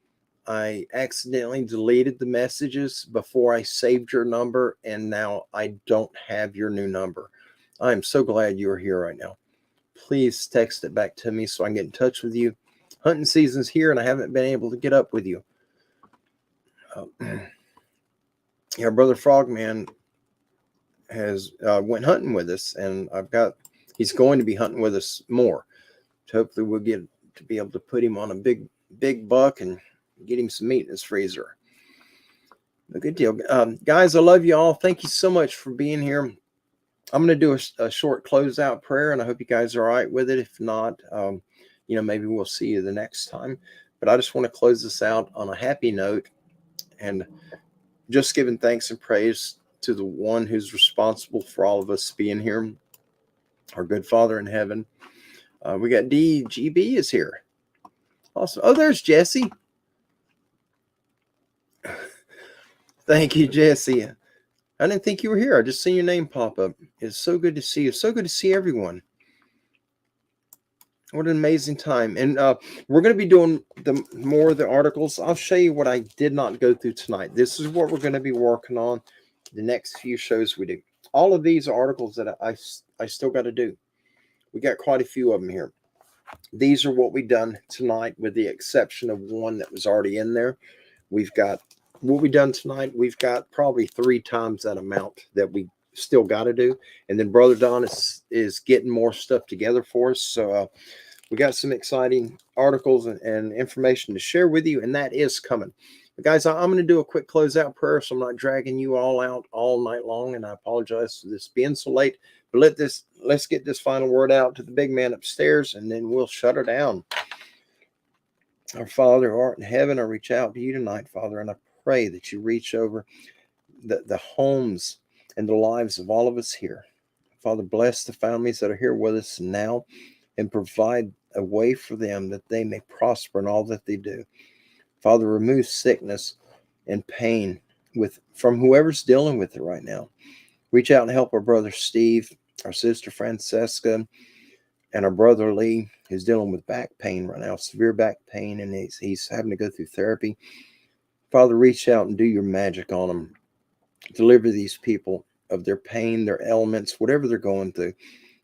I accidentally deleted the messages before I saved your number, and now I don't have your new number. I'm so glad you're here right now. Please text it back to me so I can get in touch with you. Hunting season's here, and I haven't been able to get up with you. Our brother Frogman has went hunting with us, and he's going to be hunting with us more. So hopefully we'll get to be able to put him on a big buck and get him some meat in his freezer. A good deal. Guys, I love you all. Thank you so much for being here. I'm going to do a short closeout prayer, and I hope you guys are all right with it. If not, maybe we'll see you the next time. But I just want to close this out on a happy note and just giving thanks and praise to the one who's responsible for all of us being here, our good Father in heaven. We got DGB is here. Awesome. Oh, there's Jesse. Thank you, Jesse. I didn't think you were here. I just seen your name pop up. It's so good to see you. So good to see everyone. What an amazing time. And we're going to be doing more of the articles. I'll show you what I did not go through tonight. This is what we're going to be working on the next few shows we do. All of these are articles that I still got to do. We got quite a few of them here. These are what we done tonight, with the exception of one that was already in there. We've got what we done tonight. We've got probably 3 times that amount that we still got to do. And then Brother Don is getting more stuff together for us. So we got some exciting articles and information to share with you, and that is coming. But guys, I'm going to do a quick closeout prayer, so I'm not dragging you all out all night long, and I apologize for this being so late. But let's get this final word out to the big man upstairs, and then we'll shut her down. Our Father who art in heaven, I reach out to you tonight, Father, and I pray that you reach over the homes and the lives of all of us here. Father, bless the families that are here with us now, and provide a way for them that they may prosper in all that they do. Father, remove sickness and pain from whoever's dealing with it right now. Reach out and help our brother Steve, our sister Francesca, and our brother Lee, who's dealing with back pain right now, severe back pain, and he's having to go through therapy. Father, reach out and do your magic on them. Deliver these people of their pain, their ailments, whatever they're going through.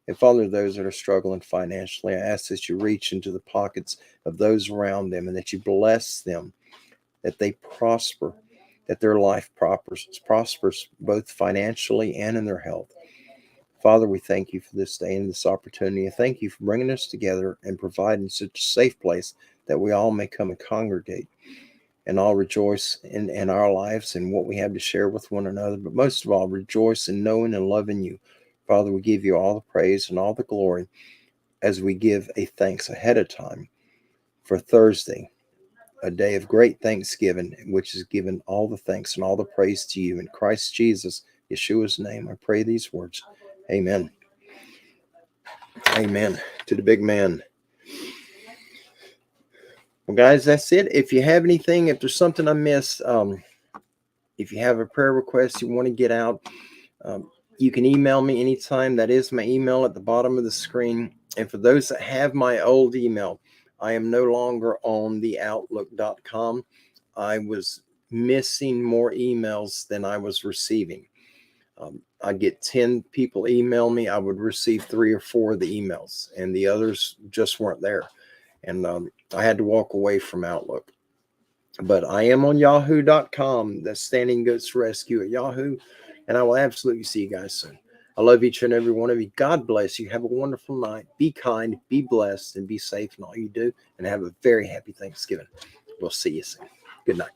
And Father, those that are struggling financially, I ask that you reach into the pockets of those around them and that you bless them, that they prosper, that their life prospers both financially and in their health. Father, we thank you for this day and this opportunity. Thank you for bringing us together and providing such a safe place that we all may come and congregate and all rejoice in our lives and what we have to share with one another. But most of all, rejoice in knowing and loving you. Father, we give you all the praise and all the glory as we give a thanks ahead of time for Thursday, a day of great thanksgiving, which is given all the thanks and all the praise to you. In Christ Jesus, Yeshua's name, I pray these words. Amen. Amen. To the big man. Well, guys, that's it. If you have anything, if there's something I missed, if you have a prayer request you want to get out, you can email me anytime. That is my email at the bottom of the screen. And for those that have my old email, I am no longer on the outlook.com. I was missing more emails than I was receiving. I'd get 10 people email me. I would receive 3 or 4 of the emails, and the others just weren't there. And I had to walk away from Outlook. But I am on yahoo.com. That's Standing Goats Rescue at Yahoo. And I will absolutely see you guys soon. I love each and every one of you. God bless you. Have a wonderful night. Be kind, be blessed, and be safe in all you do. And have a very happy Thanksgiving. We'll see you soon. Good night.